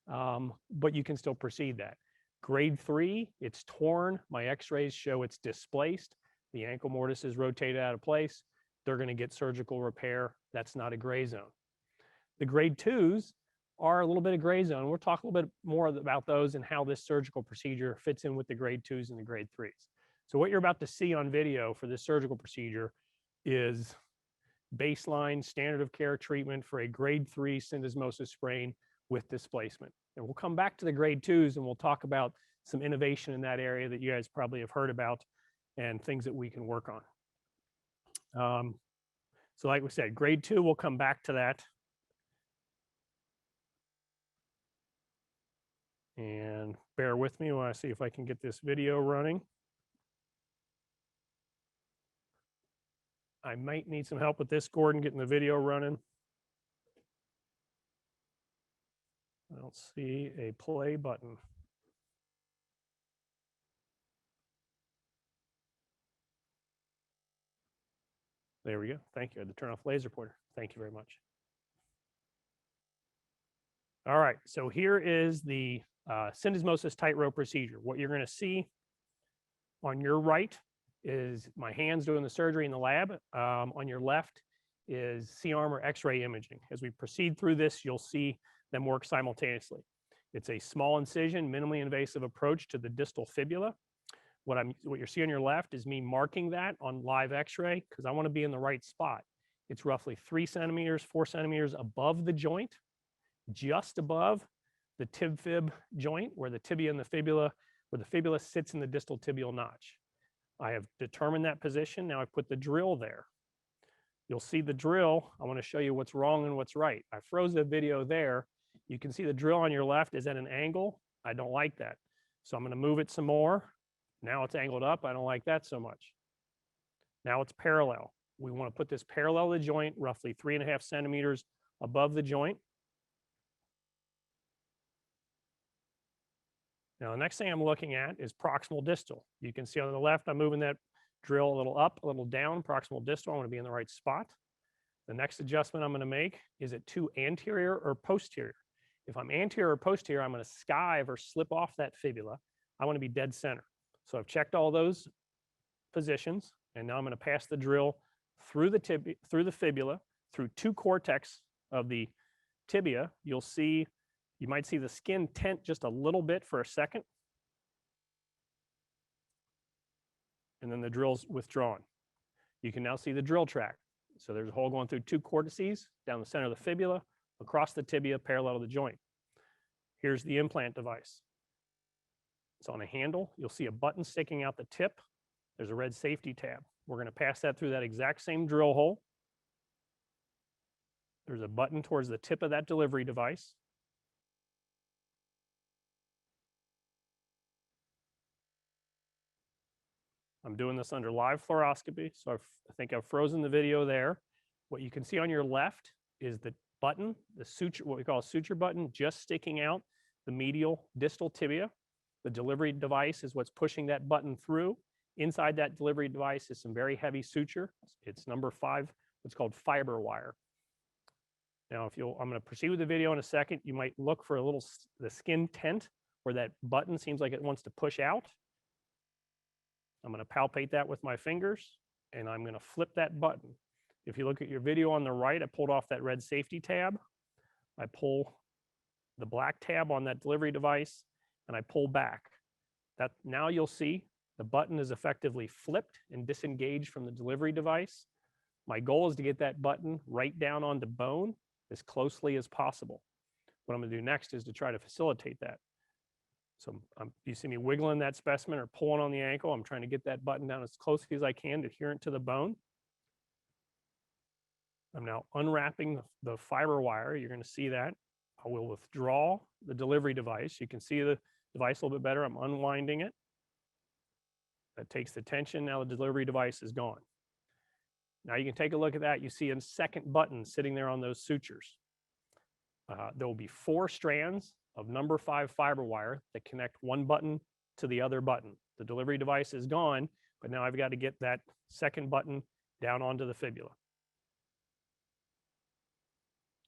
But you can still proceed that. Grade 3, it's torn. My x-rays show it's displaced. The ankle mortise is rotated out of place. They're going to get surgical repair. That's not a gray zone. The grade 2s are a little bit of gray zone. We'll talk a little bit more about those and how this surgical procedure fits in with the grade 2s and the grade 3s. So what you're about to see on video for this surgical procedure is baseline standard of care treatment for a grade 3 syndesmosis sprain with displacement. And we'll come back to the grade 2s and we'll talk about some innovation in that area that you guys probably have heard about and things that we can work on. So like we said, grade 2, we'll come back to that. And bear with me while I see if I can get this video running. I might need some help with this, Gordon, getting the video running. I don't see a play button. There we go. Thank you. I had to turn off laser pointer. Thank you very much. All right. So here is the syndesmosis tightrope procedure. What you're going to see on your right is my hands doing the surgery in the lab. On your left is C-arm or X-ray imaging. As we proceed through this, you'll see them work simultaneously. It's a small incision, minimally invasive approach to the distal fibula. What you're seeing on your left is me marking that on live X-ray because I want to be in the right spot. It's roughly 3 centimeters, 4 centimeters above the joint, just above the tib-fib joint where the tibia and the fibula, where the fibula sits in the distal tibial notch. I have determined that position. Now I put the drill there. You'll see the drill. I want to show you what's wrong and what's right. I froze the video there. You can see the drill on your left is at an angle. I don't like that. So I'm going to move it some more. Now it's angled up. I don't like that so much. Now it's parallel. We want to put this parallel to the joint, roughly 3.5 centimeters above the joint. Now, the next thing I'm looking at is proximal distal. You can see on the left, I'm moving that drill a little up, a little down, proximal distal. I want to be in the right spot. The next adjustment I'm going to make is it too anterior or posterior? If I'm anterior or posterior, I'm going to skive or slip off that fibula. I want to be dead center. So I've checked all those positions, and now I'm going to pass the drill through the tibia, through the fibula, through 2 cortex of the tibia. You might see the skin tent just a little bit for a second, and then the drill's withdrawn. You can now see the drill track. So there's a hole going through 2 cortices, down the center of the fibula, across the tibia, parallel to the joint. Here's the implant device. It's on a handle. You'll see a button sticking out the tip. There's a red safety tab. We're going to pass that through that exact same drill hole. There's a button towards the tip of that delivery device. I'm doing this under live fluoroscopy, so I think I've frozen the video there. What you can see on your left is the button, the suture, what we call a suture button, just sticking out the medial distal tibia. The delivery device is what's pushing that button through. Inside that delivery device is some very heavy suture. It's number 5, what's called fiber wire. Now, I'm going to proceed with the video in a second. You might look for the skin tent where that button seems like it wants to push out. I'm going to palpate that with my fingers, and I'm going to flip that button. If you look at your video on the right, I pulled off that red safety tab. I pull the black tab on that delivery device, and I pull back. Now you'll see the button is effectively flipped and disengaged from the delivery device. My goal is to get that button right down on the bone as closely as possible. What I'm going to do next is to try to facilitate that. So you see me wiggling that specimen or pulling on the ankle. I'm trying to get that button down as closely as I can, adherent to the bone. I'm now unwrapping the fiber wire. You're going to see that. I will withdraw the delivery device. You can see the device a little bit better. I'm unwinding it. That takes the tension. Now the delivery device is gone. Now you can take a look at that. You see a second button sitting there on those sutures. There will be 4 strands of number 5 fiber wire that connect one button to the other button. The delivery device is gone, but now I've got to get that second button down onto the fibula.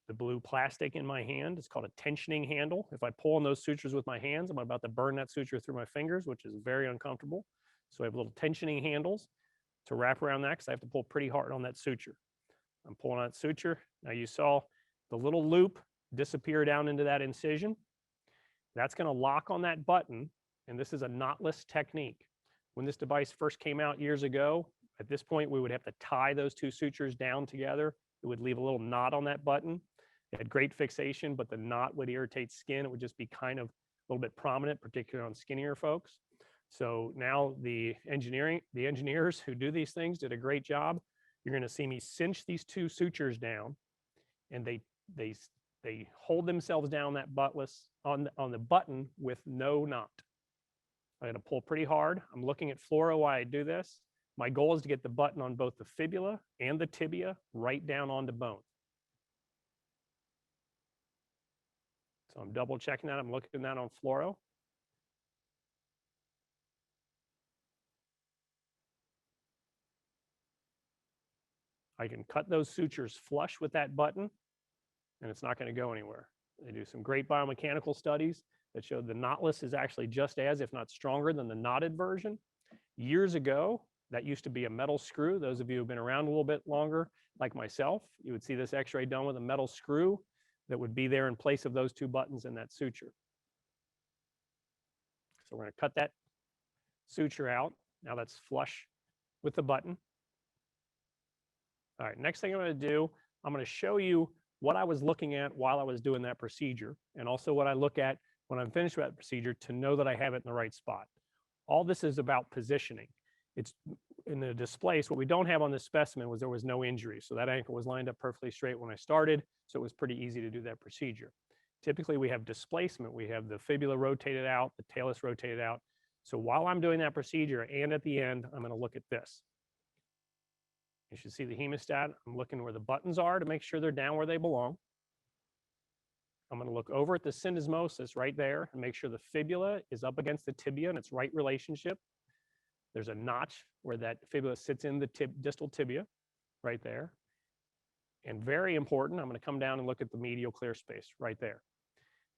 The blue plastic in my hand is called a tensioning handle. If I pull on those sutures with my hands, I'm about to burn that suture through my fingers, which is very uncomfortable. So I have little tensioning handles to wrap around that because I have to pull pretty hard on that suture. I'm pulling on that suture. Now you saw the little loop disappear down into that incision. That's going to lock on that button, and this is a knotless technique. When this device first came out years ago, at this point, we would have to tie those 2 sutures down together. It would leave a little knot on that button. It had great fixation, but the knot would irritate skin. It would just be kind of a little bit prominent, particularly on skinnier folks. So now the engineers who do these things did a great job. You're going to see me cinch these 2 sutures down, and they hold themselves down that on the button with no knot. I'm going to pull pretty hard. I'm looking at fluoro while I do this. My goal is to get the button on both the fibula and the tibia right down onto bone. So I'm double checking that. I'm looking at that on fluoro. I can cut those sutures flush with that button, and it's not going to go anywhere. They do some great biomechanical studies that show the knotless is actually just as, if not stronger than the knotted version. Years ago, That used to be a metal screw. Those of you who've been around a little bit longer, like myself, you would see this x-ray done with a metal screw that would be there in place of those 2 buttons in that suture. So we're going to cut that suture out. Now that's flush with the button. All right, next thing I'm going to do, I'm going to show you what I was looking at while I was doing that procedure, and also what I look at when I'm finished with that procedure to know that I have it in the right spot. All this is about positioning. It's in the displace. What we don't have on this specimen was there was no injury. So that ankle was lined up perfectly straight when I started. So it was pretty easy to do that procedure. Typically we have displacement. We have the fibula rotated out, the talus rotated out. So while I'm doing that procedure and at the end, I'm going to look at this. You should see the hemostat. I'm looking where the buttons are to make sure they're down where they belong. I'm going to look over at the syndesmosis right there and make sure the fibula is up against the tibia in its right relationship. There's a notch where that fibula sits in the distal tibia right there. And very important, I'm going to come down and look at the medial clear space right there.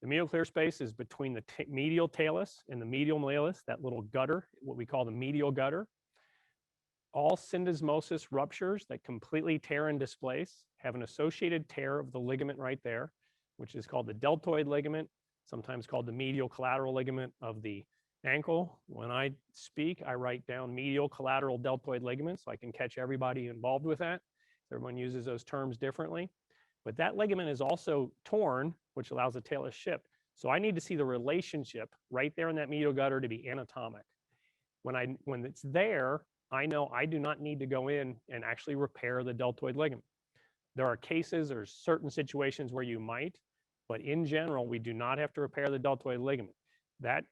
The medial clear space is between the medial talus and the medial malleolus, that little gutter, what we call the medial gutter. All syndesmosis ruptures that completely tear and displace have an associated tear of the ligament right there, which is called the deltoid ligament, sometimes called the medial collateral ligament of the ankle. When I speak, I write down medial collateral deltoid ligament so I can catch everybody involved with that. Everyone uses those terms differently. But that ligament is also torn, which allows the talus shift. So I need to see the relationship right there in that medial gutter to be anatomic. When it's there, I know I do not need to go in and actually repair the deltoid ligament. There are cases or certain situations where you might, but in general, we do not have to repair the deltoid ligament. That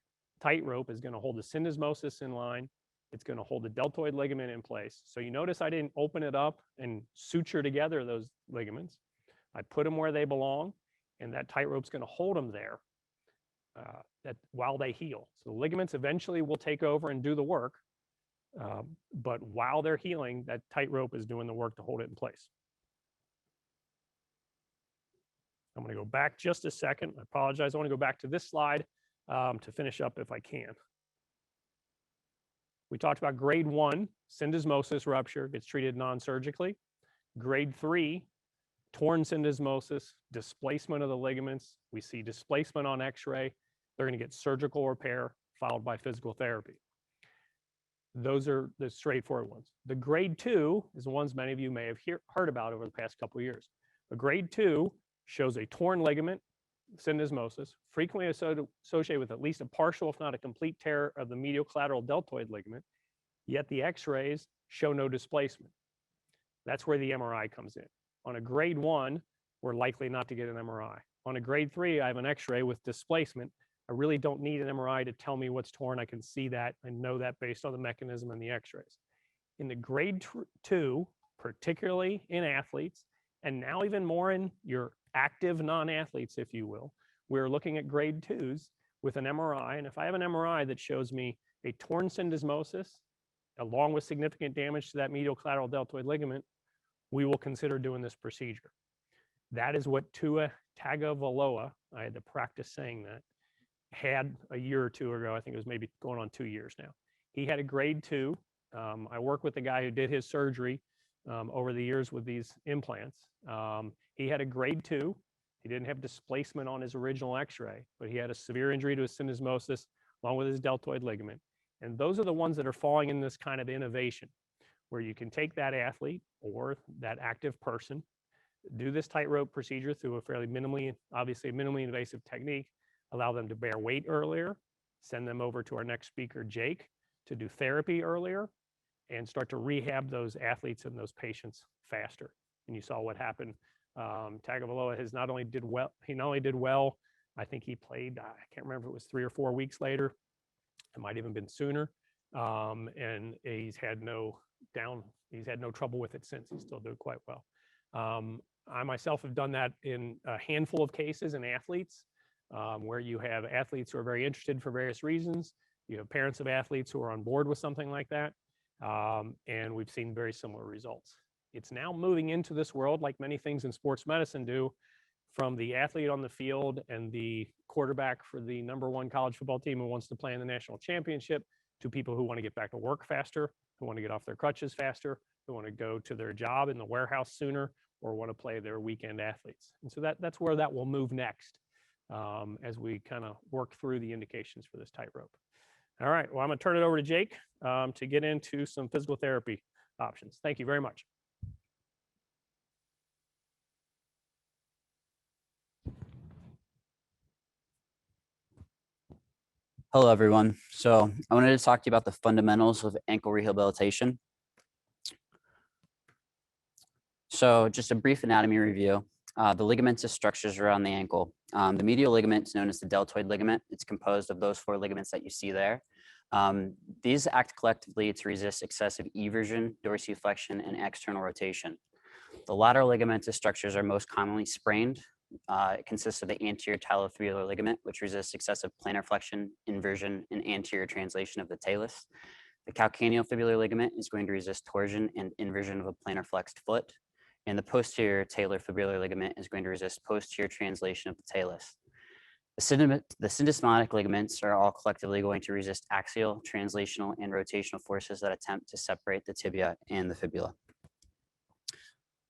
tightrope is going to hold the syndesmosis in line. It's going to hold the deltoid ligament in place. So you notice I didn't open it up and suture together those ligaments. I put them where they belong, and that tightrope's going to hold them there while they heal. So the ligaments eventually will take over and do the work, but while they're healing, that tightrope is doing the work to hold it in place. I'm going to go back just a second. I apologize. I want to go back to this slide to finish up if I can. We talked about grade 1, syndesmosis rupture, gets treated non-surgically. Grade 3, torn syndesmosis, displacement of the ligaments. We see displacement on x-ray. They're going to get surgical repair followed by physical therapy. Those are the straightforward ones. The grade 2 is the ones many of you may have heard about over the past couple of years. A grade 2 shows a torn ligament, syndesmosis, frequently associated with at least a partial, if not a complete tear of the medial collateral deltoid ligament, yet the x-rays show no displacement. That's where the MRI comes in. On a grade 1, we're likely not to get an MRI. On a grade 3, I have an x-ray with displacement. I really don't need an MRI to tell me what's torn. I can see that and know that based on the mechanism and the x-rays. In the grade 2, particularly in athletes, and now even more in your active non-athletes, if you will, we're looking at grade 2s with an MRI. And if I have an MRI that shows me a torn syndesmosis, along with significant damage to that medial collateral deltoid ligament, we will consider doing this procedure. That is what Tua Tagovailoa, I had to practice saying that, had a year or two ago. I think it was maybe going on 2 years now. He had a grade 2. I work with the guy who did his surgery over the years with these implants. He had a grade 2. He didn't have displacement on his original x-ray, but he had a severe injury to his syndesmosis along with his deltoid ligament. And those are the ones that are falling in this kind of innovation, where you can take that athlete or that active person, do this tightrope procedure through a fairly obviously minimally invasive technique, allow them to bear weight earlier, send them over to our next speaker, Jake, to do therapy earlier, and start to rehab those athletes and those patients faster. And you saw what happened. Tagovailoa has not only did well, I think he played, I can't remember if it was 3 or 4 weeks later. It might even been sooner. And he's had no trouble with it since. He's still doing quite well. I myself have done that in a handful of cases in athletes, where you have athletes who are very interested for various reasons. You have parents of athletes who are on board with something like that. And we've seen very similar results. It's now moving into this world, like many things in sports medicine do, from the athlete on the field and the quarterback for the #1 college football team who wants to play in the national championship to people who want to get back to work faster, who want to get off their crutches faster, who want to go to their job in the warehouse sooner, or want to play their weekend athletes. And so that's where that will move next as we kind of work through the indications for this tightrope. All right, well, I'm going to turn it over to Jake to get into some physical therapy options. Thank you very much. Hello, everyone. So I wanted to talk to you about the fundamentals of ankle rehabilitation. So just a brief anatomy review. The ligamentous structures around the ankle. The medial ligament is known as the deltoid ligament. It's composed of those 4 ligaments that you see there. These act collectively to resist excessive eversion, dorsiflexion, and external rotation. The lateral ligamentous structures are most commonly sprained. It consists of the anterior talofibular ligament, which resists excessive plantar flexion, inversion, and anterior translation of the talus. The calcaneofibular ligament is going to resist torsion and inversion of a plantar flexed foot. And the posterior talar fibular ligament is going to resist posterior translation of the talus. The syndesmotic ligaments are all collectively going to resist axial, translational, and rotational forces that attempt to separate the tibia and the fibula.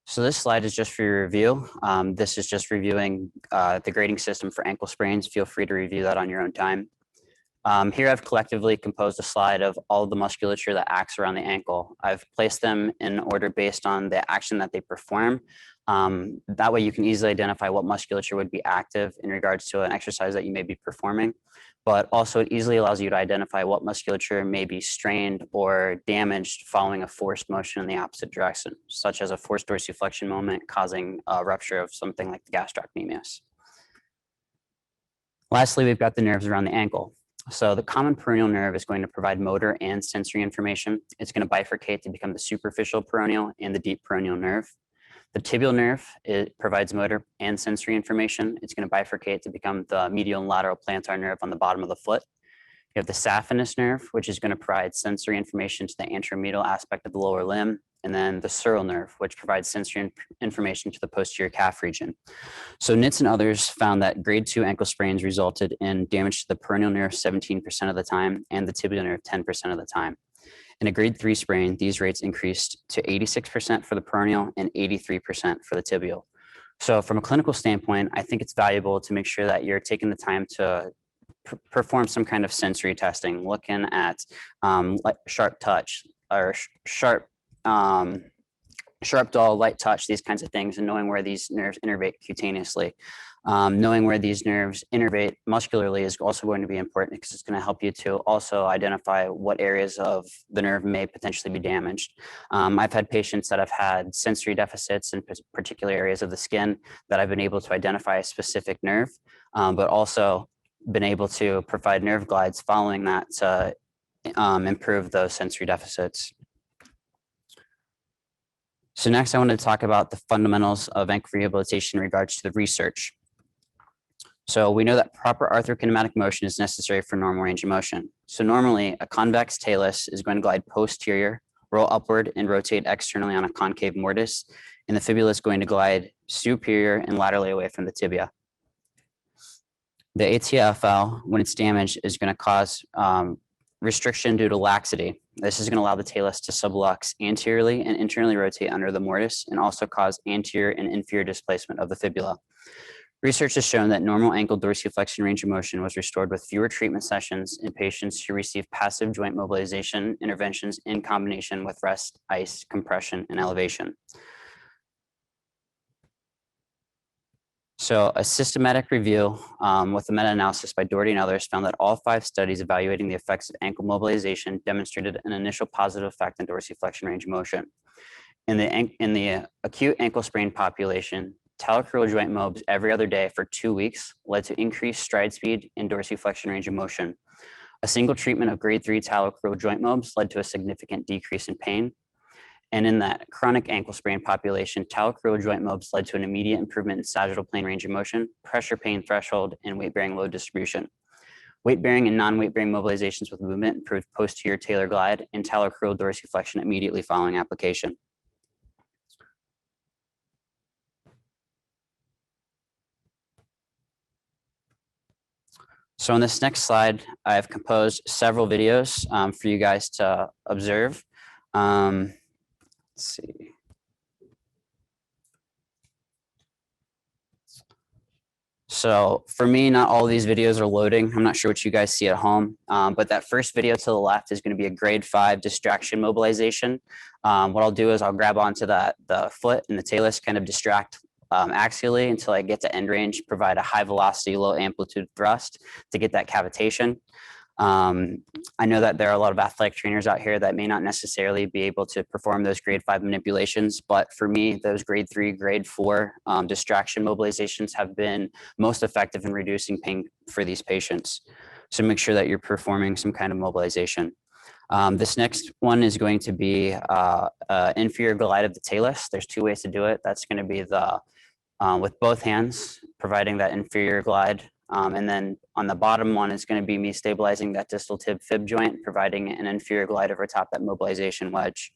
So this slide is just for your review. This is just reviewing the grading system for ankle sprains. Feel free to review that on your own time. Here I've collectively composed a slide of all of the musculature that acts around the ankle. I've placed them in order based on the action that they perform. That way you can easily identify what musculature would be active in regards to an exercise that you may be performing. But also it easily allows you to identify what musculature may be strained or damaged following a forced motion in the opposite direction, such as a forced dorsiflexion moment causing a rupture of something like the gastrocnemius. Lastly, we've got the nerves around the ankle. So the common peroneal nerve is going to provide motor and sensory information. It's going to bifurcate to become the superficial peroneal and the deep peroneal nerve. The tibial nerve, it provides motor and sensory information. It's going to bifurcate to become the medial and lateral plantar nerve on the bottom of the foot. You have the saphenous nerve, which is going to provide sensory information to the anteromedial aspect of the lower limb. And then the sural nerve, which provides sensory information to the posterior calf region. So Nitz and others found that grade 2 ankle sprains resulted in damage to the peroneal nerve 17% of the time and the tibial nerve 10% of the time. In a grade 3 sprain, these rates increased to 86% for the peroneal and 83% for the tibial. So from a clinical standpoint, I think it's valuable to make sure that you're taking the time to perform some kind of sensory testing, looking at like sharp touch or sharp dull, light touch, these kinds of things, and knowing where these nerves innervate cutaneously. Knowing where these nerves innervate muscularly is also going to be important because it's going to help you to also identify what areas of the nerve may potentially be damaged. I've had patients that have had sensory deficits in particular areas of the skin that I've been able to identify a specific nerve, but also been able to provide nerve glides following that to improve those sensory deficits. So next, I want to talk about the fundamentals of ankle rehabilitation in regards to the research. So we know that proper arthrokinematic motion is necessary for normal range of motion. So normally, a convex talus is going to glide posterior, roll upward, and rotate externally on a concave mortise, and the fibula is going to glide superior and laterally away from the tibia. The ATFL, when it's damaged, is going to cause restriction due to laxity. This is going to allow the talus to sublux anteriorly and internally rotate under the mortise and also cause anterior and inferior displacement of the fibula. Research has shown that normal ankle dorsiflexion range of motion was restored with fewer treatment sessions in patients who received passive joint mobilization interventions in combination with rest, ice, compression, and elevation. So a systematic review with a meta-analysis by Doherty and others found that all 5 studies evaluating the effects of ankle mobilization demonstrated an initial positive effect on dorsiflexion range of motion. In the acute ankle sprain population, talocrural joint mobs every other day for 2 weeks led to increased stride speed and dorsiflexion range of motion. A single treatment of grade 3 talocrural joint mobs led to a significant decrease in pain. And in that chronic ankle sprain population, talocrural joint mobs led to an immediate improvement in sagittal plane range of motion, pressure pain threshold, and weight-bearing load distribution. Weight-bearing and non-weight-bearing mobilizations with movement improved posterior talar glide and talocrural dorsiflexion immediately following application. So on this next slide, I've composed several videos for you guys to observe. Let's see. So for me, not all of these videos are loading. I'm not sure what you guys see at home, but that first video to the left is going to be a grade 5 distraction mobilization. What I'll do is I'll grab onto the foot and the talus, kind of distract axially until I get to end range, provide a high velocity, low amplitude thrust to get that cavitation. I know that there are a lot of athletic trainers out here that may not necessarily be able to perform those grade 5 manipulations, but for me, those grade 3, grade 4 distraction mobilizations have been most effective in reducing pain for these patients. So make sure that you're performing some kind of mobilization. This next one is going to be inferior glide of the talus. There's 2 ways to do it. That's going to be the with both hands, providing that inferior glide. And then on the bottom one is going to be me stabilizing that distal tib fib joint, providing an inferior glide over top that mobilization wedge.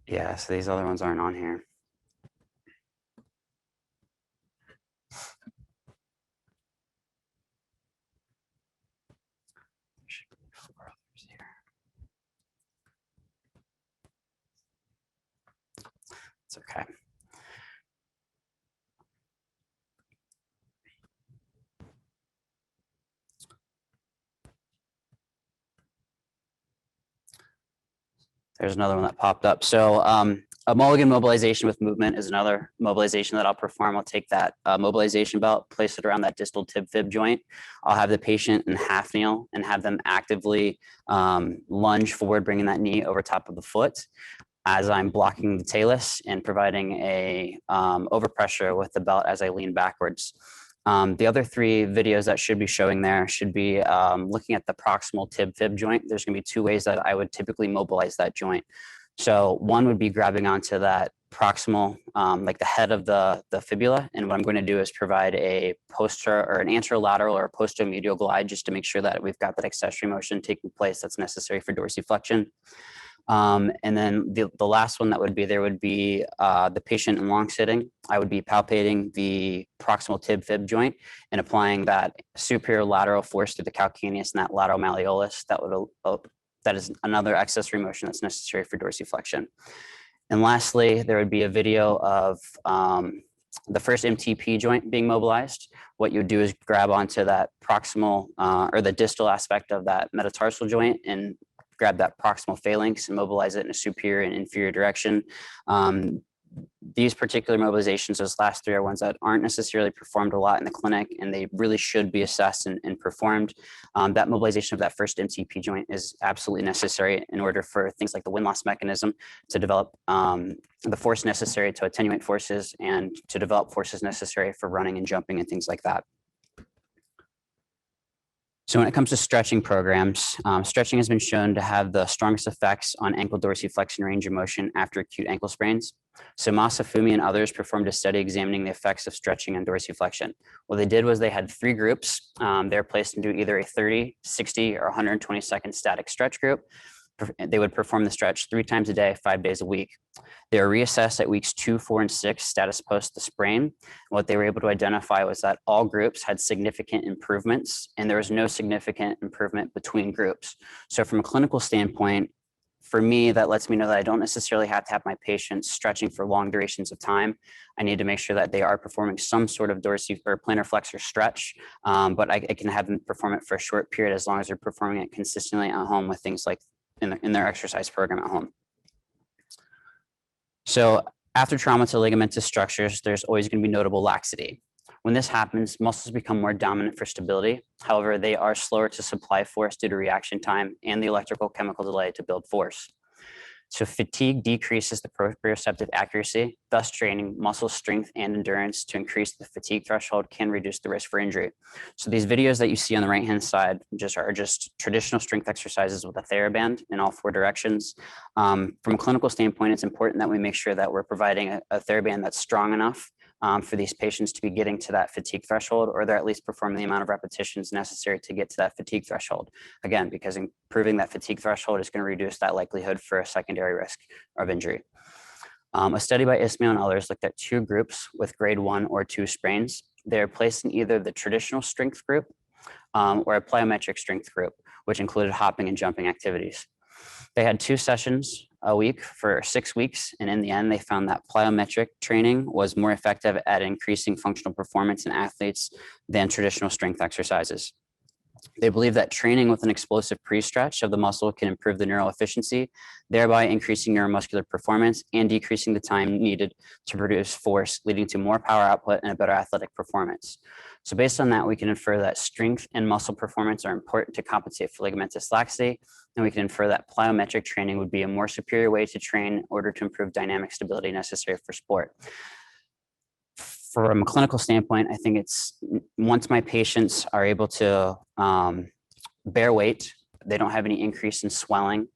Yeah, so these other ones aren't on here. It's okay. There's another one that popped up. So a mulligan mobilization with movement is another mobilization that I'll perform. I'll take that mobilization belt, place it around that distal tib fib joint. I'll have the patient in half kneel and have them actively lunge forward, bringing that knee over top of the foot as I'm blocking the talus and providing a overpressure with the belt as I lean backwards. The other 3 videos that should be showing there should be looking at the proximal tib fib joint. There's going to be 2 ways that I would typically mobilize that joint. So one would be grabbing onto that proximal, like the head of the fibula. And what I'm going to do is provide a an anterolateral or a posteromedial glide just to make sure that we've got that accessory motion taking place that's necessary for dorsiflexion. And then the last one that would be there would be the patient in long sitting. I would be palpating the proximal tib fib joint and applying that superior lateral force through the calcaneus and that lateral malleolus. That is another accessory motion that's necessary for dorsiflexion. And lastly, there would be a video of the first MTP joint being mobilized. What you would do is grab onto that proximal or the distal aspect of that metatarsal joint and grab that proximal phalanx and mobilize it in a superior and inferior direction. These particular mobilizations, those last 3 are ones that aren't necessarily performed a lot in the clinic, and they really should be assessed and performed. That mobilization of that first MTP joint is absolutely necessary in order for things like the win-loss mechanism to develop the force necessary to attenuate forces and to develop forces necessary for running and jumping and things like that. So when it comes to stretching programs, stretching has been shown to have the strongest effects on ankle dorsiflexion range of motion after acute ankle sprains. So Masafumi and others performed a study examining the effects of stretching on dorsiflexion. What they did was they had 3 groups. They were placed into either a 30, 60, or 120-second static stretch group. They would perform the stretch 3 times a day, 5 days a week. They were reassessed at weeks 2, 4, and 6, status post the sprain. What they were able to identify was that all groups had significant improvements, and there was no significant improvement between groups. So from a clinical standpoint, for me, that lets me know that I don't necessarily have to have my patients stretching for long durations of time. I need to make sure that they are performing some sort of dorsi or plantar flexor stretch, but I can have them perform it for a short period as long as they're performing it consistently at home with things like in their exercise program at home. So after trauma to ligamentous structures, there's always going to be notable laxity. When this happens, muscles become more dominant for stability. However, they are slower to supply force due to reaction time and the electrical chemical delay to build force. So fatigue decreases the proprioceptive accuracy, thus draining muscle strength and endurance. To increase the fatigue threshold can reduce the risk for injury. So these videos that you see on the right-hand side are just traditional strength exercises with a TheraBand in all 4 directions. From a clinical standpoint, it's important that we make sure that we're providing a TheraBand that's strong enough for these patients to be getting to that fatigue threshold, or they're at least performing the amount of repetitions necessary to get to that fatigue threshold. Again, because improving that fatigue threshold is going to reduce that likelihood for a secondary risk of injury. A study by Ismail and others looked at 2 groups with grade 1 or 2 sprains. They were placed in either the traditional strength group or a plyometric strength group, which included hopping and jumping activities. They had 2 sessions a week for 6 weeks, and in the end, they found that plyometric training was more effective at increasing functional performance in athletes than traditional strength exercises. They believe that training with an explosive pre-stretch of the muscle can improve the neural efficiency, thereby increasing neuromuscular performance and decreasing the time needed to produce force, leading to more power output and a better athletic performance. So based on that, we can infer that strength and muscle performance are important to compensate for ligamentous laxity, and we can infer that plyometric training would be a more superior way to train in order to improve dynamic stability necessary for sport. From a clinical standpoint, I think it's once my patients are able to bear weight, they don't have any increase in swelling,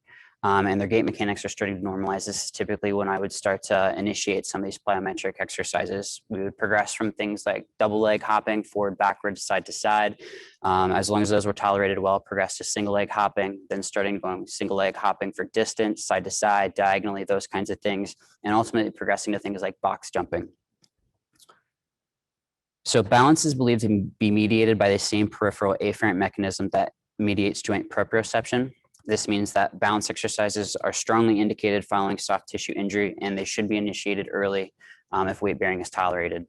and their gait mechanics are starting to normalize. This is typically when I would start to initiate some of these plyometric exercises. We would progress from things like double leg hopping, forward, backwards, side to side. As long as those were tolerated well, progress to single leg hopping, then starting going single leg hopping for distance, side to side, diagonally, those kinds of things, and ultimately progressing to things like box jumping. So balance is believed to be mediated by the same peripheral afferent mechanism that mediates joint proprioception. This means that balance exercises are strongly indicated following soft tissue injury, and they should be initiated early if weight bearing is tolerated.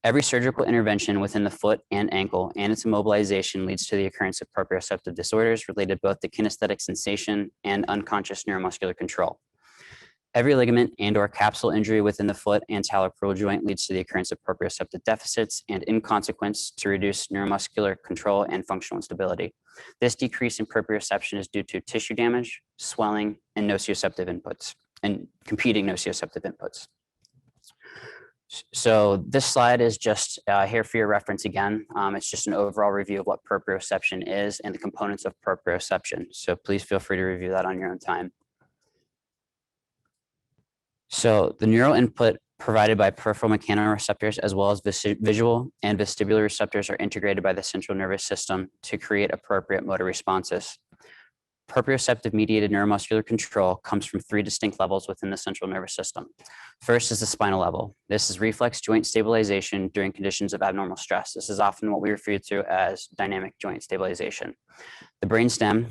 Every surgical intervention within the foot and ankle and its immobilization leads to the occurrence of proprioceptive disorders related both to kinesthetic sensation and unconscious neuromuscular control. Every ligament and or capsule injury within the foot and talocrural joint leads to the occurrence of proprioceptive deficits and in consequence to reduce neuromuscular control and functional instability. This decrease in proprioception is due to tissue damage, swelling, and nociceptive inputs and competing nociceptive inputs. So this slide is just here for your reference again. It's just an overall review of what proprioception is and the components of proprioception. So please feel free to review that on your own time. So the neural input provided by peripheral mechanoreceptors as well as visual and vestibular receptors are integrated by the central nervous system to create appropriate motor responses. Proprioceptive mediated neuromuscular control comes from 3 distinct levels within the central nervous system. First is the spinal level. This is reflex joint stabilization during conditions of abnormal stress. This is often what we refer to as dynamic joint stabilization. The brainstem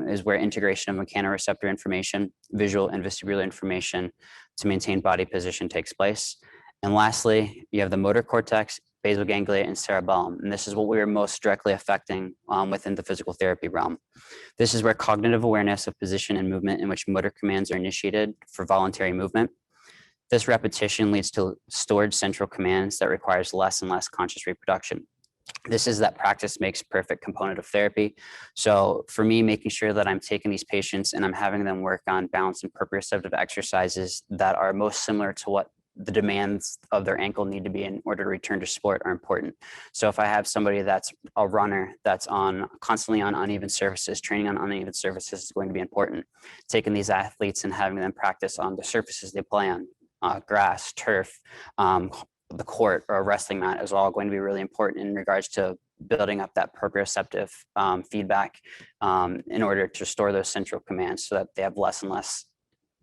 is where integration of mechanoreceptor information, visual and vestibular information to maintain body position takes place. And lastly, you have the motor cortex, basal ganglia, and cerebellum. And this is what we are most directly affecting within the physical therapy realm. This is where cognitive awareness of position and movement in which motor commands are initiated for voluntary movement. This repetition leads to stored central commands that requires less and less conscious reproduction. This is that practice makes perfect component of therapy. So for me, making sure that I'm taking these patients and I'm having them work on balance and proprioceptive exercises that are most similar to what the demands of their ankle need to be in order to return to sport are important. So if I have somebody that's a runner that's constantly on uneven surfaces, training on uneven surfaces is going to be important. Taking these athletes and having them practice on the surfaces they play on, grass, turf, the court, or a wrestling mat is all going to be really important in regards to building up that proprioceptive feedback in order to store those central commands so that they have less and less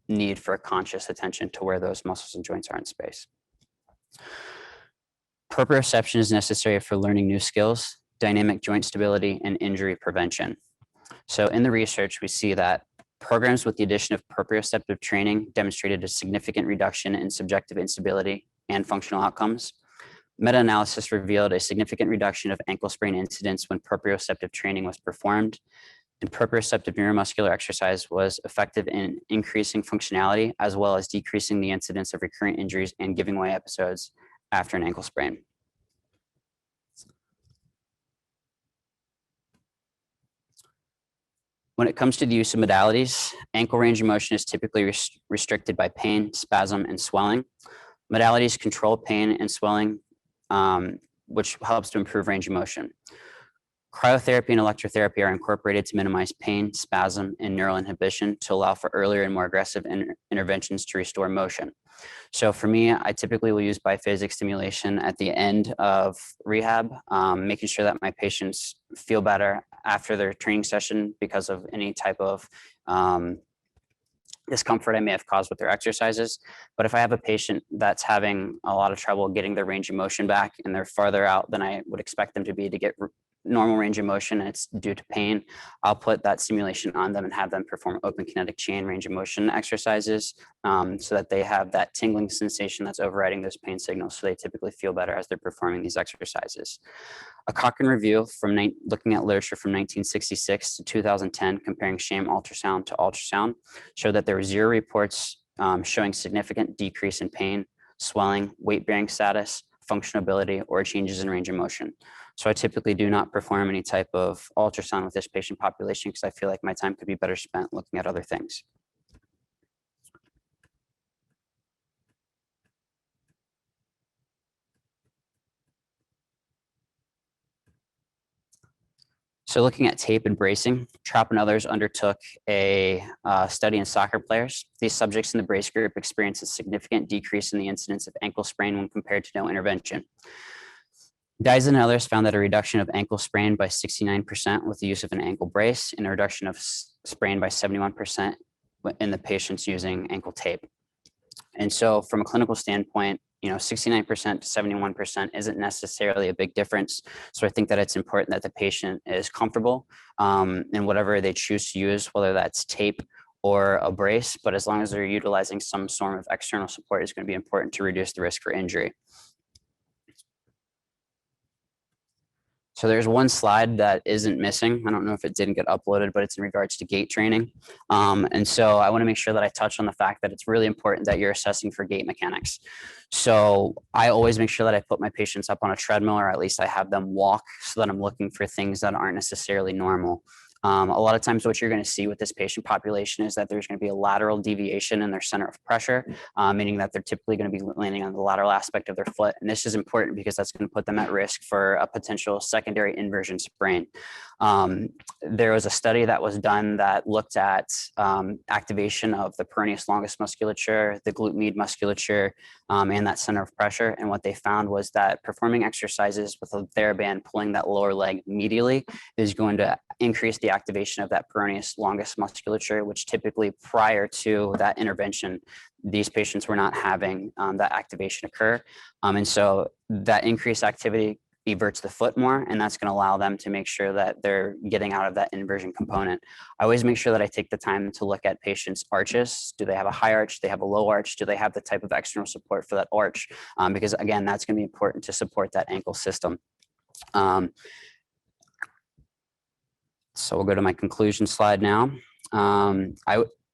need for conscious attention to where those muscles and joints are in space. Proprioception is necessary for learning new skills, dynamic joint stability, and injury prevention. So in the research, we see that programs with the addition of proprioceptive training demonstrated a significant reduction in subjective instability and functional outcomes. Meta-analysis revealed a significant reduction of ankle sprain incidence when proprioceptive training was performed, and proprioceptive neuromuscular exercise was effective in increasing functionality as well as decreasing the incidence of recurrent injuries and giving way episodes after an ankle sprain. When it comes to the use of modalities, ankle range of motion is typically restricted by pain, spasm, and swelling. Modalities control pain and swelling, which helps to improve range of motion. Cryotherapy and electrotherapy are incorporated to minimize pain, spasm, and neural inhibition to allow for earlier and more aggressive interventions to restore motion. So for me, I typically will use biphasic stimulation at the end of rehab, making sure that my patients feel better after their training session because of any type of discomfort I may have caused with their exercises. But if I have a patient that's having a lot of trouble getting their range of motion back and they're farther out than I would expect them to be to get normal range of motion and it's due to pain, I'll put that stimulation on them and have them perform open kinetic chain range of motion exercises so that they have that tingling sensation that's overriding those pain signals. So they typically feel better as they're performing these exercises. A Cochrane review from looking at literature from 1966 to 2010, comparing sham ultrasound to ultrasound, showed that there were 0 reports showing significant decrease in pain, swelling, weight-bearing status, functionability, or changes in range of motion. So I typically do not perform any type of ultrasound with this patient population because I feel like my time could be better spent looking at other things. So looking at tape and bracing, Trapp and others undertook a study in soccer players. These subjects in the brace group experienced a significant decrease in the incidence of ankle sprain when compared to no intervention. Dyson and others found that a reduction of ankle sprain by 69% with the use of an ankle brace and a reduction of sprain by 71% in the patients using ankle tape. And so from a clinical standpoint, 69% to 71% isn't necessarily a big difference. So I think that it's important that the patient is comfortable in whatever they choose to use, whether that's tape or a brace, but as long as they're utilizing some form of external support, is going to be important to reduce the risk for injury. So there's one slide that isn't missing. I don't know if it didn't get uploaded, but it's in regards to gait training. And so I want to make sure that I touch on the fact that it's really important that you're assessing for gait mechanics. So I always make sure that I put my patients up on a treadmill, or at least I have them walk, so that I'm looking for things that aren't necessarily normal. A lot of times what you're going to see with this patient population is that there's going to be a lateral deviation in their center of pressure, meaning that they're typically going to be landing on the lateral aspect of their foot. And this is important because that's going to put them at risk for a potential secondary inversion sprain. There was a study that was done that looked at activation of the peroneus longus musculature, the glute med musculature, and that center of pressure. And what they found was that performing exercises with a TheraBand pulling that lower leg medially is going to increase the activation of that peroneus longus musculature, which typically prior to that intervention, these patients were not having that activation occur. And so that increased activity everts the foot more, and that's going to allow them to make sure that they're getting out of that inversion component. I always make sure that I take the time to look at patients' arches. Do they have a high arch? Do they have a low arch? Do they have the type of external support for that arch? Because again, that's going to be important to support that ankle system. So we'll go to my conclusion slide now.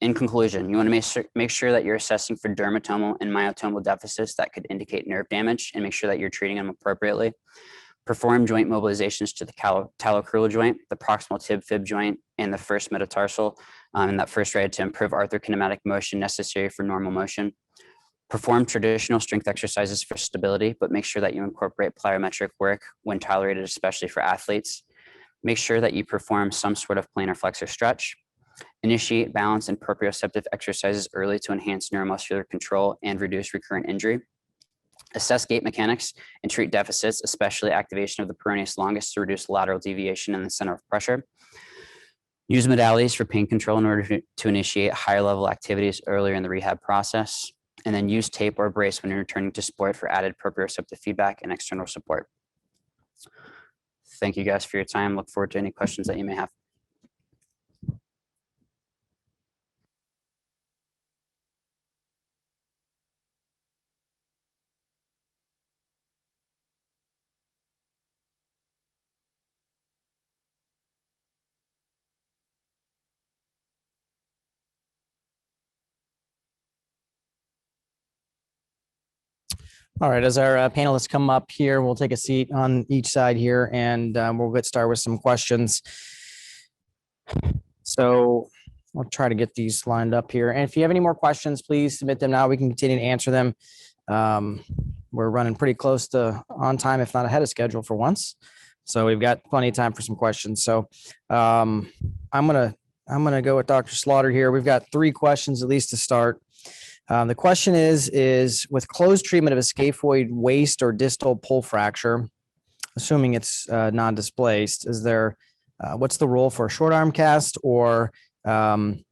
In conclusion, you want to make sure that you're assessing for dermatomal and myotomal deficits that could indicate nerve damage, and make sure that you're treating them appropriately. Perform joint mobilizations to the talocrural joint, the proximal tib-fib joint, and the first metatarsal in that first ride to improve arthrokinematic motion necessary for normal motion. Perform traditional strength exercises for stability, but make sure that you incorporate plyometric work when tolerated, especially for athletes. Make sure that you perform some sort of plantar flexor stretch. Initiate balance and proprioceptive exercises early to enhance neuromuscular control and reduce recurrent injury. Assess gait mechanics and treat deficits, especially activation of the peroneus longus to reduce lateral deviation in the center of pressure. Use modalities for pain control in order to initiate higher level activities earlier in the rehab process. And then use tape or brace when you're returning to sport for added proprioceptive feedback and external support. Thank you guys for your time. Look forward to any questions that you may have. All right, as our panelists come up here, we'll take a seat on each side here, and we'll get started with some questions. So I'll try to get these lined up here. And if you have any more questions, please submit them now. We can continue to answer them. We're running pretty close to on time, if not ahead of schedule for once. So we've got plenty of time for some questions. So I'm gonna go with Dr. Slaughter here. We've got 3 questions at least to start. The question is with closed treatment of a scaphoid waist or distal pull fracture, assuming it's non-displaced, is there, what's the role for a short arm cast or long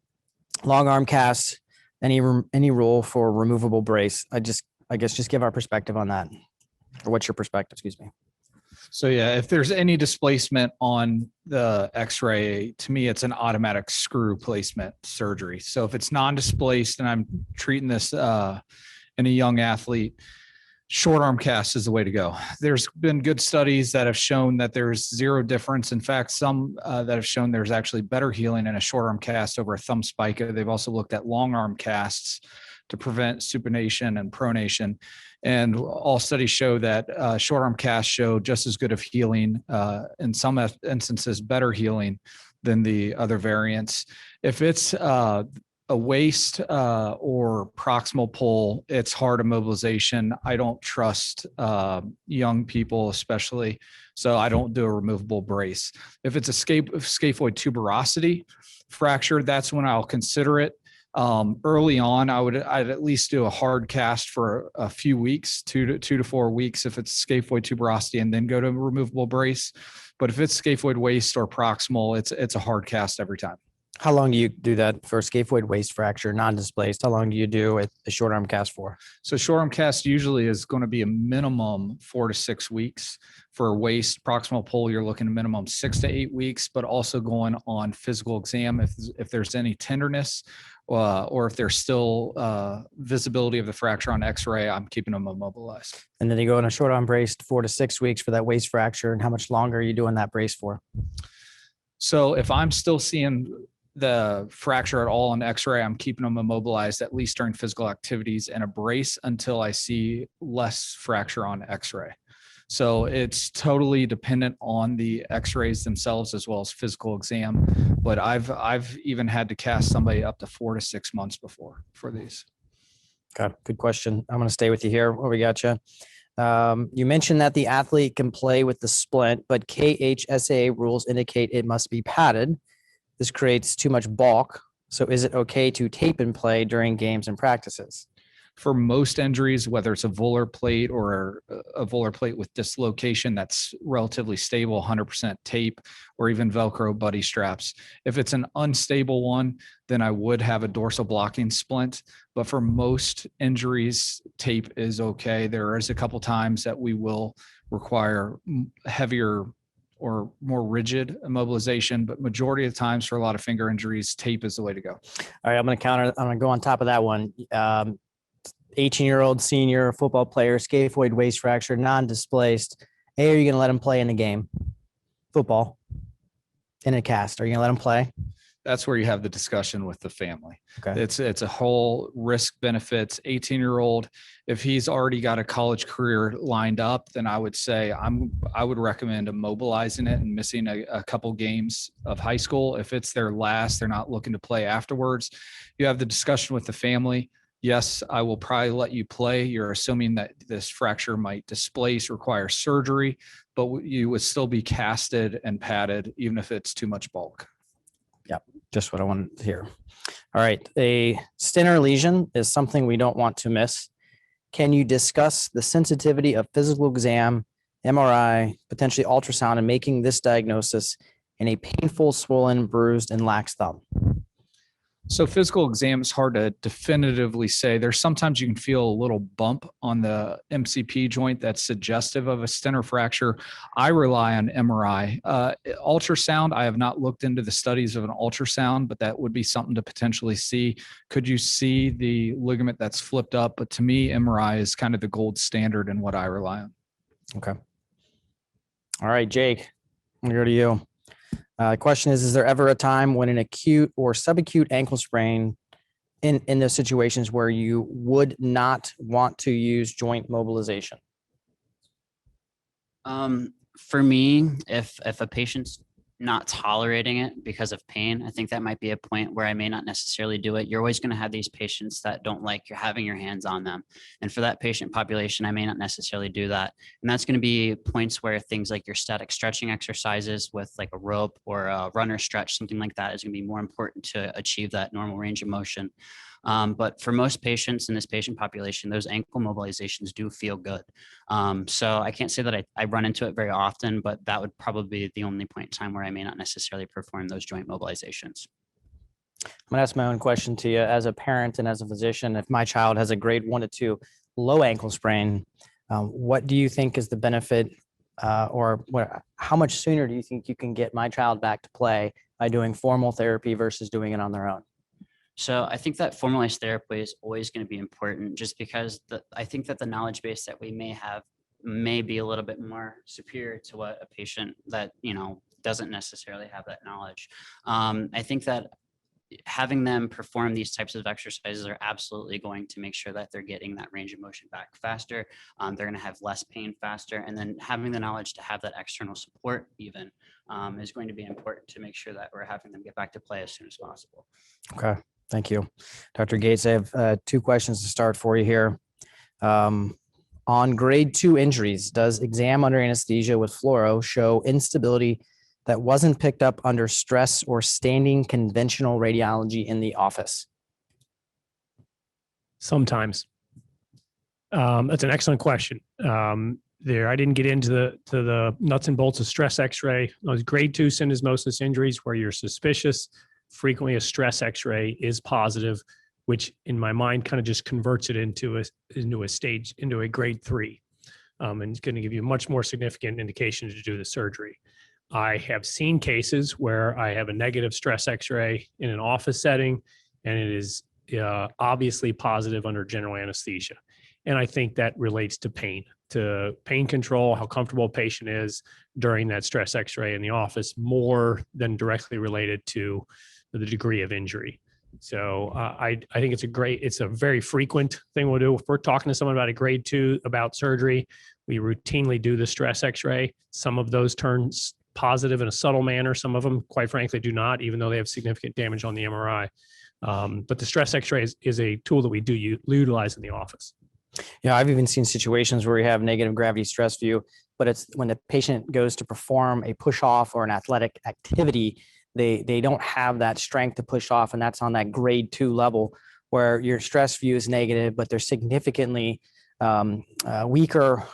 arm cast Any rule for removable brace? I guess just give our perspective on that. Or what's your perspective, excuse me? So yeah, if there's any displacement on the x-ray, to me, it's an automatic screw placement surgery. So if it's non-displaced and I'm treating this in a young athlete, short arm cast is the way to go. There's been good studies that have shown that there's zero difference. In fact, some that have shown there's actually better healing in a short arm cast over a thumb spica. They've also looked at long arm casts to prevent supination and pronation. And all studies show that short arm casts show just as good of healing, in some instances, better healing than the other variants. If it's a waist or proximal pull, it's hard immobilization. I don't trust young people, especially. So I don't do a removable brace. If it's a scaphoid tuberosity fracture, that's when I'll consider it. Early on, I'd at least do a hard cast for a few weeks, 2 to 4 weeks, if it's scaphoid tuberosity, and then go to a removable brace. But if it's scaphoid waist or proximal, it's a hard cast every time. How long do you do that for a scaphoid waist fracture, non-displaced? How long do you do a short arm cast for? So short arm cast usually is going to be a minimum 4 to 6 weeks. For a waist proximal pull, you're looking at minimum 6 to 8 weeks, but also going on physical exam if there's any tenderness or if there's still visibility of the fracture on x-ray, I'm keeping them immobilized. And then you go in a short arm brace 4 to 6 weeks for that waist fracture. And how much longer are you doing that brace for? So if I'm still seeing the fracture at all on x-ray, I'm keeping them immobilized at least during physical activities and a brace until I see less fracture on x-ray. So it's totally dependent on the x-rays themselves as well as physical exam. But I've even had to cast somebody up to 4 to 6 months before for these. Okay, good question. I'm going to stay with you here. What we got you? You mentioned that the athlete can play with the splint, but KHSAA rules indicate it must be padded. This creates too much bulk. So is it okay to tape and play during games and practices? For most injuries, whether it's a volar plate or a volar plate with dislocation that's relatively stable, 100% tape, or even Velcro buddy straps. If it's an unstable one, then I would have a dorsal blocking splint. But for most injuries, tape is okay. There is a couple times that we will require heavier or more rigid immobilization, but majority of the times for a lot of finger injuries, tape is the way to go. All right, I'm going to go on top of that one. 18-year-old senior football player, scaphoid waist fracture, non-displaced. Hey, are you going to let him play in the game? Football in a cast. Are you going to let him play? That's where you have the discussion with the family. Okay. It's a whole risk benefits. 18-year-old, if he's already got a college career lined up, then I would say I would recommend immobilizing it and missing a couple games of high school. If it's their last, they're not looking to play afterwards. You have the discussion with the family. Yes, I will probably let you play. You're assuming that this fracture might displace, require surgery, but you would still be casted and padded, even if it's too much bulk. Yeah, just what I wanted to hear. All right. A Stenner lesion is something we don't want to miss. Can you discuss the sensitivity of physical exam, MRI, potentially ultrasound, and making this diagnosis in a painful, swollen, bruised, and lax thumb? So physical exam is hard to definitively say. There's sometimes you can feel a little bump on the MCP joint that's suggestive of a Stenner fracture. I rely on MRI. Ultrasound, I have not looked into the studies of an ultrasound, but that would be something to potentially see. Could you see the ligament that's flipped up? But to me, MRI is kind of the gold standard in what I rely on. Okay. All right, Jake, I'm going to go to you. The question is there ever a time when an acute or subacute ankle sprain in those situations where you would not want to use joint mobilization? For me, if a patient's not tolerating it because of pain, I think that might be a point where I may not necessarily do it. You're always going to have these patients that don't like you're having your hands on them. And for that patient population, I may not necessarily do that. And that's going to be points where things like your static stretching exercises with like a rope or a runner stretch, something like that is going to be more important to achieve that normal range of motion. But for most patients in this patient population, those ankle mobilizations do feel good. So I can't say that I run into it very often, but that would probably be the only point in time where I may not necessarily perform those joint mobilizations. I'm gonna ask my own question to you as a parent and as a physician. If my child has a grade 1 to 2 low ankle sprain, what do you think is the benefit, how much sooner do you think you can get my child back to play by doing formal therapy versus doing it on their own? So I think that formalized therapy is always going to be important, just because I think that the knowledge base that we may have may be a little bit more superior to what a patient that, doesn't necessarily have that knowledge. I think that having them perform these types of exercises are absolutely going to make sure that they're getting that range of motion back faster. They're going to have less pain faster. And then having the knowledge to have that external support even is going to be important to make sure that we're having them get back to play as soon as possible. Okay, thank you. Dr. Gates, I have 2 questions to start for you here. On grade 2 injuries, does exam under anesthesia with fluoro show instability that wasn't picked up under stress or standing conventional radiology in the office? Sometimes. That's an excellent question. I didn't get into the nuts and bolts of stress X-ray. Those grade 2 syndesmosis injuries where you're suspicious, frequently a stress X-ray is positive, which in my mind kind of just converts it into a grade 3, and it's going to give you a much more significant indication to do the surgery. I have seen cases where I have a negative stress X-ray in an office setting, and it is obviously positive under general anesthesia. And I think that relates to pain control, how comfortable a patient is during that stress X-ray in the office, more than directly related to the degree of injury. So I think it's a very frequent thing we'll do. If we're talking to someone about a grade 2 about surgery, we routinely do the stress X-ray. Some of those turns positive in a subtle manner. Some of them, quite frankly, do not, even though they have significant damage on the MRI. But the stress X-ray is a tool that we do utilize in the office. Yeah, I've even seen situations where we have negative gravity stress view, but it's when the patient goes to perform a push off or an athletic activity, they don't have that strength to push off, and that's on that grade 2 level where your stress view is negative, but they're significantly weaker,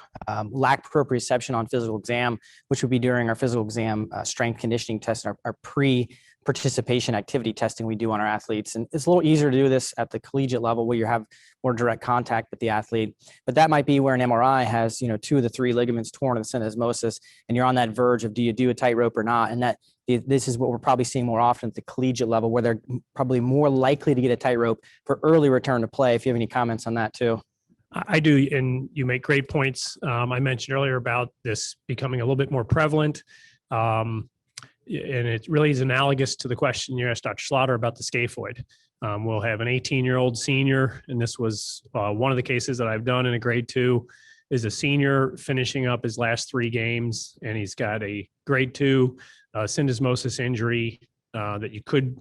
lack proprioception on physical exam, which would be during our physical exam strength conditioning test, our pre-participation activity testing we do on our athletes. And it's a little easier to do this at the collegiate level where you have more direct contact with the athlete. But that might be where an MRI has, 2 of the 3 ligaments torn in the syndesmosis, and you're on that verge of do you do a tightrope or not? And this is what we're probably seeing more often at the collegiate level, where they're probably more likely to get a tightrope for early return to play. If you have any comments on that too. I do, and you make great points. I mentioned earlier about this becoming a little bit more prevalent, and it really is analogous to the question you asked Dr. Slaughter about the scaphoid. We'll have an 18-year-old senior, and this was one of the cases that I've done in a grade 2, is a senior finishing up his last 3 games, and he's got a grade 2 syndesmosis injury that you could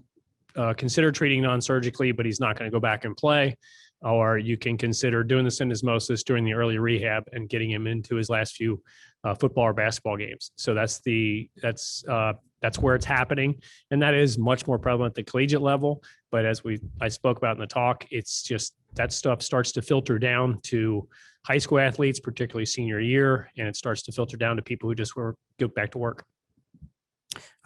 consider treating non-surgically, but he's not going to go back and play. Or you can consider doing the syndesmosis during the early rehab and getting him into his last few football or basketball games. So that's where it's happening, and that is much more prevalent at the collegiate level. But as I spoke about in the talk, it's just that stuff starts to filter down to high school athletes, particularly senior year, and it starts to filter down to people who just go back to work.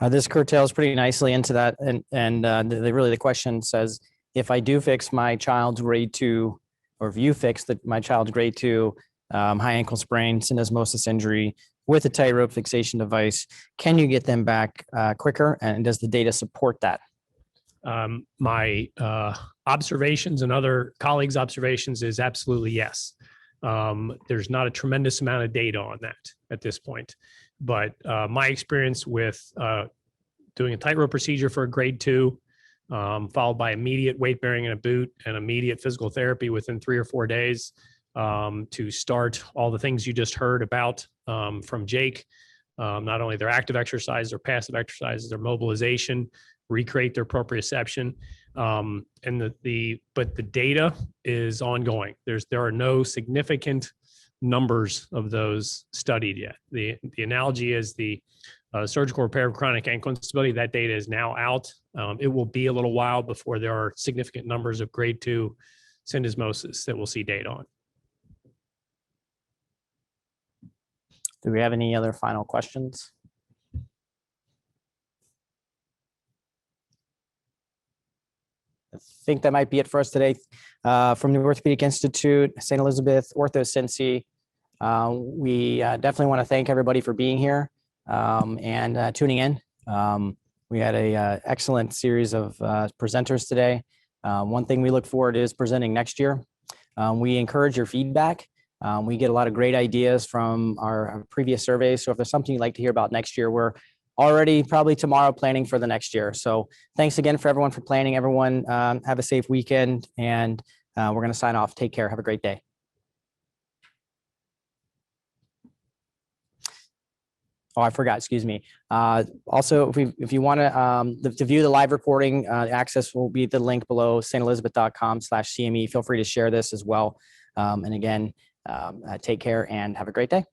This curtails pretty nicely into that, and the question says, if I do fix my child's grade 2, or if you fix my child's grade 2 high ankle sprain, syndesmosis injury with a tightrope fixation device, can you get them back quicker? And does the data support that? My observations and other colleagues' observations is absolutely yes. There's not a tremendous amount of data on that at this point, but my experience with doing a tightrope procedure for a grade 2, followed by immediate weight bearing in a boot and immediate physical therapy within 3 or 4 days to start all the things you just heard about from Jake, not only their active exercises or passive exercises, their mobilization, recreate their proprioception. But the data is ongoing. There are no significant numbers of those studied yet. The analogy is the surgical repair of chronic ankle instability. That data is now out. It will be a little while before there are significant numbers of grade 2 syndesmosis that we'll see data on. Do we have any other final questions? think that might be it for us today. From the Orthopaedic Institute, St. Elizabeth, OrthoCincy, we definitely want to thank everybody for being here and tuning in. We had a excellent series of presenters today. One thing we look forward to is presenting next year. We encourage your feedback. We get a lot of great ideas from our previous surveys. So if there's something you'd like to hear about next year, we're already probably tomorrow planning for the next year. So thanks again for everyone for planning. Everyone have a safe weekend, and we're going to sign off. Take care. Have a great day. Oh, I forgot, excuse me. Also, if you want to view the live recording, access will be the link below, stelizabeth.com/CME. Feel free to share this as well. And again, take care and have a great day.